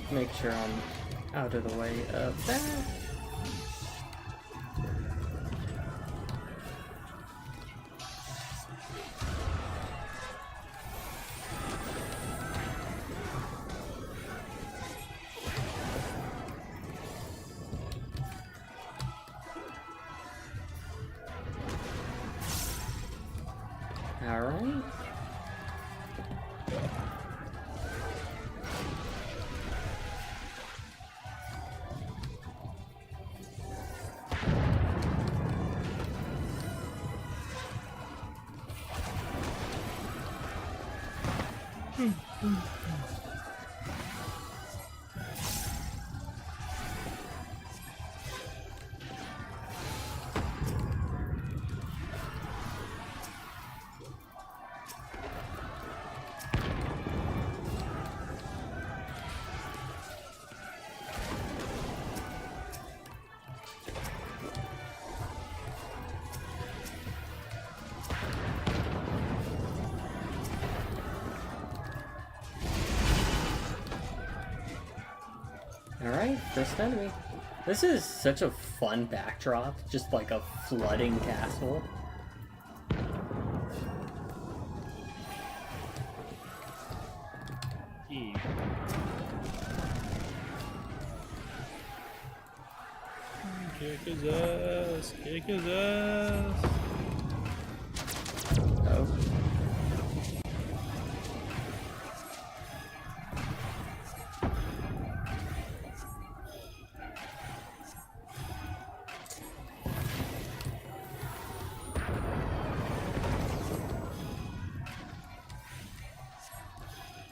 Make sure I'm out of the way of that. All right. Alright, first enemy. This is such a fun backdrop, just like a flooding castle. Kick his ass! Kick his ass! Oh.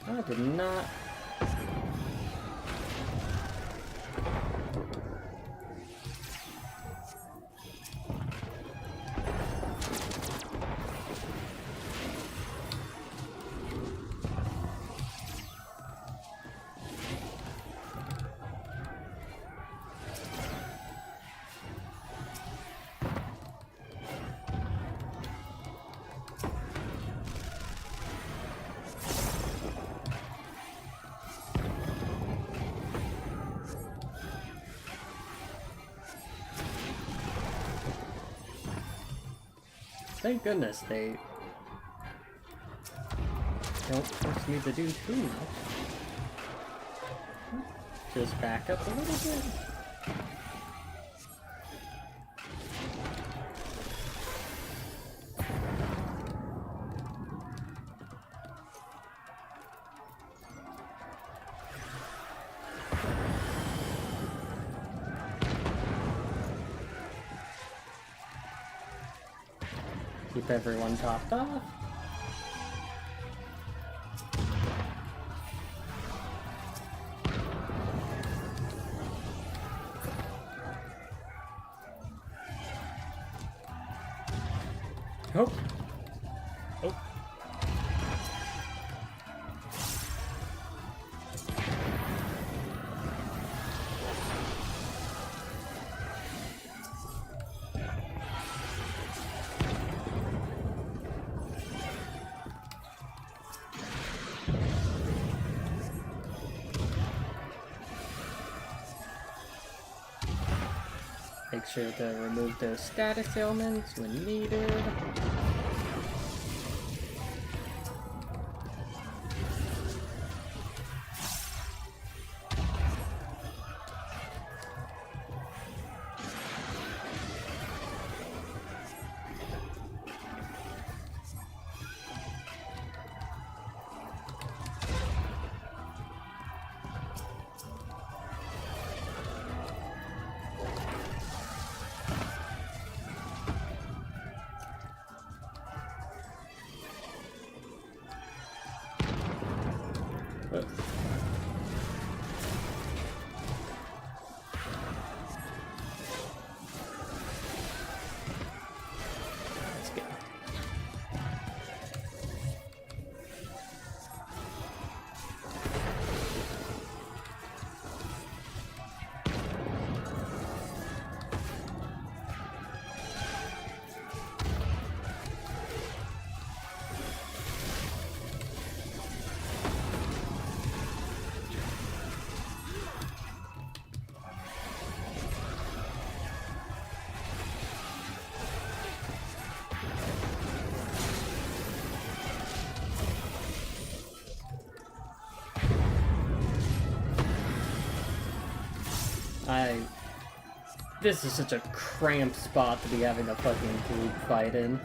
I did not. Thank goodness they don't force me to do too much. Just back up a little bit. Keep everyone topped off. Oh. Oh. Make sure to remove those status ailments when needed. This is such a cramped spot to be having a fucking group fight in.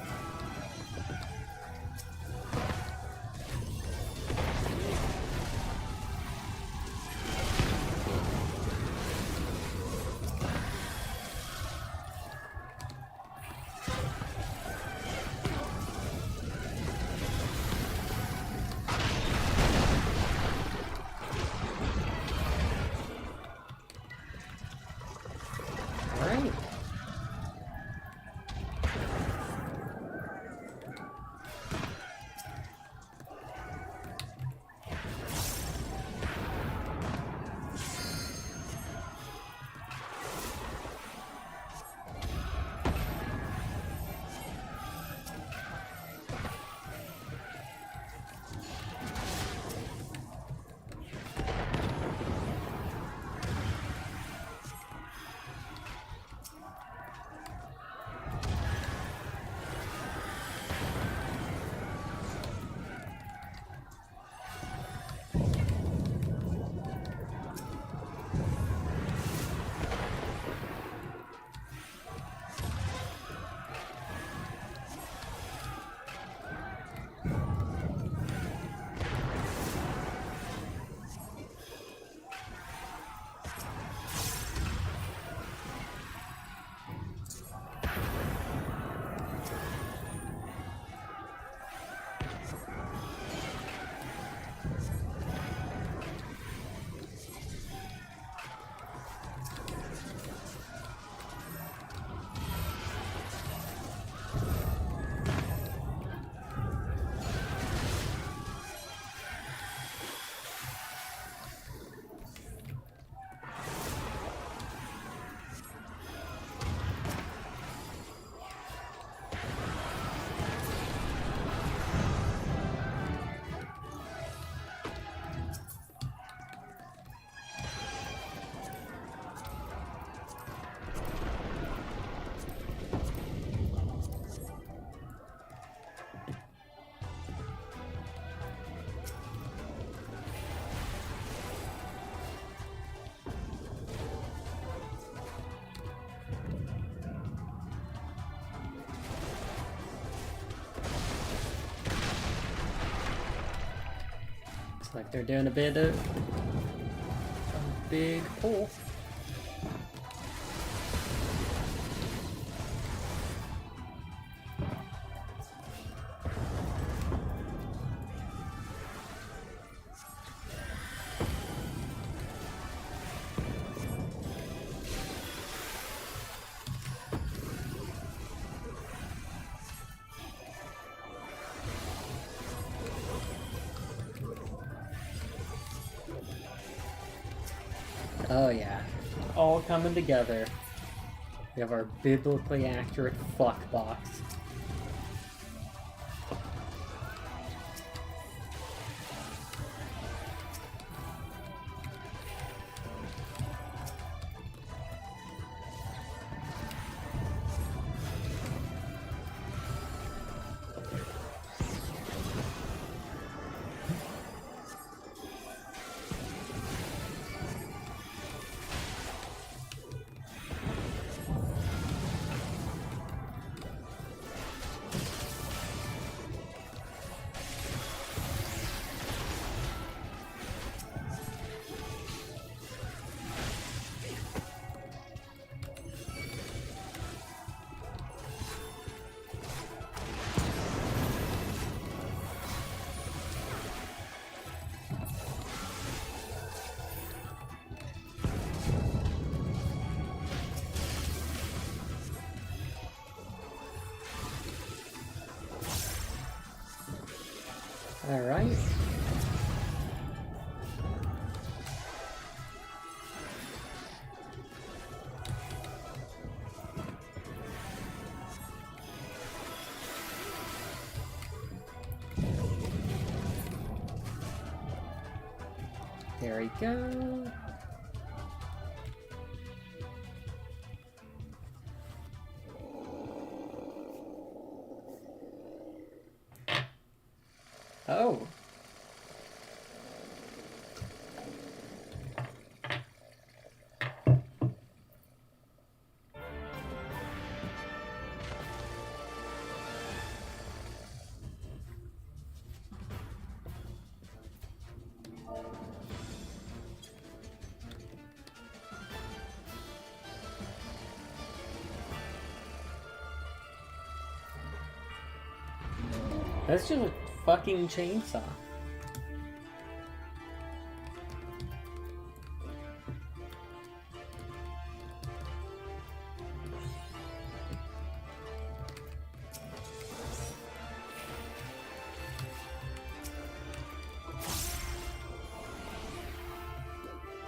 Like they're doing a bit of a big pull. Oh yeah, all coming together. We have our biblically accurate fuck box. Alright. There we go. Oh. That's just a fucking chainsaw.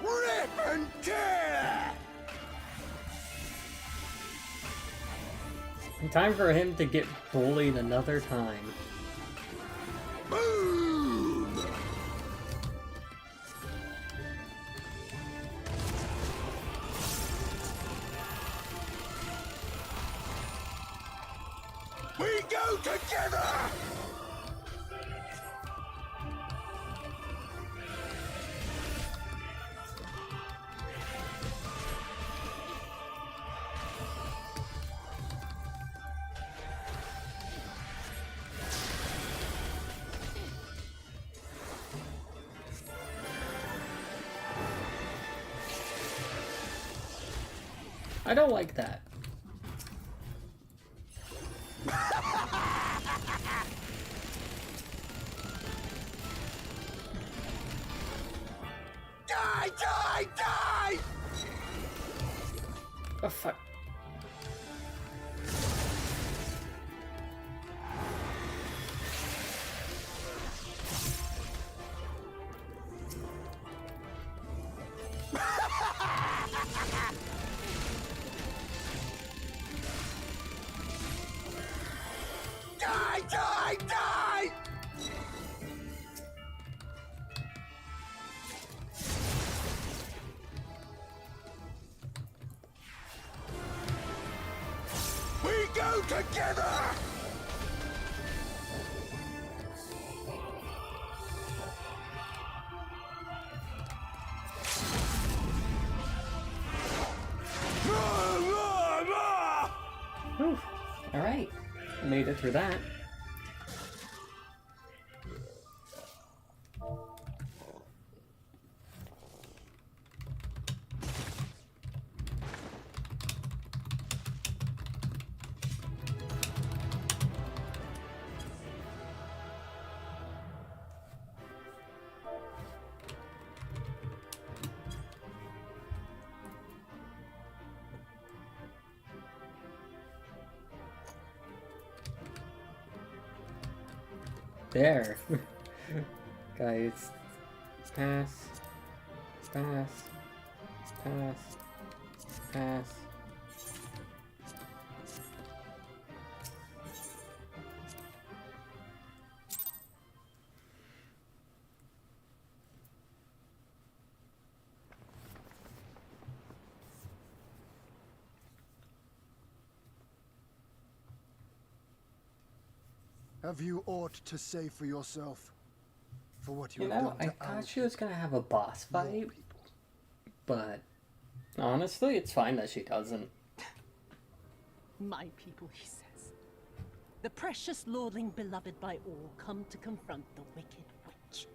Rip and tear! Time for him to get bullied another time. Boom! We go together! I don't like that. Die, die, die! Oh fuck. Die, die, die! We go together! Alright. Made it through that. There. Guys. Pass. Pass. Pass. Pass. Have you aught to say for yourself? For what you You have know, done I to our thought she was gonna have a boss your fight, people? but honestly, it's fine that she doesn't. My people, he says. The precious lordling beloved by all come to confront the wicked witch.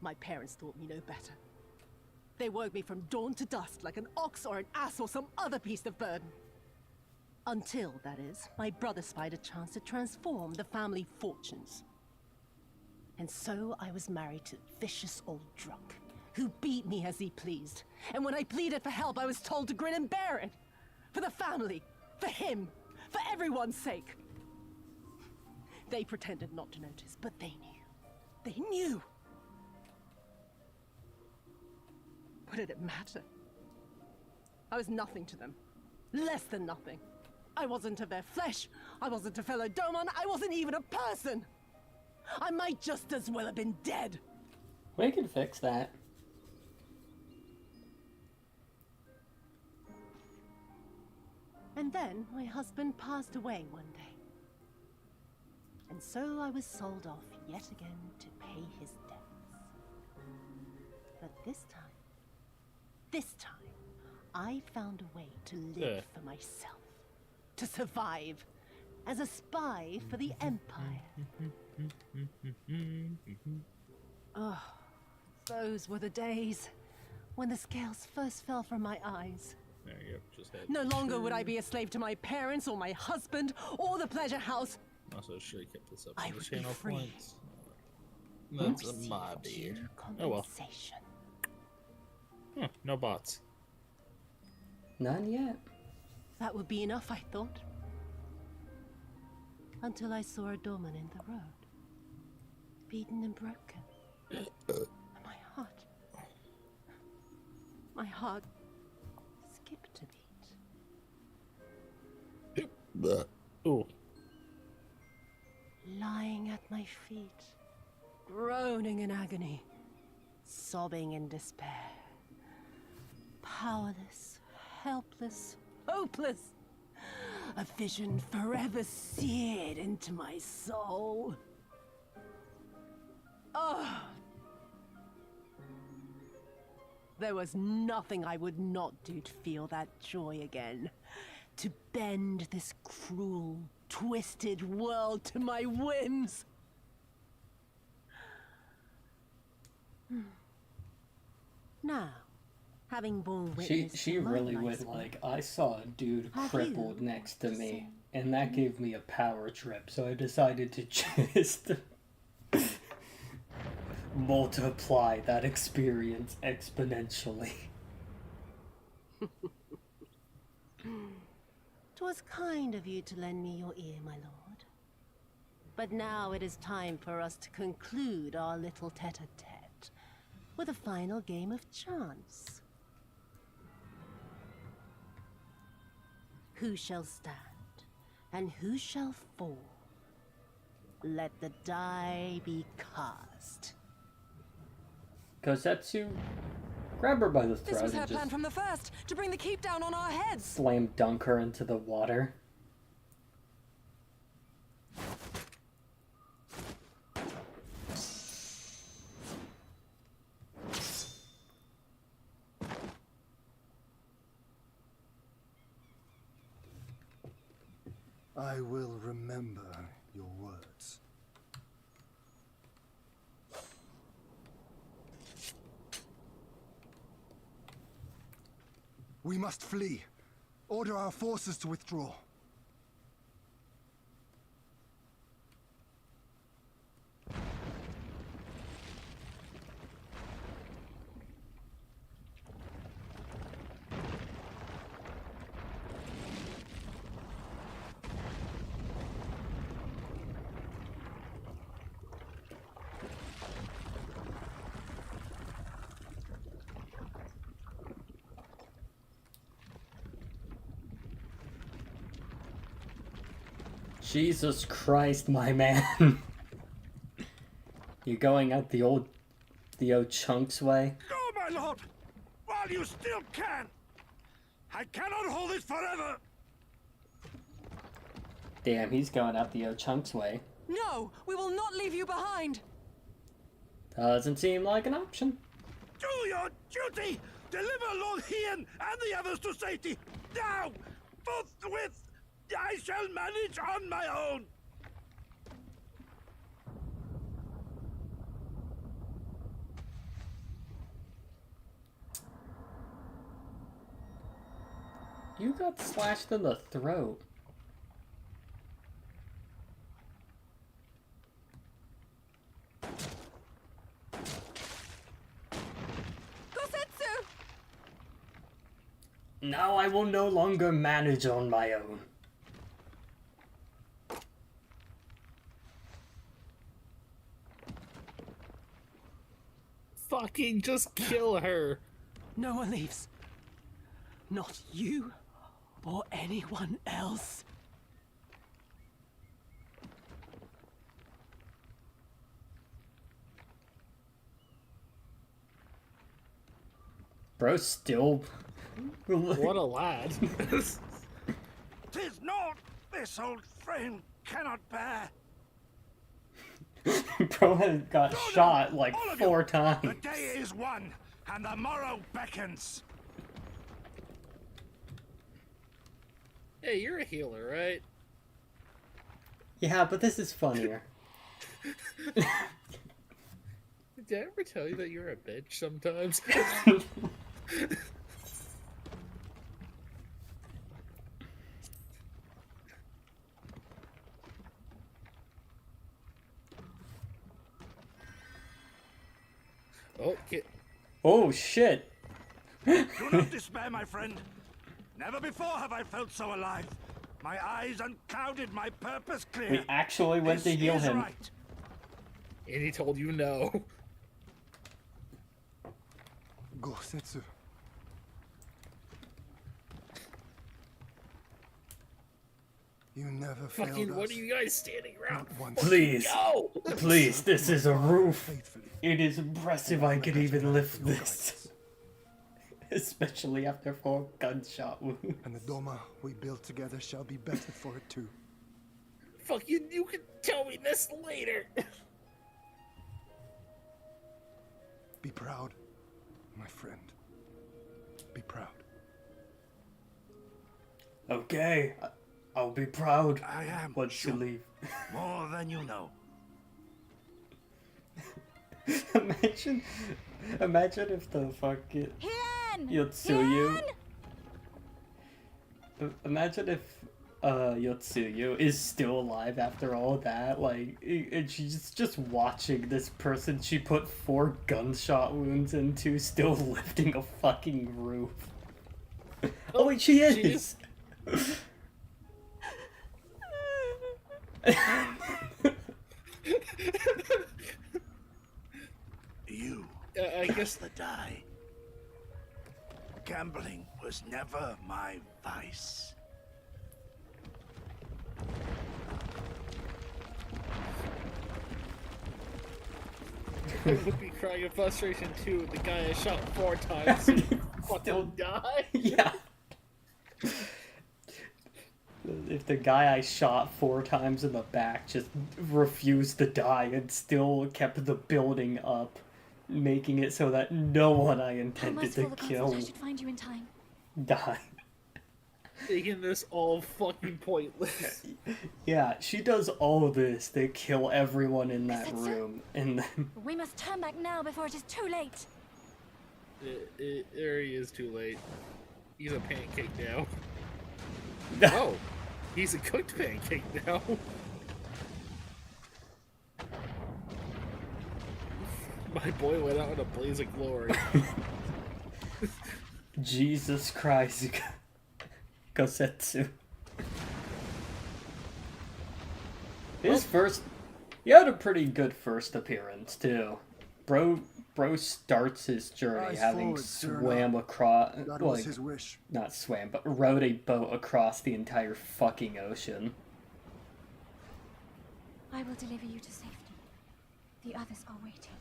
My parents taught me no better. They woke me from dawn to dusk like an ox or an ass or some other beast of burden. Until, that is, my brother spied a chance to transform the family fortunes. And so I was married to a vicious old drunk, who beat me as he pleased. And when I pleaded for help, I was told to grin and bear it. For the family, for him, for everyone's sake. They pretended not to notice, but they knew. They knew! What did it matter? I was nothing to them. Less than nothing. I wasn't of their flesh. I wasn't a fellow Domon. I wasn't even a person. I might just as well have been dead. We can fix that. And then my husband passed away one day. And so I was sold off yet again to pay his debts. But this time, I found a way to live for myself. To survive. As a spy for the Empire. Oh, those were the days when the scales first fell from my eyes. There you go. Just had No longer would I be a slave to my parents or my husband or the pleasure house. Also, should have kept this up I on the would be channel free. points. That's Receive my bad. due Oh well. compensation. No bots. None yet. That would be enough, I thought. Until I saw a doorman in the road. Beaten and broken. And my heart skipped a beat. Ooh. Lying at my feet, groaning in agony, sobbing in despair. Powerless, helpless, hopeless. A vision forever seared into my soul. Oh! There was nothing I would not do to feel that joy again. To bend this cruel, twisted world to my whims. Now, having borne witness She to my really life went span, like, I saw a dude Have crippled you next to me, and that gave me a power trip, so I decided to just multiply that experience exponentially. 'Twas kind of you to lend me your ear, my lord. But now it is time for us to conclude our little tete-a-tete with a final game of chance. Who shall stand, and who shall fall? Let the die be cast. Kosetsu, grab her by the This throat was her and plan just from the first, to bring the keep down on our heads. slam dunk her into the water. I will remember your words. We must flee. Order our forces to withdraw. Jesus Christ, my man. You're going out the old Chunks way? Go, my lord! While you still can! I cannot hold it forever! Damn, he's going out the Chunks way. No, we will not leave you behind. Doesn't seem like an option. Do your duty! Deliver Lord Hien and the others to safety! Now! Forthwith! I shall manage on my own! You got slashed in the throat. Kosetsu! Now I will no longer manage on my own. Fucking just kill her. No one leaves. Not you or anyone else. Bro, still. What a lad. Tis not this old frame cannot bear. Bro has got shot like 4 times. The day is won, and the morrow beckons. Hey, you're a healer, right? Yeah, but this is funnier. Did I ever tell you that you're a bitch sometimes? Okay. Oh shit. Do not despair, my friend. Never before have I felt so alive. My eyes unclouded, my purpose clear. We actually went to heal him. Right. And he told you no. Gosetsu. You never failed Fucking, us. what are you guys standing around? Please. Go! Please, this is a roof. It is impressive I could even lift this. Especially after 4 gunshot wounds. And the Doma we build together shall be better for it too. Fucking, you can tell me this later. Be proud, my friend. Be proud. Okay, I'll be proud. I am once you leave. More than you know. Imagine if the fucking Yotsuyu. Imagine if Yotsuyu is still alive after all that, like, and she's just watching this person she put 4 gunshot wounds into still lifting a fucking roof. Oh wait, she is! You I guess the die. Gambling was never my vice. I would be crying in frustration too. The guy I shot 4 times and fucking die. Yeah. If the guy I shot 4 times in the back just refused to die and still kept the building up, making it so that no one I intended to kill I should find you in time. died. Making this all fucking pointless. Yeah, she does all this to kill everyone in that room, and then We must turn back now before it is too late. There he is, too late. He's a pancake now. Oh, he's a cooked pancake now. My boy went out in a blaze of glory. Jesus Christ, Gosetsu. His first, he had a pretty good first appearance too. Bro starts his journey Eyes having forward, swam across, That was his wish. not swam, but rowed a boat across the entire fucking ocean. I will deliver you to safety. The others are waiting.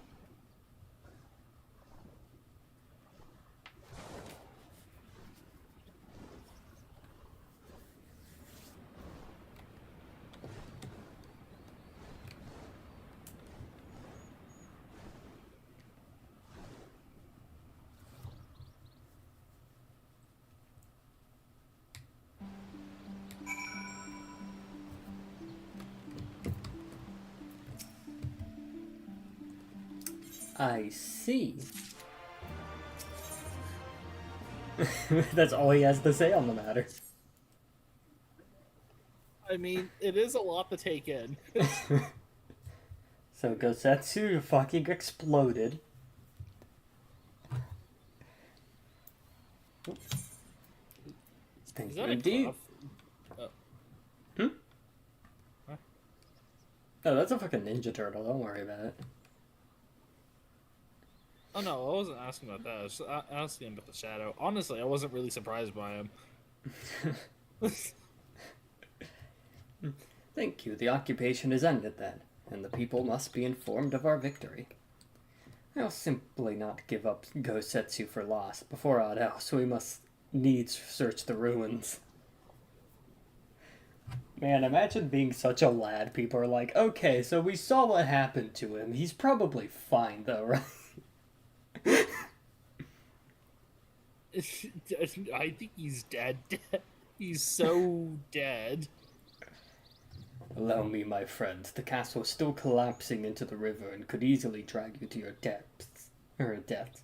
I see. That's all he has to say on the matter. I mean, it is a lot to take in. So Gosetsu fucking exploded. Thank Is you that a indeed. cloth? Hmm? Huh? Oh, that's a fucking Ninja Turtle. Don't worry about it. Oh no, I wasn't asking about that. I was asking about the shadow. Honestly, I wasn't really surprised by him. Thank you. The occupation is ended then, and the people must be informed of our victory. I'll simply not give up Gosetsu for lost. Before aught else, we must needs search the ruins. Man, imagine being such a lad. People are like, okay, so we saw what happened to him. He's probably fine, though, right? I think he's dead. He's so dead. Allow me, my friend. The castle is still collapsing into the river and could easily drag you to your depths. Or death.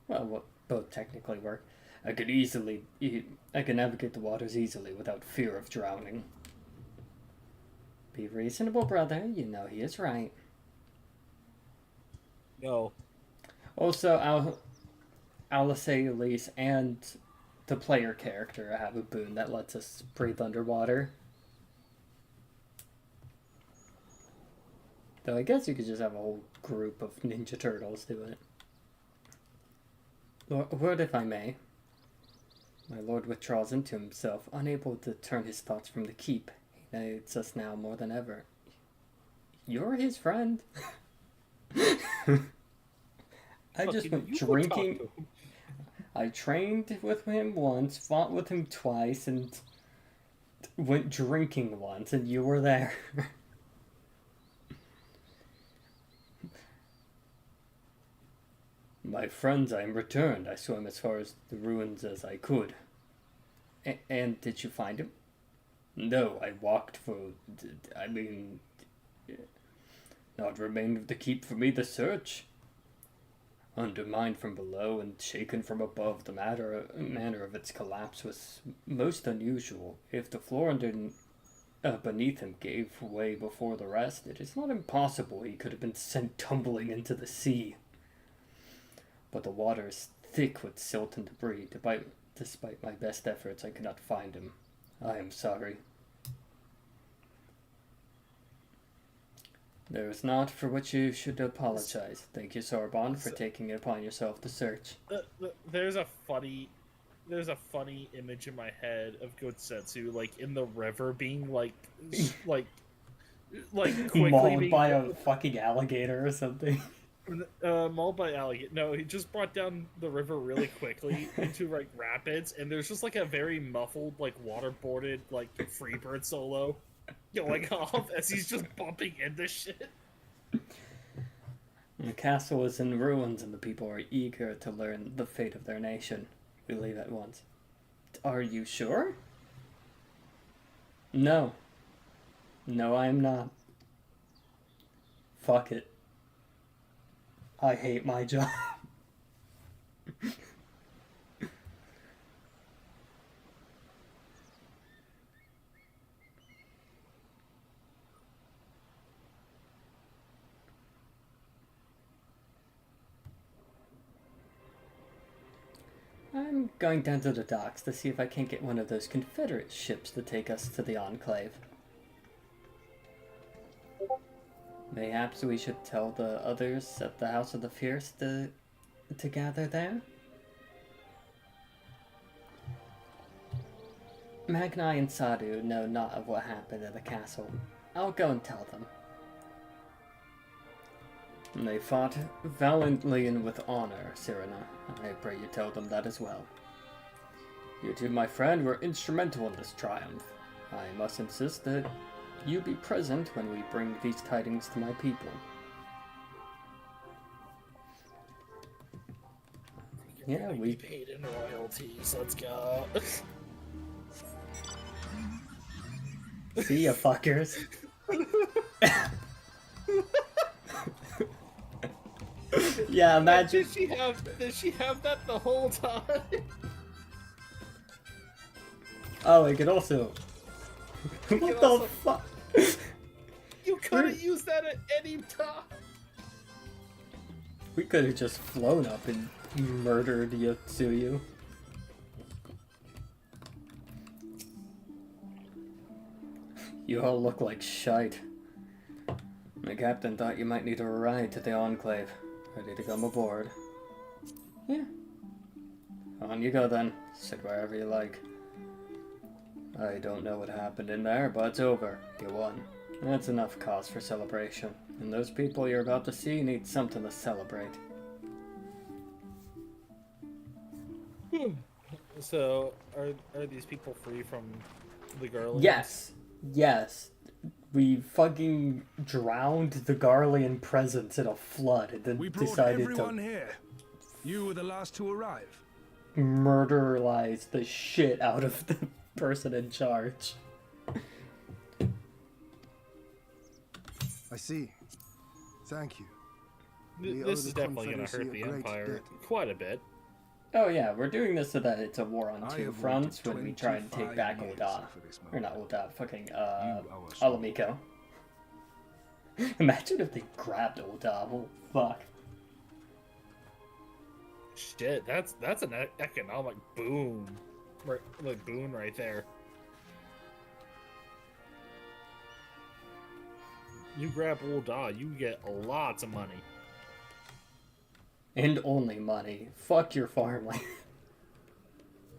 Well, what both technically work. I can navigate the waters easily without fear of drowning. Be reasonable, brother. You know he is right. No. Also, Alice and the player character have a boon that lets us breathe underwater. Though I guess you could just have a whole group of Ninja Turtles do it. A word if I may. My lord withdraws into himself, unable to turn his thoughts from the keep. He needs us now more than ever. You're his friend. I just went drinking. I trained with him once, fought with him twice, and went drinking once, and you were there. My friends, I am returned. I swam as far as the ruins as I could. And did you find him? No, I walked for... Not remained of the keep for me to search. Undermined from below and shaken from above, the manner of its collapse was most unusual. If the floor beneath him gave way before the rest, it is not impossible he could have been sent tumbling into the sea. But the water is thick with silt and debris. Despite my best efforts, I could not find him. I am sorry. There is naught for which you should apologize. Thank you, Sorbonne, for taking it upon yourself to search. There's a funny image in my head of Gosetsu, like in the river, being like quickly mauled by a fucking alligator or something. Mauled by alligator. No, he just brought down the river really quickly into like rapids, and there's just like a very muffled, like waterboarded, like Freebird solo going off as he's just bumping into shit. The castle is in ruins, and the people are eager to learn the fate of their nation. We leave at once. Are you sure? No. No, I am not. Fuck it. I hate my job. I'm going down to the docks to see if I can't get one of those Confederate ships to take us to the Enclave. Mayhaps we should tell the others at the House of the Fierce to gather there? Magnai and Sadu know not of what happened at the castle. I'll go and tell them. They fought valiantly and with honor, Sirena. I pray you tell them that as well. You two, my friend, were instrumental in this triumph. I must insist that you be present when we bring these tidings to my people. Yeah, we paid in royalties. Let's go. See ya, fuckers. Yeah, imagine. Did she have that the whole time? Oh, I could also. What the fuck? You could have used that at any time. We could have just flown up and murdered Yotsuyu. You all look like shite. The captain thought you might need a ride to the Enclave. Ready to come aboard. Yeah. On you go then. Sit wherever you like. I don't know what happened in there, but it's over. You won. That's enough cause for celebration. And those people you're about to see need something to celebrate. So, are these people free from the Garleans? Yes. Yes. We fucking drowned the Garlean presence in a flood and then We brought decided everyone to here. You were the last to arrive. murderize the shit out of the person in charge. I see. Thank you. We owe This the is definitely going to hurt Confederacy the a great Empire debt. quite a bit. Oh yeah, we're doing this so that it's a war on I two have fronts waited when we try and take 25 back years Ul'dah. for this Or not moment. Ul'dah, fucking, owe us Alamico. Imagine if they grabbed Ul'dah, well, fuck. Shit, that's an economic boom. Boon right there. You grab Ul'dah, you get lots of money. And only money. Fuck your farmland.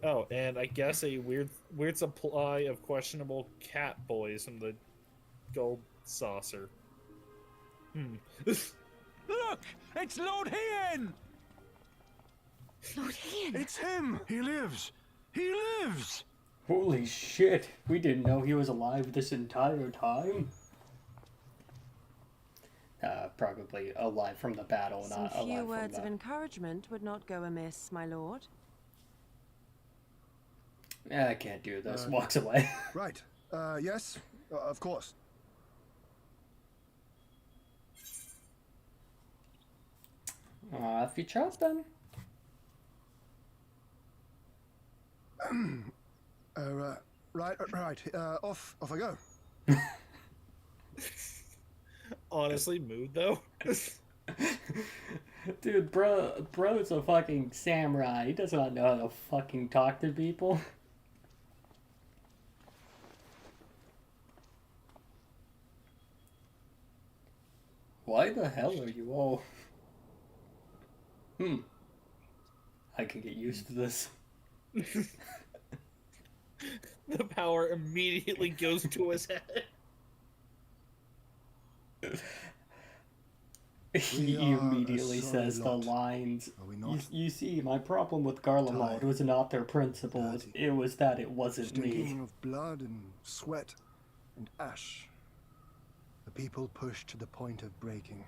Oh, and I guess a weird supply of questionable cat boys from the gold saucer. Look! It's Lord Hien! Lord Hien! It's him! He lives! He lives! Holy shit, we didn't know he was alive this entire time. Probably alive from the battle, Some not alive few from words the... of encouragement would not go amiss, my lord. I can't do this. Walks away. Right. Yes, of course. If you trust them. Right. Off I go. Honestly, mood though. Dude, bro's a fucking samurai. He does not know how to fucking talk to people. Why the hell are you all... I can get used to this. The power immediately goes to his head. He We are immediately a sorry says the lot, lines. are we not? You see, my problem with Garlemald was not their principles. dirty, It was that it wasn't Stinking me. of blood and sweat and ash. The people pushed to the point of breaking.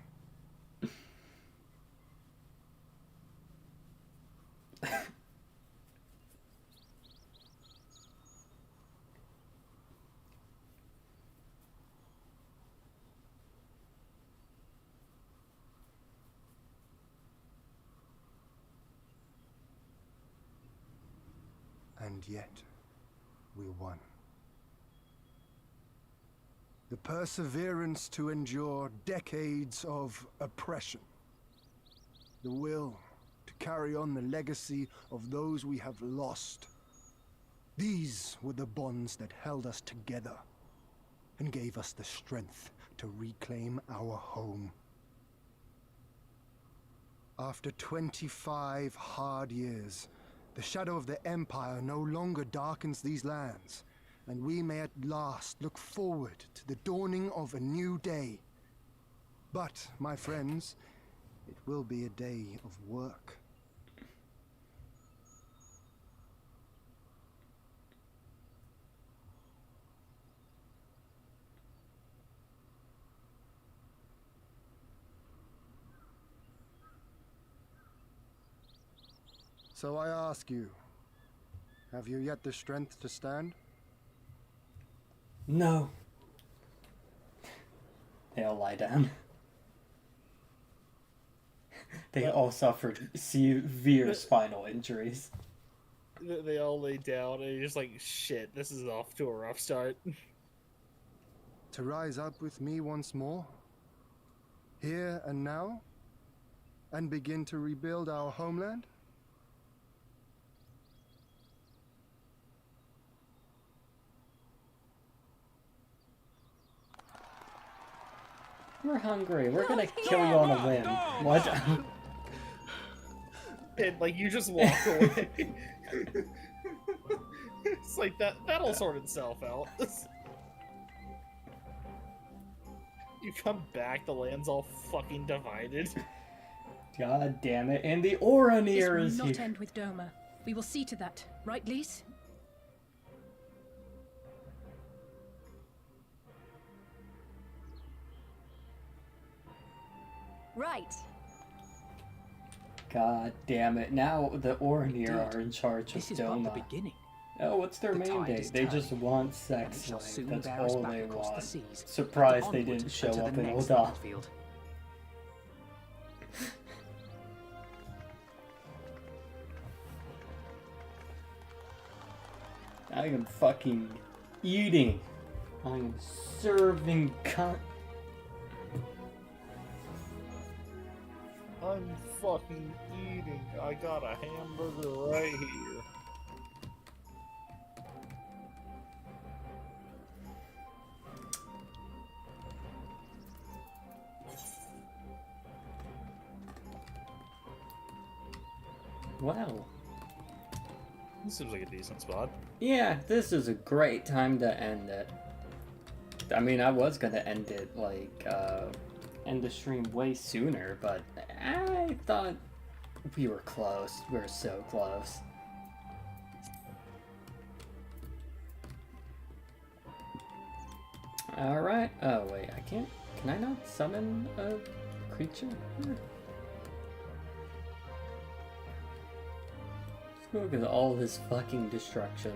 And yet, we won. The perseverance to endure decades of oppression. The will to carry on the legacy of those we have lost. These were the bonds that held us together and gave us the strength to reclaim our home. After 25 hard years, the shadow of the Empire no longer darkens these lands, and we may at last look forward to the dawning of a new day. But, my friends, it will be a day of work. So I ask you, have you yet the strength to stand? No. They all lie down. They all suffered severe spinal injuries. They all lay down and you're just like, shit, this is off to a rough start. To rise up with me once more? Here and now? And begin to rebuild our homeland? We're hungry. We're gonna kill you on a whim. What? And, like, you just walk away. It's like, that'll sort itself out. You come back, the land's all fucking divided. God damn it, and the Oranir This is will not here. end with Doma. We will see to that, right, Lise? Right. God damn it, now the Oranir are in charge of This is but the Doma. beginning. Oh, what's their The mandate? tide is They just turning, want and sex it shall slave. soon That's bear us all back they across the want. seas, Surprised they onward didn't show and to up the in next Ul'dah. battlefield. I am fucking eating. I am serving cunt. I'm fucking eating. I got a hamburger right here. Wow. This seems like a decent spot. Yeah, this is a great time to end it. I mean, I was gonna end it, like, end the stream way sooner, but I thought we were close. We were so close. Alright. Oh, wait, I can't. Can I not summon a creature here? Look at all this fucking destruction.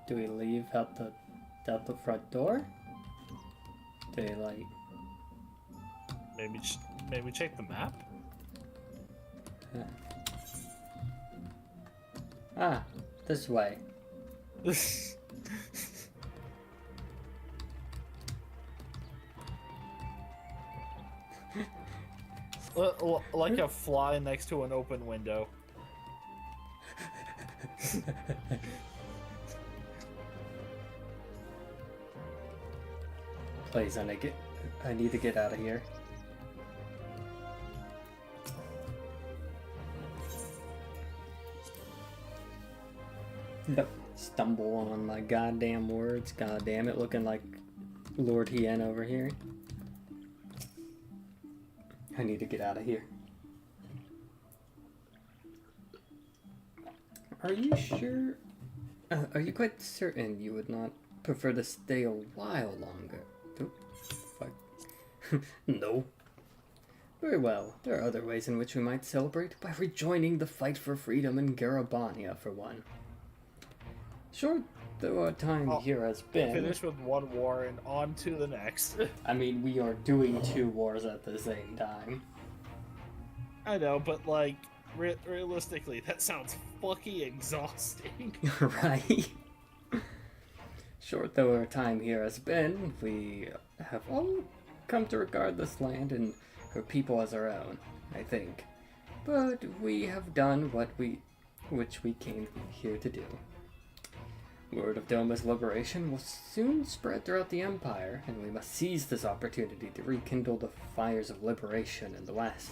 Do we leave out the front door? Do we like? Maybe check the map. Ah, this way. Like a fly next to an open window. Please, I need to get out of here. Yep. Stumble on my goddamn words. God damn it, looking like Lord Hien over here. I need to get out of here. Are you sure? Are you quite certain you would not prefer to stay a while longer? Oh, fuck. No. Very well. There are other ways in which we might celebrate by rejoining the fight for freedom in Garabania, for one. Sure, though our time here has been... Finish with one war and on to the next. I mean, we are doing 2 wars at the same time. I know, but like, realistically, that sounds fucking exhausting. Right? Short though our time here has been, we have all come to regard this land and her people as our own, I think. But we have done which we came here to do. Word of Doma's liberation will soon spread throughout the Empire, and we must seize this opportunity to rekindle the fires of liberation in the West.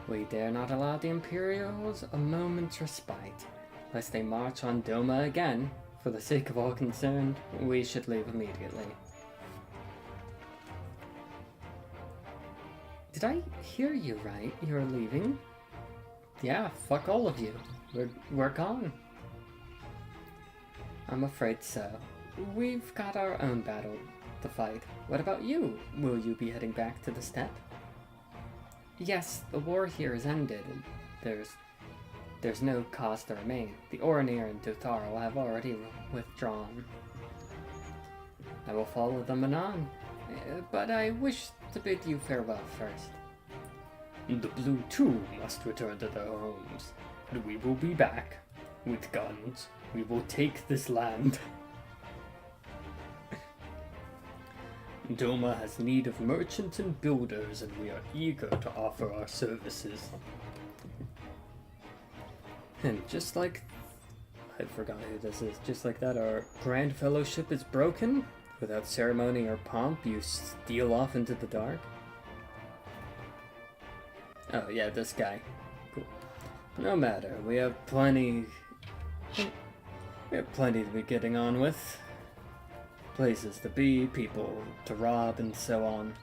We dare not allow the Imperials a moment's respite, lest they march on Doma again. For the sake of all concerned, we should leave immediately. Did I hear you right? You're leaving? Yeah, fuck all of you. We're gone. I'm afraid so. We've got our own battle to fight. What about you? Will you be heading back to the steppe? Yes, the war here is ended, and there's no cause to remain. The Oranir and Dutharo have already withdrawn. I will follow them anon, but I wish to bid you farewell first. The Blue too must return to their homes. We will be back. With guns, we will take this land. Doma has need of merchants and builders, and we are eager to offer our services. And just like... I forgot who this is. Just like that, our Grand Fellowship is broken. Without ceremony or pomp, you steal off into the dark. Oh yeah, this guy. Cool. No matter, we have plenty to be getting on with. Places to be, people to rob, and so on.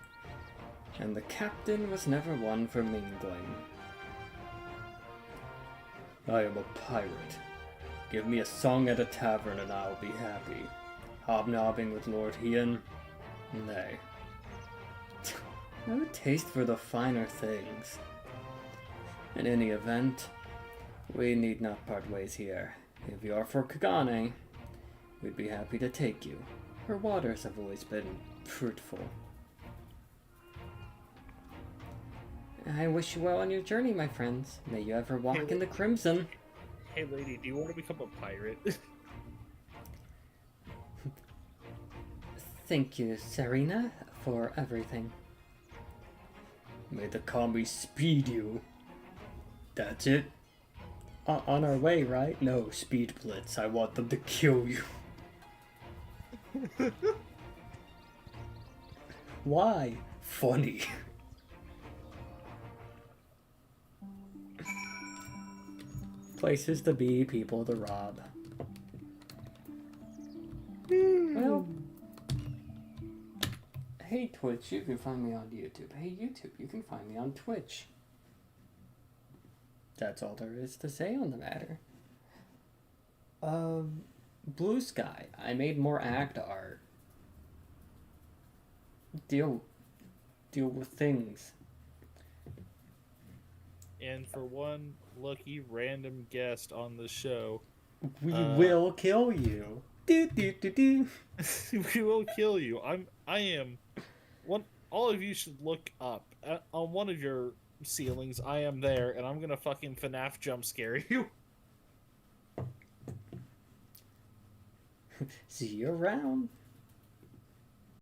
And the captain was never one for mingling. I am a pirate. Give me a song at a tavern and I'll be happy. Hobnobbing with Lord Hien? Nay. No taste for the finer things. In any event, we need not part ways here. If you are for Kagane, we'd be happy to take you. Her waters have always been fruitful. I wish you well on your journey, my friends. May you ever walk in the crimson. Hey lady, do you want to become a pirate? Thank you, Serena, for everything. May the Kami speed you. That's it? On our way, right? No, speed blitz. I want them to kill you. Why? Funny. Places to be, people to rob. Well, hey Twitch, you can find me on YouTube. Hey YouTube, you can find me on Twitch. That's all there is to say on the matter. Blue Sky. I made more act art. Deal with things. And for one lucky random guest on the show, we will kill you. Do. We will kill you. I am. All of you should look up on one of your ceilings. I am there, and I'm gonna fucking FNAF jump scare you. See you around.